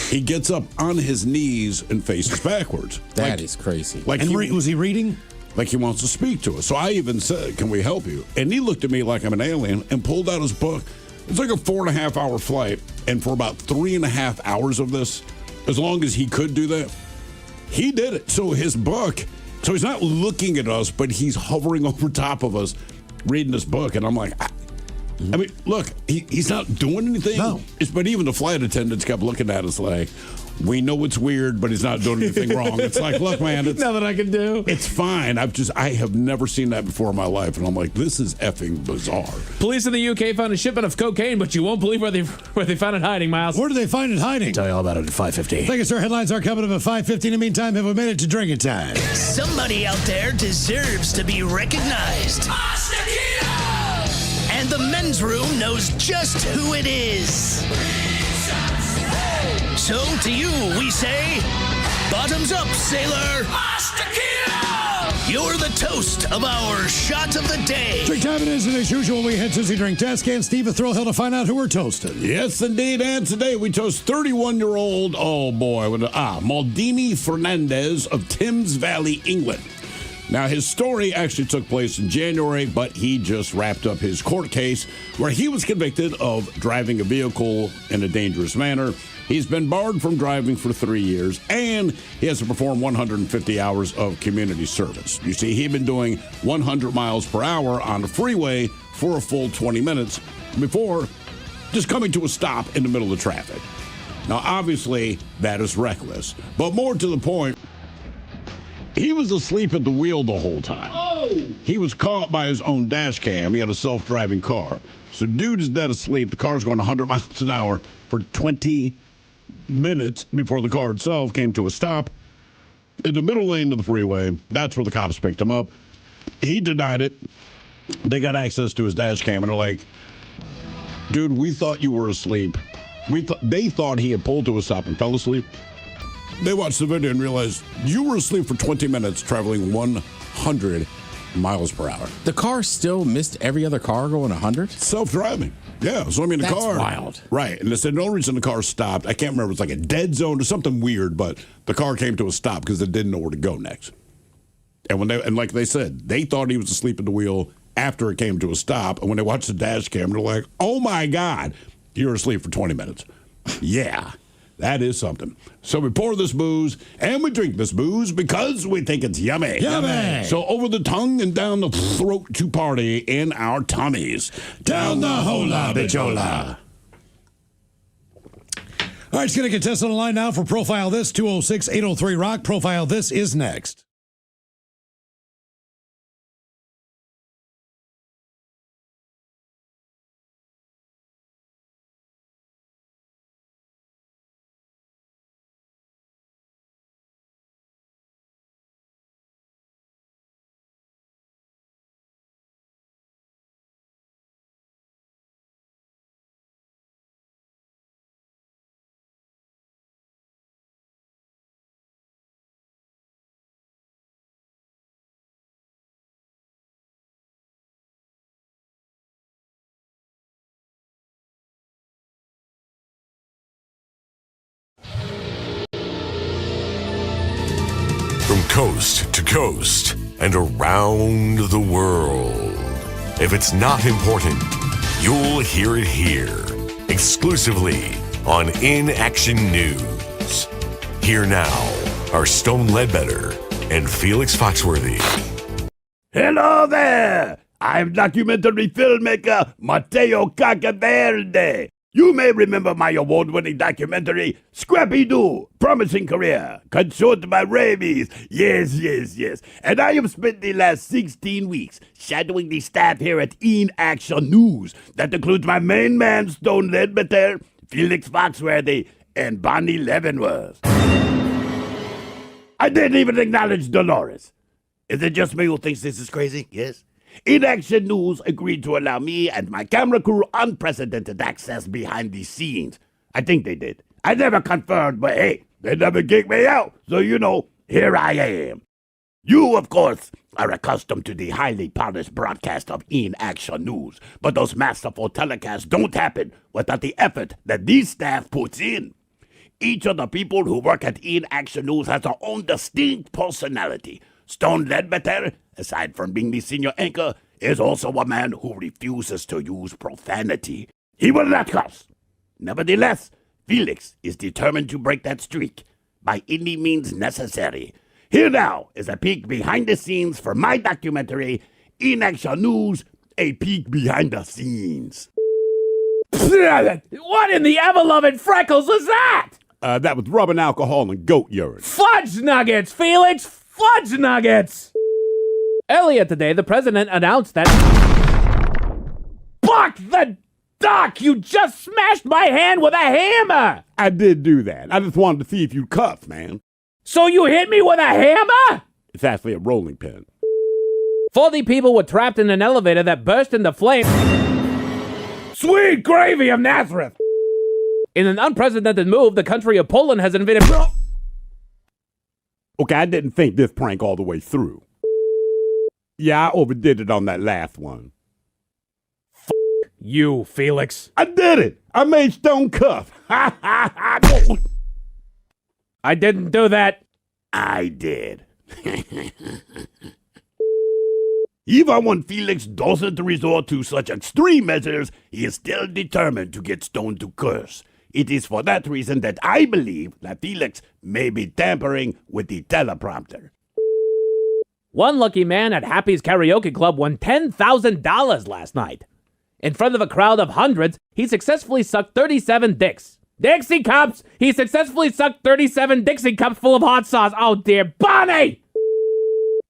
He gets up on his knees and faces backwards. That is crazy. Like was he reading? Like he wants to speak to us. So I even said, can we help you? And he looked at me like I'm an alien and pulled out his book. It's like a 4.5 hour flight. And for about 3.5 hours of this, as long as he could do that, he did it. So his book, so he's not looking at us, but he's hovering over top of us, reading this book, and I'm like, I mean, look, he's not doing anything. No. But even the flight attendants kept looking at us like, we know it's weird, but he's not doing anything wrong. It's like, look, man, it's nothing I can do. It's fine. I have never seen that before in my life, and I'm like, this is effing bizarre. Police in the UK found a shipment of cocaine, but you won't believe where they found it hiding, Miles. Where did they find it hiding? Tell you all about it at 5:50. Thank you, sir. Headlines are coming up at 5:50. In the meantime, have we made it to drinking time? Somebody out there deserves to be recognized. And the men's room knows just who it is. So to you, we say, bottoms up, sailor. You're the toast of our shot of the day. Drink time it is, and as usual, we head to the drink desk, and Steve a thrill hill to find out who we're toasting. Yes, indeed. And today we toast 31-year-old, Maldini Fernandez of Thames Valley, England. Now, his story actually took place in January, but he just wrapped up his court case where he was convicted of driving a vehicle in a dangerous manner. He's been barred from driving for 3 years, and he has to perform 150 hours of community service. You see, he'd been doing 100 miles per hour on the freeway for a full 20 minutes before just coming to a stop in the middle of traffic. Now, obviously, that is reckless, but more to the point, he was asleep at the wheel the whole time. Oh! He was caught by his own dash cam. He had a self-driving car. So dude is dead asleep. The car's going 100 miles an hour for 20 minutes before the car itself came to a stop in the middle lane of the freeway. That's where the cops picked him up. He denied it. They got access to his dash cam, and they're like, dude, we thought you were asleep. They thought he had pulled to a stop and fell asleep. They watched the video and realized you were asleep for 20 minutes traveling 100 miles per hour. The car still missed every other car going 100? Self-driving. Yeah, so I mean, the car. That's wild. Right, and they said the only reason the car stopped, I can't remember, it's like a dead zone or something weird, but the car came to a stop because it didn't know where to go next. And like they said, they thought he was asleep at the wheel after it came to a stop, and when they watched the dash cam, they're like, oh my God, you were asleep for 20 minutes. Yeah. That is something. So we pour this booze, and we drink this booze because we think it's yummy. Yummy! So over the tongue and down the throat to party in our tummies. Down the hola bichola. All right, let's get a contestant on the line now for Profile This, 206-803-ROCK. Profile This is next. From coast to coast and around the world. If it's not important, you'll hear it here. Exclusively on In Action News. Here now are Stone Ledbetter and Felix Foxworthy. Hello there! I'm documentary filmmaker Mateo Cacaverde. You may remember my award-winning documentary, Scrappy-Doo, Promising Career, Controlled by Rabies. Yes. And I have spent the last 16 weeks shadowing the staff here at In Action News. That includes my main man, Stone Ledbetter, Felix Foxworthy, and Bonnie Leavenworth. I didn't even acknowledge Dolores. Is it just me who thinks this is crazy? Yes? In Action News agreed to allow me and my camera crew unprecedented access behind the scenes. I think they did. I never confirmed, but hey, they never kicked me out. So, here I am. You, of course, are accustomed to the highly polished broadcast of In Action News, but those masterful telecasts don't happen without the effort that these staff puts in. Each of the people who work at In Action News has their own distinct personality. Stone Ledbetter, aside from being the senior anchor, is also a man who refuses to use profanity. He will not cuss. Nevertheless, Felix is determined to break that streak by any means necessary. Here now is a peek behind the scenes for my documentary, In Action News, a peek behind the scenes. What in the ever-loving freckles was that? That was rubbing alcohol and goat urine. Fudge nuggets, Felix! Fudge nuggets! Earlier today, the president announced that... Buck the duck! You just smashed my hand with a hammer! I did do that. I just wanted to see if you'd cuff, man. So you hit me with a hammer? It's actually a rolling pin. 40 people were trapped in an elevator that burst into flames. Sweet gravy of Nazareth! In an unprecedented move, the country of Poland has invaded... Okay, I didn't think this prank all the way through. Yeah, I overdid it on that last one. You, Felix. I did it! I made Stone cuff. I didn't do that. I did. Even when Felix doesn't resort to such extreme measures, he is still determined to get Stone to curse. It is for that reason that I believe that Felix may be tampering with the teleprompter. One lucky man at Happy's Karaoke Club won $10,000 last night. In front of a crowd of hundreds, he successfully sucked 37 dicks. Dixie cups! He successfully sucked 37 Dixie cups full of hot sauce. Oh dear, Bonnie!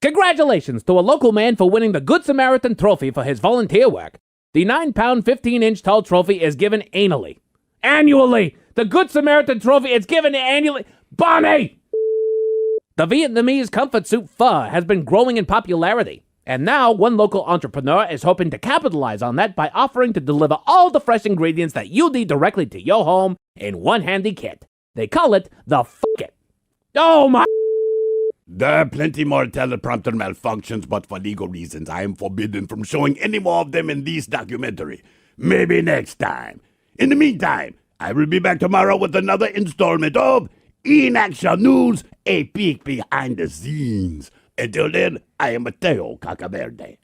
Congratulations to a local man for winning the Good Samaritan Trophy for his volunteer work. The 9-pound, 15-inch tall trophy is given annually. Annually! The Good Samaritan Trophy is given annually. Bonnie! The Vietnamese comfort soup pho has been growing in popularity. And now, one local entrepreneur is hoping to capitalize on that by offering to deliver all the fresh ingredients that you need directly to your home in one handy kit. They call it the F***It. Oh my... There are plenty more teleprompter malfunctions, but for legal reasons, I am forbidden from showing any more of them in this documentary. Maybe next time. In the meantime, I will be back tomorrow with another installment of In Action News, a peek behind the scenes. Until then, I am Mateo Cacaverde.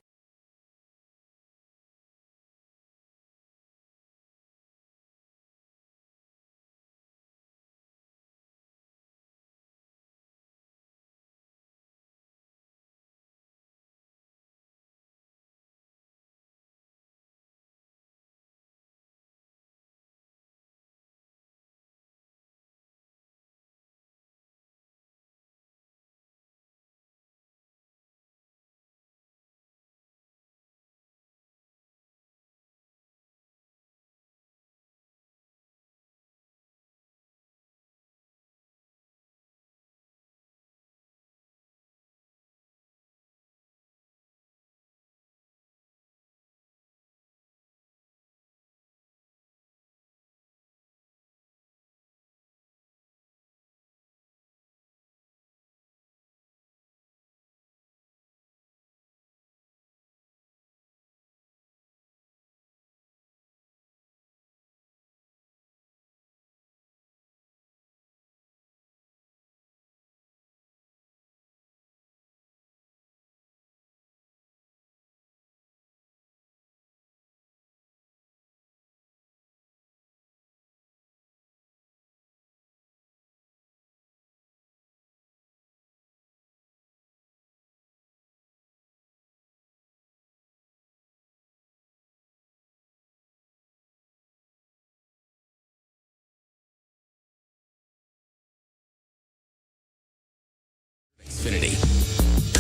Infinity.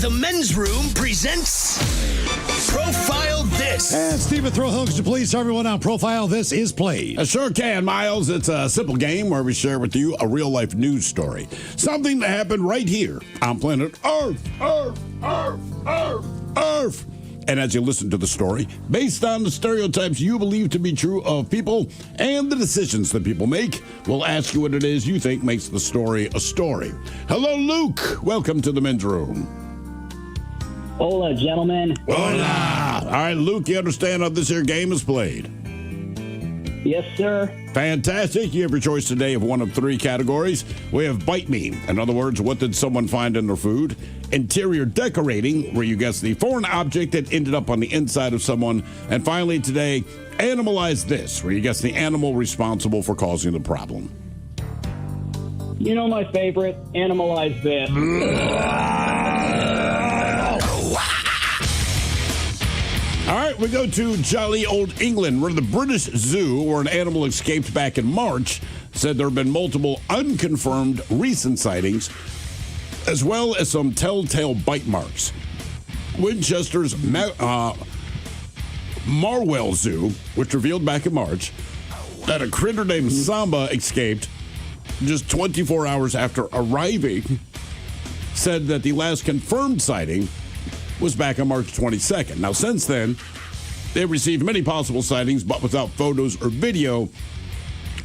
The Men's Room presents Profile This. And Stephen, throw hooks to please everyone on Profile This is played. I sure can, Miles. It's a simple game where we share with you a real-life news story. Something that happened right here on planet Earth. Earth. And as you listen to the story, based on the stereotypes you believe to be true of people and the decisions that people make, we'll ask you what it is you think makes the story a story. Hello, Luke. Welcome to the Men's Room. Hola, gentlemen. Hola. All right, Luke, you understand how this here game is played? Yes, sir. Fantastic. You have your choice today of one of three categories. We have Bite Me. In other words, what did someone find in their food? Interior Decorating, where you guess the foreign object that ended up on the inside of someone. And finally today, Animalize This, where you guess the animal responsible for causing the problem. You know my favorite, Animalize This. All right, we go to jolly old England, where the British Zoo, where an animal escaped back in March, said there have been multiple unconfirmed recent sightings, as well as some telltale bite marks. Winchester's Marwell Zoo, which revealed back in March that a critter named Samba escaped just 24 hours after arriving, said that the last confirmed sighting was back on March 22nd. Now, since then, they've received many possible sightings, but without photos or video,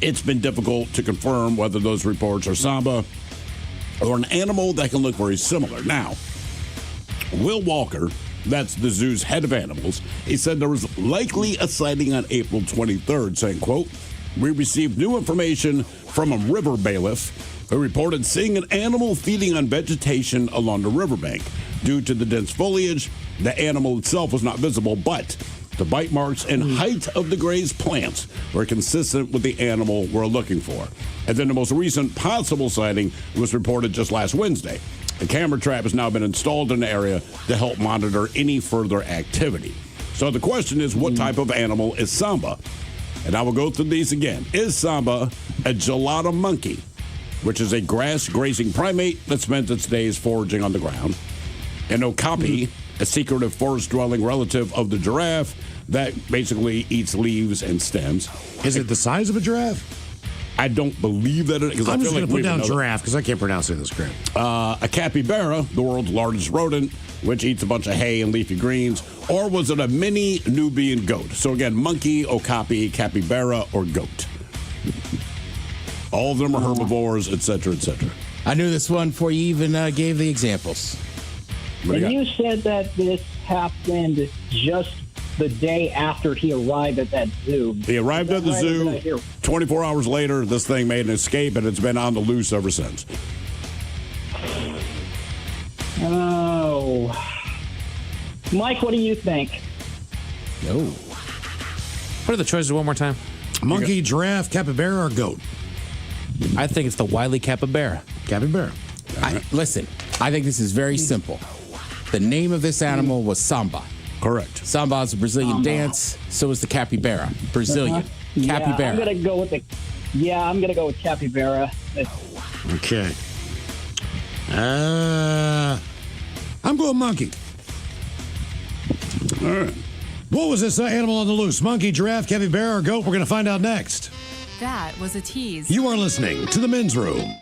it's been difficult to confirm whether those reports are Samba or an animal that can look very similar. Now, Will Walker, that's the zoo's head of animals, he said there was likely a sighting on April 23rd, saying, quote, "We received new information from a river bailiff who reported seeing an animal feeding on vegetation along the riverbank. Due to the dense foliage, the animal itself was not visible, but the bite marks and height of the grazed plants were consistent with the animal we're looking for." And then the most recent possible sighting was reported just last Wednesday. A camera trap has now been installed in the area to help monitor any further activity. So the question is, what type of animal is Samba? And I will go through these again. Is Samba a gelada monkey, which is a grass-grazing primate that spends its days foraging on the ground? An okapi, a secretive forest-dwelling relative of the giraffe that basically eats leaves and stems. Is it the size of a giraffe? I don't believe that it is. I'm just going to put down giraffe because I can't pronounce it in this script. A capybara, the world's largest rodent, which eats a bunch of hay and leafy greens. Or was it a mini Nubian goat? So again, monkey, okapi, capybara, or goat. All of them are herbivores, etc., etc. I knew this one before you even gave the examples. And you said that this happened just the day after he arrived at that zoo. He arrived at the zoo. 24 hours later, this thing made an escape, and it's been on the loose ever since. Oh. Mike, what do you think? No. What are the choices one more time? Monkey, giraffe, capybara, or goat? I think it's the wily capybara. Capybara. Listen, I think this is very simple. The name of this animal was Samba. Correct. Samba is a Brazilian dance. So is the capybara. Brazilian. Capybara. Yeah, I'm gonna go with capybara. Okay. I'm going monkey. All right. What was this animal on the loose? Monkey, giraffe, capybara, or goat? We're going to find out next. That was a tease. You are listening to The Men's Room.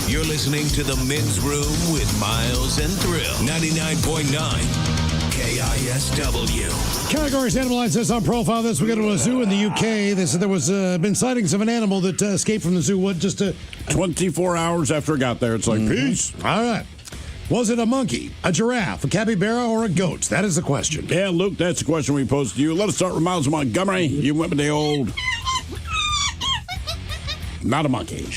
You're listening to The Men's Room with Miles and Thrill. 99.9 KISW. Categories analyzed this on profile. This we go to a zoo in the UK. They said there was been sightings of an animal that escaped from the zoo. 24 hours after it got there. It's like, peace. All right. Was it a monkey, a giraffe, a capybara, or a goat? That is the question. Yeah, Luke, that's the question we posed to you. Let us start with Miles Montgomery. You went with the old... Not a monkey.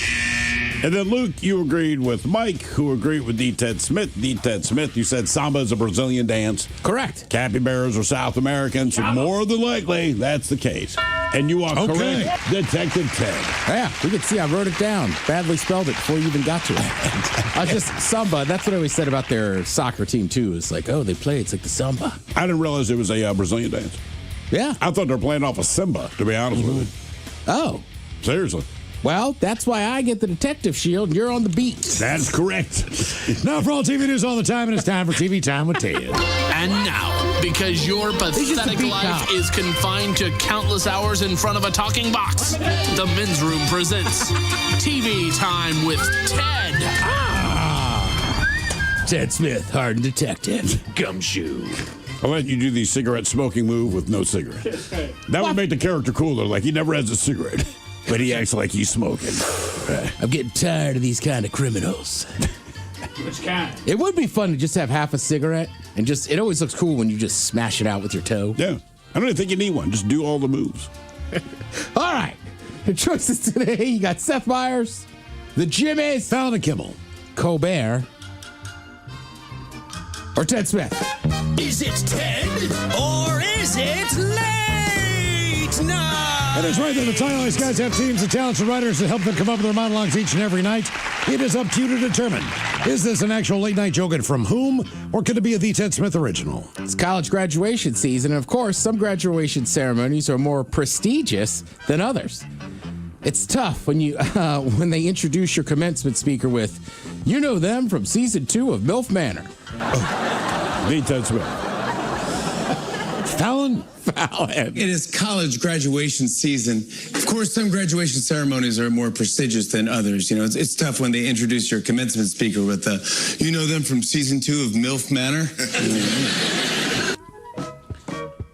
And then, Luke, you agreed with Mike, who agreed with D. Ted Smith. D. Ted Smith, you said samba is a Brazilian dance. Correct. Capybaras are South American, so more than likely, that's the case. And you are correct, Detective Ted. Yeah, you can see I wrote it down. Badly spelled it before you even got to it. I just, samba, that's what I always said about their soccer team, too. It's like, oh, they play, it's like the samba. I didn't realize it was a Brazilian dance. Yeah. I thought they were playing off of Simba, to be honest with you. Oh. Seriously. Well, that's why I get the detective shield and you're on the beat. That's correct. Now, for all TV news all the time, it's time for TV Time with Ted. And now, because your pathetic life is confined to countless hours in front of a talking box, the Men's Room presents TV Time with Ted. Ted Smith, hardened detective, gumshoe. I'll let you do the cigarette smoking move with no cigarette. That would make the character cooler, like he never has a cigarette. But he acts like he's smoking. I'm getting tired of these kind of criminals. Which kind? It would be fun to just have half a cigarette and just, it always looks cool when you just smash it out with your toe. Yeah. I don't even think you need one. Just do all the moves. All right. The choices today, you got Seth Meyers, the Jimmys, Fallon and Kimmel, Colbert, or Ted Smith. Is it Ted or is it late night? That is right. The Timeless guys have teams of talented writers that help them come up with their monologues each and every night. It is up to you to determine, is this an actual late night joke and from whom, or could it be a The Ted Smith original? It's college graduation season, and of course, some graduation ceremonies are more prestigious than others. It's tough when you when they introduce your commencement speaker with, you know them from season 2 of MILF Manor. The Ted Smith. Fallon? It is college graduation season. Of course, some graduation ceremonies are more prestigious than others. You know, it's tough when they introduce your commencement speaker with you know them from season 2 of MILF Manor.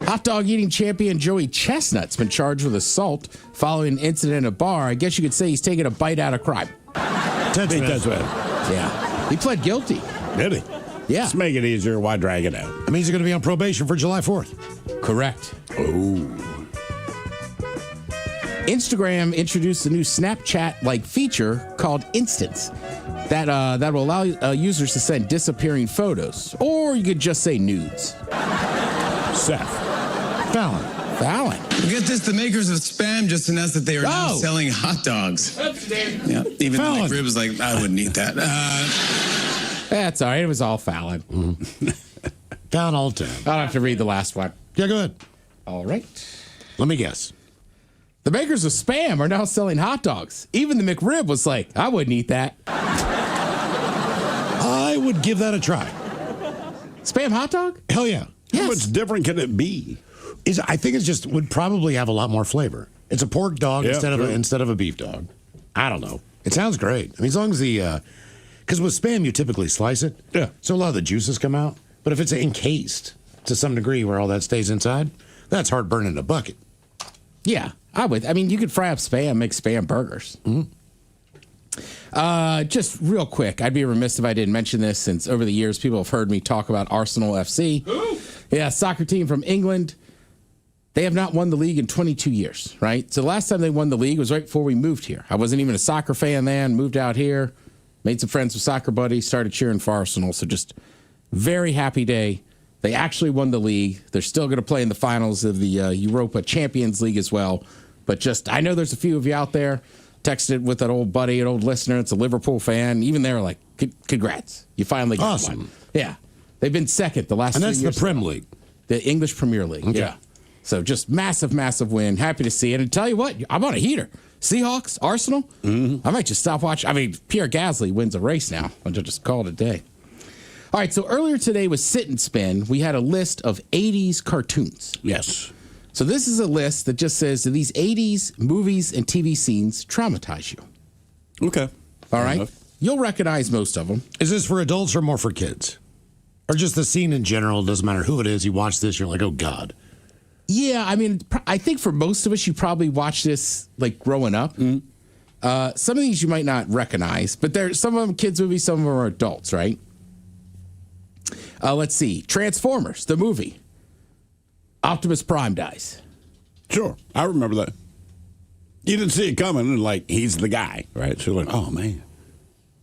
Hot dog eating champion Joey Chestnut's been charged with assault following an incident at a bar. I guess you could say he's taking a bite out of crime. Ted Smith. Yeah. He pled guilty. Did he? Yeah. Let's make it easier. Why drag it out? That means he's going to be on probation for July 4th. Correct. Oh. Instagram introduced a new Snapchat-like feature called Instants that will allow users to send disappearing photos, or you could just say nudes. Seth. Fallon. Get this, the makers of Spam just announced that they are now selling hot dogs. Yeah, even the McRib was like, I wouldn't eat that. That's all right. It was all Fallon. Fallon all the time. I don't have to read the last one. Yeah, go ahead. All right. Let me guess. The makers of Spam are now selling hot dogs. Even the McRib was like, I wouldn't eat that. I would give that a try. Spam hot dog? Hell yeah. How much different can it be? I think it's just would probably have a lot more flavor. It's a pork dog instead of a beef dog. I don't know. It sounds great. I mean, as long as because with Spam you typically slice it. Yeah. So a lot of the juices come out. But if it's encased to some degree where all that stays inside, that's heartburn in a bucket. Yeah, I would. I mean, you could fry up Spam, make Spam burgers. Mm-hmm. Just real quick, I'd be remiss if I didn't mention this, since over the years people have heard me talk about Arsenal FC. Ooh. Yeah, soccer team from England. They have not won the league in 22 years, right? So the last time they won the league was right before we moved here. I wasn't even a soccer fan then, moved out here, made some friends with soccer buddies, started cheering for Arsenal. So just very happy day. They actually won the league. They're still going to play in the finals of the Europa Champions League as well. But just, I know there's a few of you out there. Texted with an old buddy, an old listener. It's a Liverpool fan. Even they were like, congrats. You finally got one. Yeah. They've been second the last 3 years. And that's the Prem League. The English Premier League. Okay. Yeah. So just massive, massive win. Happy to see it. And tell you what, I'm on a heater. Seahawks, Arsenal. Mm-hmm. I might just stop watching. I mean, Pierre Gasly wins a race now. I'll just call it a day. All right, so earlier today was Sit and Spin. We had a list of 80s cartoons. Yes. So this is a list that just says, do these 80s movies and TV scenes traumatize you? Okay. All right. You'll recognize most of them. Is this for adults or more for kids? Or just the scene in general? It doesn't matter who it is. You watch this, you're like, oh, God. Yeah, I mean, I think for most of us, you probably watched this like growing up. Some of these you might not recognize, but some of them kids' movies, some of them are adults, right? Let's see. Transformers, the movie. Optimus Prime dies. Sure, I remember that. You didn't see it coming, and like he's the guy, right? So you're like, oh man.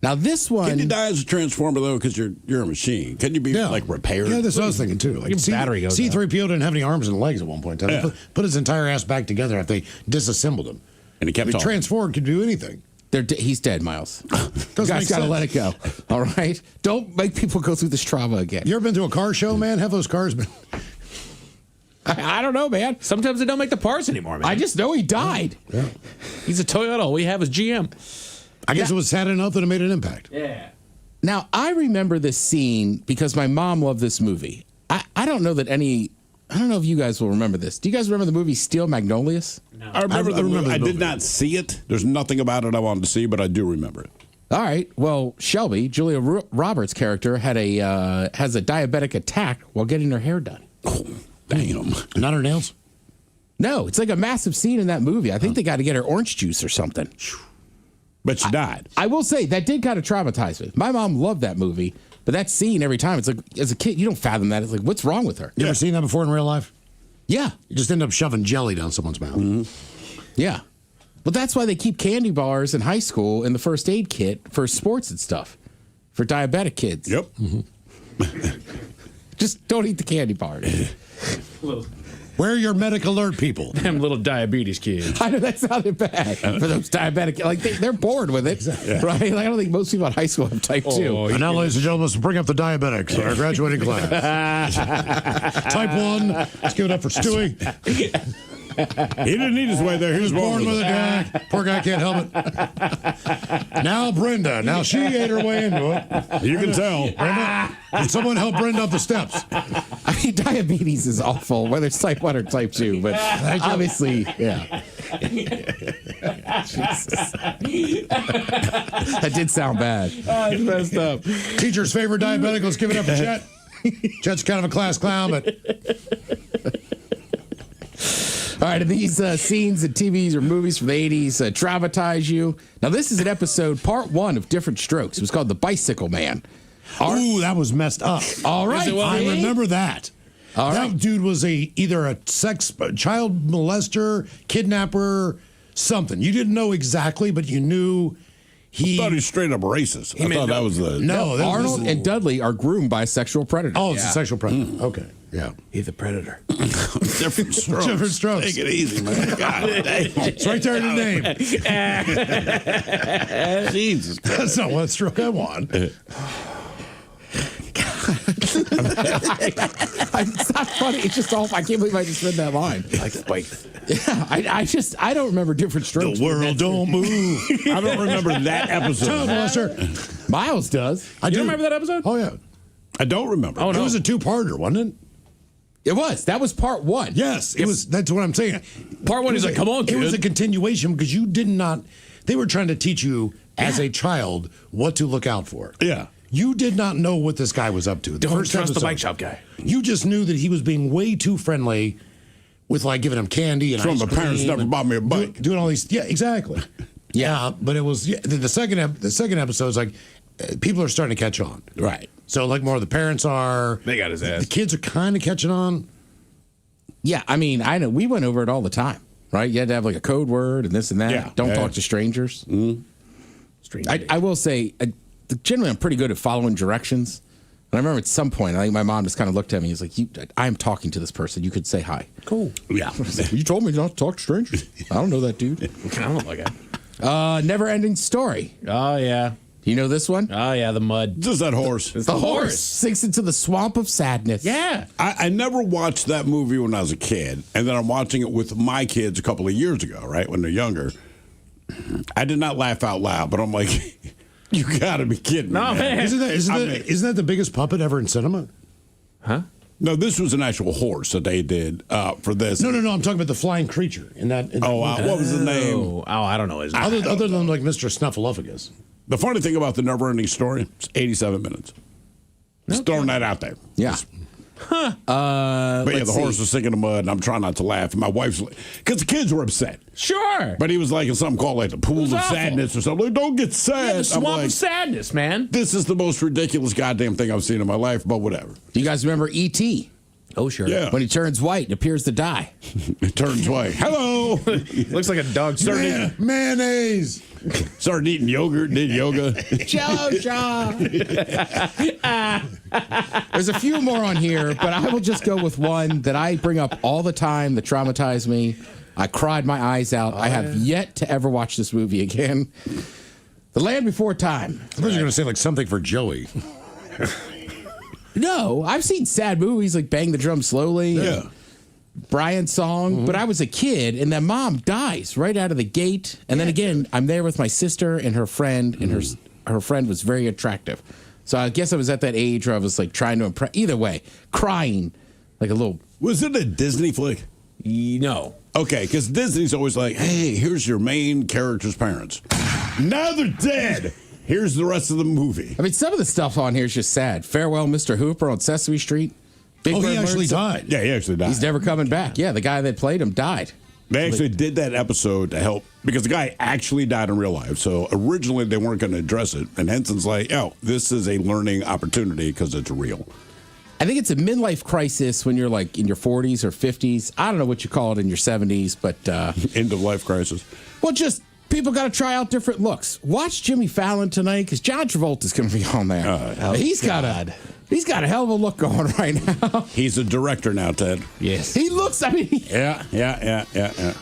Now this one, can you die as a transformer though? Because you're a machine. Can you be like repaired? Yeah, that's what I was thinking too. Like battery goes C-3PO didn't have any arms and legs at one point in time. Yeah. Put his entire ass back together after they disassembled him. And he kept talking. Transformed, could do anything. He's dead, Miles. You guys got to let it go. All right? Don't make people go through this trauma again. You ever been to a car show, man? Have those cars been... I don't know, man. Sometimes they don't make the parts anymore, man. I just know he died. Yeah. He's a Toyota. All we have is GM. I guess it was sad enough that it made an impact. Yeah. Now, I remember this scene because my mom loved this movie. I don't know if you guys will remember this. Do you guys remember the movie Steel Magnolias? No. I remember the movie. I did not see it. There's nothing about it I wanted to see, but I do remember it. All right. Well, Shelby, Julia Roberts' character, has a diabetic attack while getting her hair done. Oh, damn. Not her nails? No, it's like a massive scene in that movie. I think they got to get her orange juice or something. But she died. I will say, that did kind of traumatize me. My mom loved that movie, but that scene every time, it's like, as a kid, you don't fathom that. It's like, what's wrong with her? You ever seen that before in real life? Yeah. You just end up shoving jelly down someone's mouth. Mm-hmm. Yeah. But that's why they keep candy bars in high school in the first aid kit for sports and stuff for diabetic kids. Yep. Mm-hmm. Just don't eat the candy bars. Where are your medic alert people? Them little diabetes kids. I know that sounded bad for those diabetic. Like they're bored with it, right? Like, I don't think most people in high school have type 2. And now, ladies and gentlemen, let's bring up the diabetics, our graduating class. Type 1. Let's give it up for Stewie. He didn't eat his way there. He was born with it. Poor guy can't help it. Now Brenda. Now she ate her way into it. You can tell. Brenda, can someone help Brenda up the steps? I mean, diabetes is awful, whether it's type 1 or type 2, but obviously, yeah. Jesus. That did sound bad. It's messed up. Teacher's favorite diabetic. Let's give it up for Chet. Chet's kind of a class clown, but... All right, these scenes in TVs or movies from the 80s traumatize you. Now, this is an episode, part 1 of Different Strokes. It was called The Bicycle Man. Ooh, that was messed up. All right. I remember that. That dude was either a child molester, kidnapper, something. You didn't know exactly, but you knew I thought he was straight up racist. I thought that was the... No, Arnold and Dudley are groomed by a sexual predator. Oh, it's a sexual predator. Okay. Yeah. He's a predator. Different strokes. Different strokes. Take it easy, man. God dang. It's right there in the name. Jesus Christ. That's not one stroke I want. It's not funny. It's just awful. I can't believe I just read that line. Like spikes. Yeah, I don't remember Different Strokes. The world don't move. I don't remember that episode. Child molester. Miles does. I do. You remember that episode? Oh, yeah. I don't remember. Oh, no. It was a 2-parter, wasn't it? It was. That was part 1. Yes, it was. That's what I'm saying. Part 1 is like, come on, kid. It was a continuation because you did not. They were trying to teach you as a child what to look out for. Yeah. You did not know what this guy was up to. Don't trust the bike shop guy. You just knew that he was being way too friendly with like giving him candy and Some ice of my parents cream never bought me a bike. Doing all these. Yeah, exactly. Yeah, but it was the second episode is like people are starting to catch on. Right. So like more of the parents are. They got his ass. The kids are kind of catching on. Yeah, I mean, I know we went over it all the time, right? You had to have like a code word and this and that. Yeah. Don't talk to strangers. Mm-hmm. I will say, generally, I'm pretty good at following directions. And I remember at some point, I think my mom just kind of looked at me. He's like, I'm talking to this person. You could say hi. Cool. Yeah. You told me not to talk to strangers. I don't know that dude. I don't like it. Never Ending Story. Oh, yeah. Do you know this one? Oh, yeah, the mud. Just that horse. The horse sinks into the swamp of sadness. Yeah. I never watched that movie when I was a kid, and then I'm watching it with my kids a couple of years ago, right, when they're younger. I did not laugh out loud, but I'm like, you got to be kidding me. No, man. Isn't that the biggest puppet ever in cinema? Huh? No, this was an actual horse that they did for this. No. I'm talking about the flying creature in that. What was the name? Oh, I don't know his name. Other than like Mr. Snuffleupagus. The funny thing about the never-ending story, it's 87 minutes. Just throwing that out there. Yeah. But yeah, the horse was sinking in the mud, and I'm trying not to laugh. And my wife's because the kids were upset. Sure. But he was like in something called like the pool of sadness or something. Like, don't get sad. Yeah, the swamp of sadness, man. This is the most ridiculous goddamn thing I've seen in my life, but whatever. Do you guys remember E.T.? Oh, sure. Yeah. When he turns white and appears to die. It turns white. Hello. Looks like a dog started eating mayonnaise. Started eating yogurt, did yoga. Jello John. There's a few more on here, but I will just go with one that I bring up all the time that traumatized me. I cried my eyes out. I have yet to ever watch this movie again. The Land Before Time. I thought you were going to say like something for Joey. No, I've seen sad movies like Bang the Drum Slowly. Yeah. Brian's Song, but I was a kid, and then mom dies right out of the gate. And then again, I'm there with my sister and her friend, and her friend was very attractive. So I guess I was at that age where I was like trying to impress. Either way, crying like a little. Was it a Disney flick? No. Okay, because Disney's always like, hey, here's your main character's parents. Now they're dead. Here's the rest of the movie. I mean, some of the stuff on here is just sad. Farewell, Mr. Hooper on Sesame Street. He actually died. Yeah, he actually died. He's never coming back. Yeah, the guy that played him died. They actually did that episode to help because the guy actually died in real life. So originally they weren't going to address it. And Henson's like, oh, this is a learning opportunity because it's real. I think it's a midlife crisis when you're like in your 40s or 50s. I don't know what you call it in your 70s, but... End of life crisis. Well, just people got to try out different looks. Watch Jimmy Fallon tonight because John Travolta's going to be on there. He's got a hell of a look going right now. He's a director now, Ted. Yes. He looks, I mean... Yeah.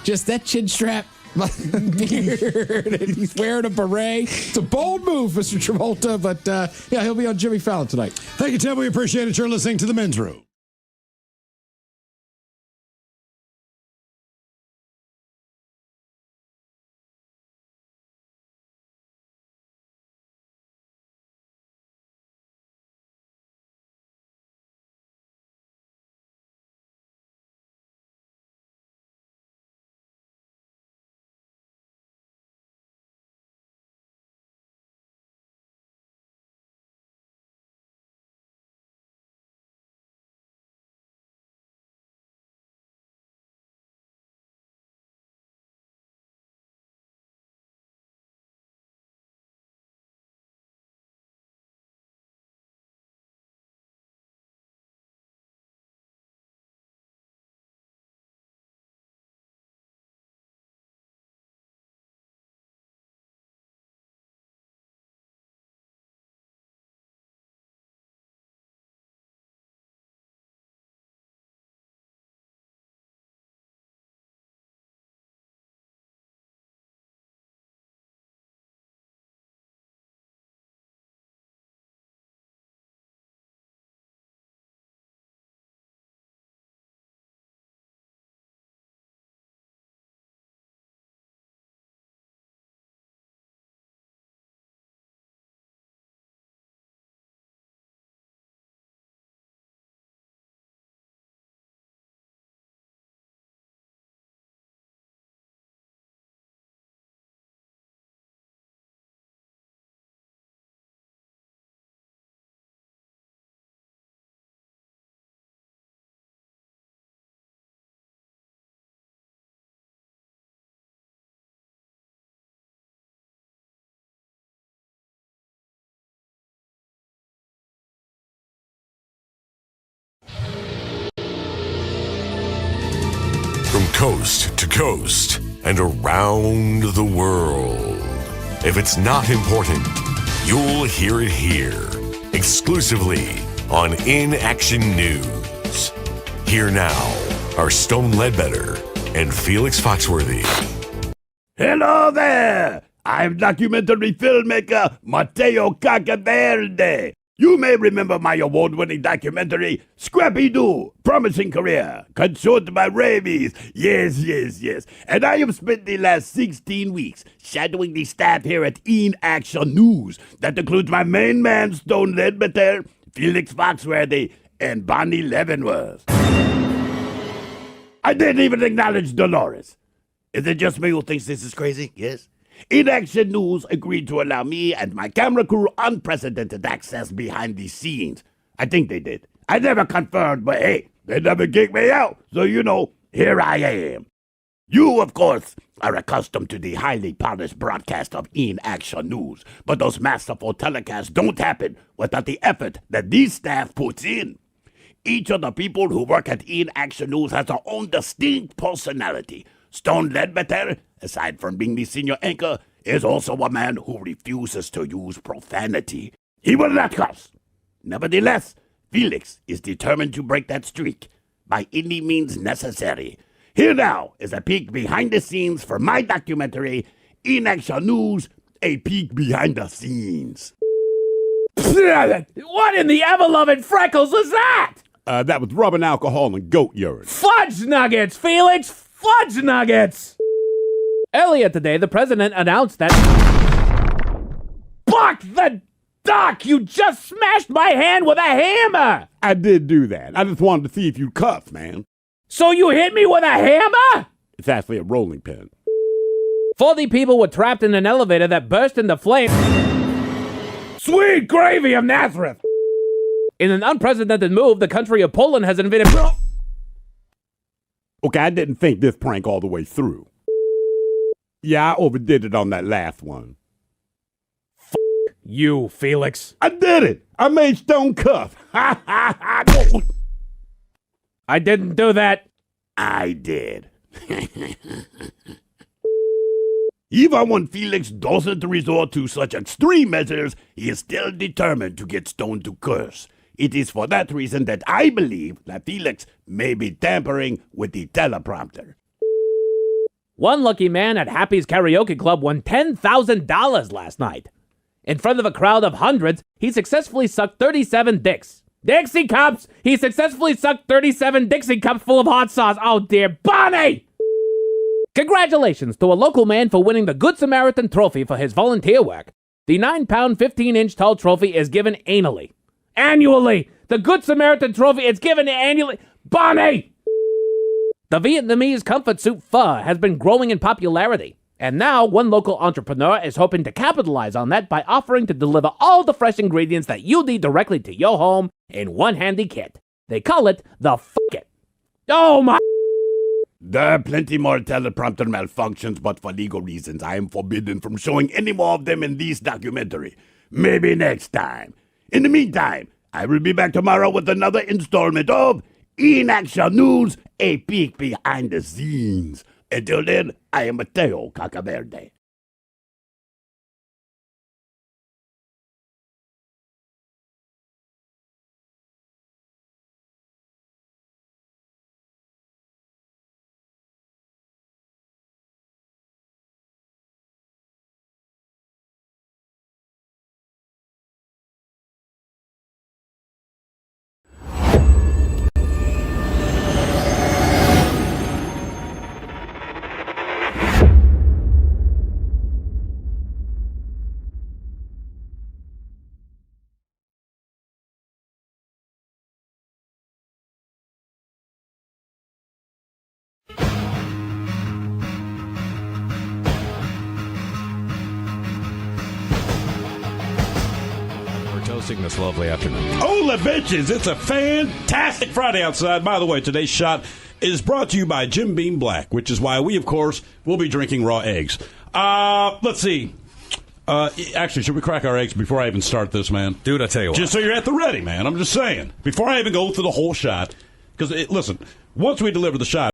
Just that chin strap, beard, and he's wearing a beret. It's a bold move, Mr. Travolta, but yeah, he'll be on Jimmy Fallon tonight. Thank you, Ted. We appreciate it. You're listening to The Men's Room. From coast to coast and around the world. If it's not important, you'll hear it here, exclusively on In Action News. Here now are Stone Ledbetter and Felix Foxworthy. Hello there! I'm documentary filmmaker Mateo Cacaverde. You may remember my award-winning documentary, Scrappy-Doo, Promising Career, Consumed by Rabies. Yes. And I have spent the last 16 weeks shadowing the staff here at In Action News. That includes my main man, Stone Ledbetter, Felix Foxworthy, and Bonnie Leavenworth. I didn't even acknowledge Dolores. Is it just me who thinks this is crazy? Yes? In-Action News agreed to allow me and my camera crew unprecedented access behind the scenes. I think they did. I never confirmed, but hey, they never kicked me out. So, here I am. You, of course, are accustomed to the highly polished broadcast of In-Action News, but those masterful telecasts don't happen without the effort that these staff puts in. Each of the people who work at In-Action News has their own distinct personality. Stone Ledbetter, aside from being the senior anchor, is also a man who refuses to use profanity. He will not cuss. Nevertheless, Felix is determined to break that streak by any means necessary. Here now is a peek behind the scenes for my documentary, In-Action News, a peek behind the scenes. What in the ever-loving freckles was that? That was rubbing alcohol and goat urine. Fudge nuggets, Felix! Fudge nuggets! Earlier today, the president announced that... Buck the duck! You just smashed my hand with a hammer! I did do that. I just wanted to see if you'd cuff, man. So you hit me with a hammer? It's actually a rolling pin. 40 people were trapped in an elevator that burst into flames. Sweet gravy of Nazareth! In an unprecedented move, the country of Poland has invaded... Okay, I didn't think this prank all the way through. Yeah, I overdid it on that last one. You, Felix. I did it! I made Stone cuff! Ha ha ha! I didn't do that. I did. Even when Felix doesn't resort to such extreme measures, he is still determined to get Stone to curse. It is for that reason that I believe that Felix may be tampering with the teleprompter. One lucky man at Happy's Karaoke Club won $10,000 last night. In front of a crowd of hundreds, he successfully sucked 37 dicks. Dixie cups! He successfully sucked 37 Dixie cups full of hot sauce. Oh dear, Bonnie! Congratulations to a local man for winning the Good Samaritan Trophy for his volunteer work. The 9-pound, 15-inch tall trophy is given annually. Annually! The Good Samaritan Trophy is given annually. Bonnie! The Vietnamese comfort soup pho has been growing in popularity. And now, one local entrepreneur is hoping to capitalize on that by offering to deliver all the fresh ingredients that you need directly to your home in one handy kit. They call it the F***It. Oh my... There are plenty more teleprompter malfunctions, but for legal reasons, I am forbidden from showing any more of them in this documentary. Maybe next time. In the meantime, I will be back tomorrow with another installment of In-Action News, a peek behind the scenes. Until then, I am Mateo Cacaverde. This lovely afternoon. Hola, bitches. It's a fantastic Friday outside. By the way, today's shot is brought to you by Jim Beam Black, which is why we, of course, will be drinking raw eggs. Let's see. Actually, should we crack our eggs before I even start this, man? Dude, I tell you what. Just so you're at the ready, man. I'm just saying. Before I even go through the whole shot. Because, listen, once we deliver the shot,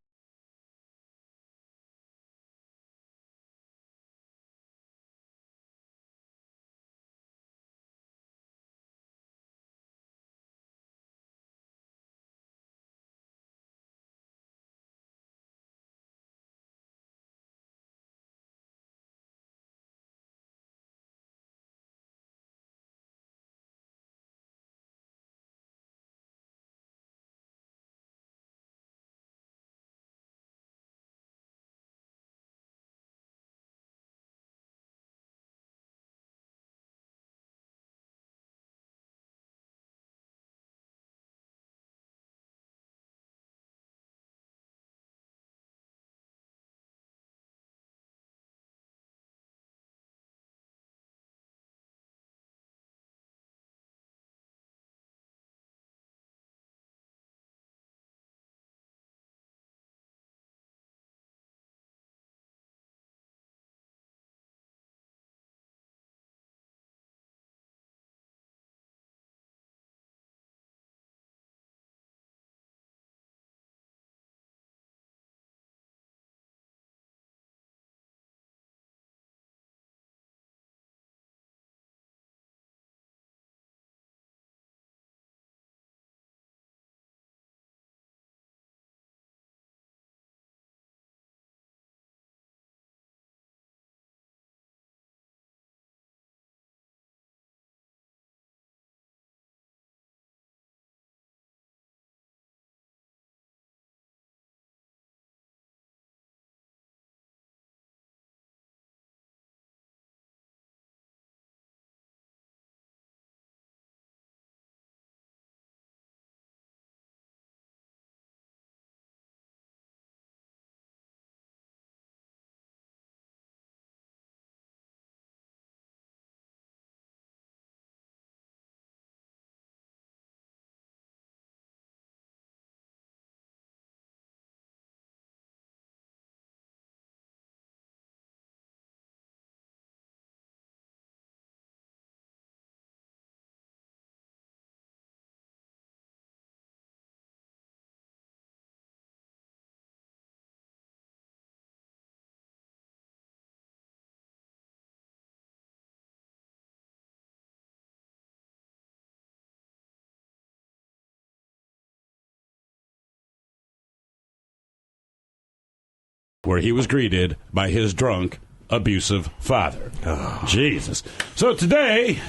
where he was greeted by his drunk, abusive father. Oh. Jesus. So today,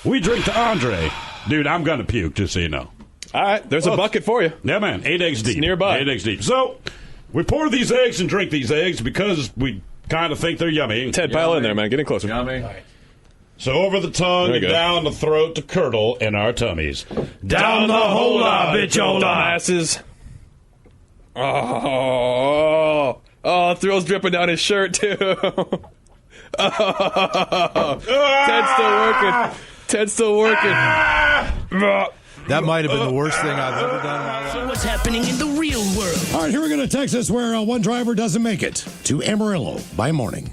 we drink to Andre. Dude, I'm going to puke, just so you know. All right, there's a bucket for you. Yeah, man, 8 eggs deep. It's nearby. 8 eggs deep. So, we pour these eggs and drink these eggs because we kind of think they're yummy. Ted, pile in there, man. Getting closer. Yummy. So over the tongue and down the throat to curdle in our tummies. Down the hola, bitchola. Dumbasses. Oh, Thrill's dripping down his shirt, too. Ted's still working. That might have been the worst thing I've ever done in my life. So what's happening in the real world? All right, here we go to Texas, where one driver doesn't make it to Amarillo by morning.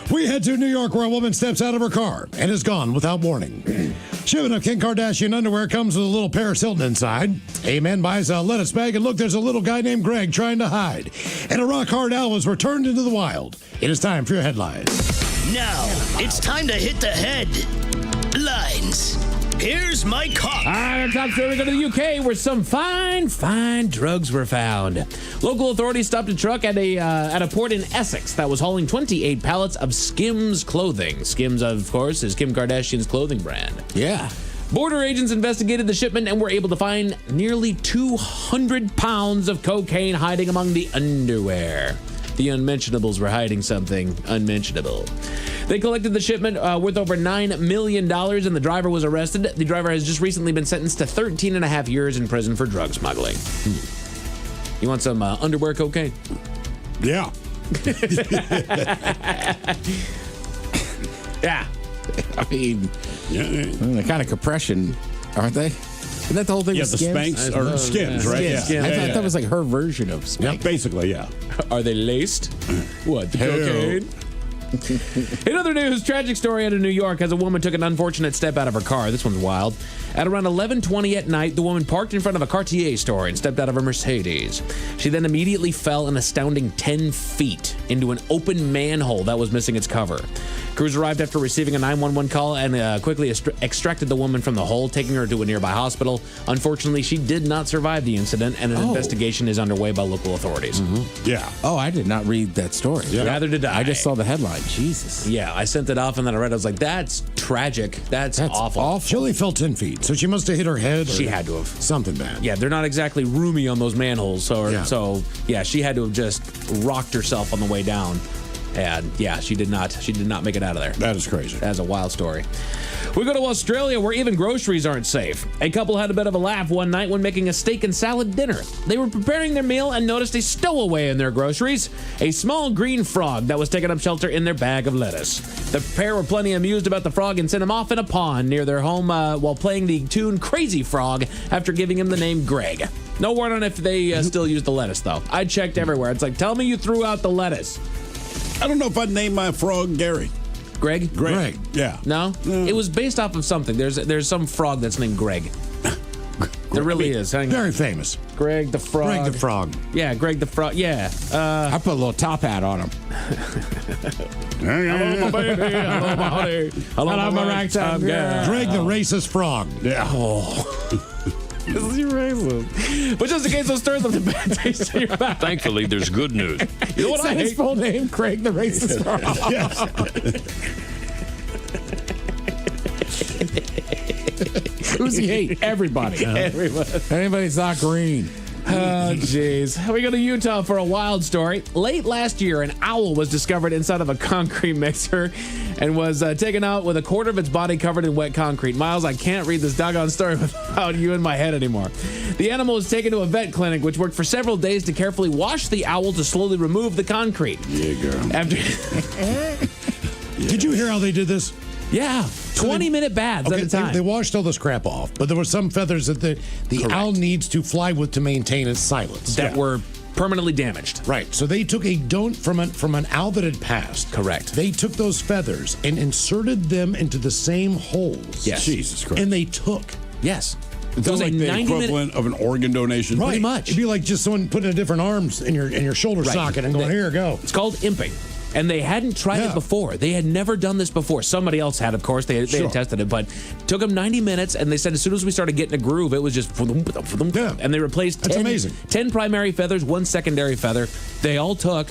We head to New York, where a woman steps out of her car and is gone without warning. Shipment of Kim Kardashian underwear comes with a little Paris Hilton inside. A man buys a lettuce bag, and look, there's a little guy named Greg trying to hide. And a rock-hard owl was returned into the wild. It is time for your headlines. Now, it's time to hit the headlines. Here's my cop. All right, our top story, we go to the UK, where some fine drugs were found. Local authorities stopped a truck at a port in Essex that was hauling 28 pallets of Skims clothing. Skims, of course, is Kim Kardashian's clothing brand. Yeah. Border agents investigated the shipment and were able to find nearly 200 pounds of cocaine hiding among the underwear. The unmentionables were hiding something unmentionable. They collected the shipment worth over $9 million, and the driver was arrested. The driver has just recently been sentenced to 13 and a half years in prison for drug smuggling. You want some underwear cocaine? Yeah. Yeah. I mean, the kind of compression, aren't they? Isn't that the whole thing? Yeah, with the Skims? Spanx or Skims, right? Skims. Yeah. I thought that was like her version of Spanx. Yeah, basically, yeah. Are they laced? What, the cocaine? In other news, tragic story out of New York as a woman took an unfortunate step out of her car. This one's wild. At around 11:20 at night, the woman parked in front of a Cartier store and stepped out of her Mercedes. She then immediately fell an astounding 10 feet into an open manhole that was missing its cover. Crews arrived after receiving a 911 call and quickly extracted the woman from the hole, taking her to a nearby hospital. Unfortunately, she did not survive the incident, and an investigation is underway by local authorities. Yeah. Oh, I did not read that story. Yeah. Neither did I. I just saw the headline. Jesus. Yeah, I sent it off, and then I read it. I was like, that's tragic. That's awful. She only fell 10 feet, so she must have hit her head. She had to have. Something bad. Yeah, they're not exactly roomy on those manholes. So she had to have just rocked herself on the way down. And yeah, she did not make it out of there. That is crazy. That's a wild story. We go to Australia, where even groceries aren't safe. A couple had a bit of a laugh one night when making a steak and salad dinner. They were preparing their meal and noticed a stowaway in their groceries, a small green frog that was taking up shelter in their bag of lettuce. The pair were plenty amused about the frog and sent him off in a pond near their home while playing the tune Crazy Frog after giving him the name Greg. No word on if they still use the lettuce, though. I checked everywhere. It's like, tell me you threw out the lettuce. I don't know if I'd name my frog Gary. Greg? Greg. Yeah. No? It was based off of something. There's some frog that's named Greg. There really is. Very famous. Greg the Frog. Greg the Frog. Yeah, Greg the Frog. Yeah. I put a little top hat on him. Hello, my baby. Hello, my honey. Hello, my ragtime girl. Greg the racist frog. Yeah. This is racist. But just in case those stirs up the bad taste in your mouth. Thankfully, there's good news. You know what Is that his full name? Craig the racist frog. Who's he hate? Everybody. Everybody. Anybody's not green. Oh, jeez. We go to Utah for a wild story. Late last year, an owl was discovered inside of a concrete mixer and was taken out with a quarter of its body covered in wet concrete. Miles, I can't read this doggone story without you in my head anymore. The animal was taken to a vet clinic, which worked for several days to carefully wash the owl to slowly remove the concrete. Yeah, girl. Did you hear how they did this? Yeah, 20-minute baths at a time. They washed all this crap off, but there were some feathers that the owl needs to fly with to maintain its silence. That were permanently damaged. Right. So they took from an owl that had passed. Correct. They took those feathers and inserted them into the same holes. Yes. Jesus Christ. And they took. Yes. It was like the equivalent of an organ donation. Right. Pretty much. It'd be like just someone putting a different arms in your shoulder socket and going, here, go. It's called imping. And they hadn't tried it before. They had never done this before. Somebody else had, of course. They had tested it, but took them 90 minutes, and they said as soon as we started getting a groove, it was just... And they replaced 10 primary feathers, 1 secondary feather. They all took...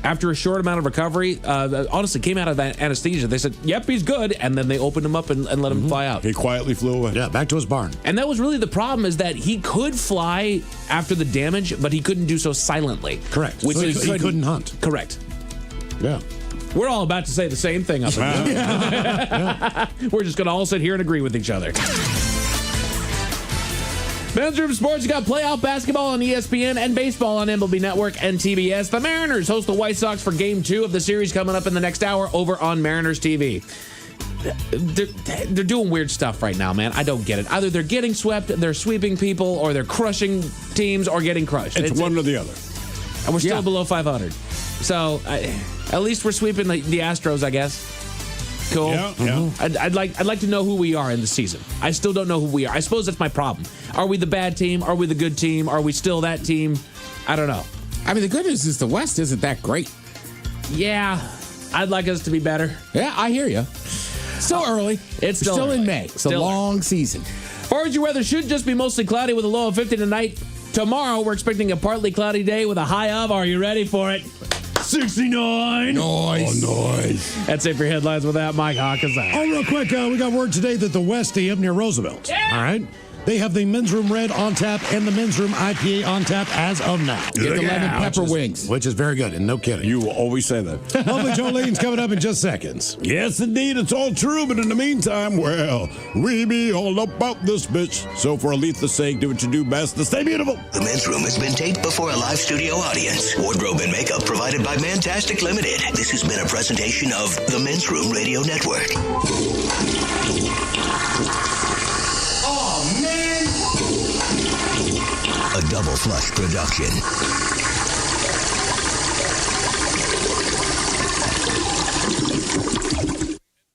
After a short amount of recovery, honestly, came out of that anesthesia. They said, yep, he's good. And then they opened him up and let him fly out. He quietly flew away. Yeah, back to his barn. And that was really the problem, is that he could fly after the damage, but he couldn't do so silently. Correct. Which so he couldn't hunt. Correct. Yeah. We're all about to say the same thing up here. We're just going to all sit here and agree with each other. Men's Room Sports, you got playoff basketball on ESPN and baseball on MLB Network and TBS. The Mariners host the White Sox for Game 2 of the series coming up in the next hour over on Mariners TV. They're doing weird stuff right now, man. I don't get it. Either they're getting swept, they're sweeping people, or they're crushing teams or getting crushed. It's one or the other. And we're still below 500. So at least we're sweeping the Astros, I guess. Cool. Yeah. I'd like to know who we are in the season. I still don't know who we are. I suppose that's my problem. Are we the bad team? Are we the good team? Are we still that team? I don't know. I mean, the good news is the West isn't that great. Yeah, I'd like us to be better. Yeah, I hear you. Still early. It's still in May. It's a long season. Forward your weather should just be mostly cloudy with a low of 50 tonight. Tomorrow, we're expecting a partly cloudy day with a high of, are you ready for it? 69. Nice. Oh, nice. That's it for headlines with that. Mike Hawkins out. Oh, real quick, we got word today that the Westie up near Roosevelt. Yeah. All right. They have the Men's Room Red on tap and the Men's Room IPA on tap as of now. Get the lemon pepper wings. Which is very good, and no kidding. You will always say that. Lovely Jolene's coming up in just seconds. Yes, indeed, it's all true, but in the meantime, well, we be all about this bitch. So for Aletha's sake, do what you do best to stay beautiful. The Men's Room has been taped before a live studio audience. Wardrobe and makeup provided by Mantastic Limited. This has been a presentation of the Men's Room Radio Network. A Double Flush production.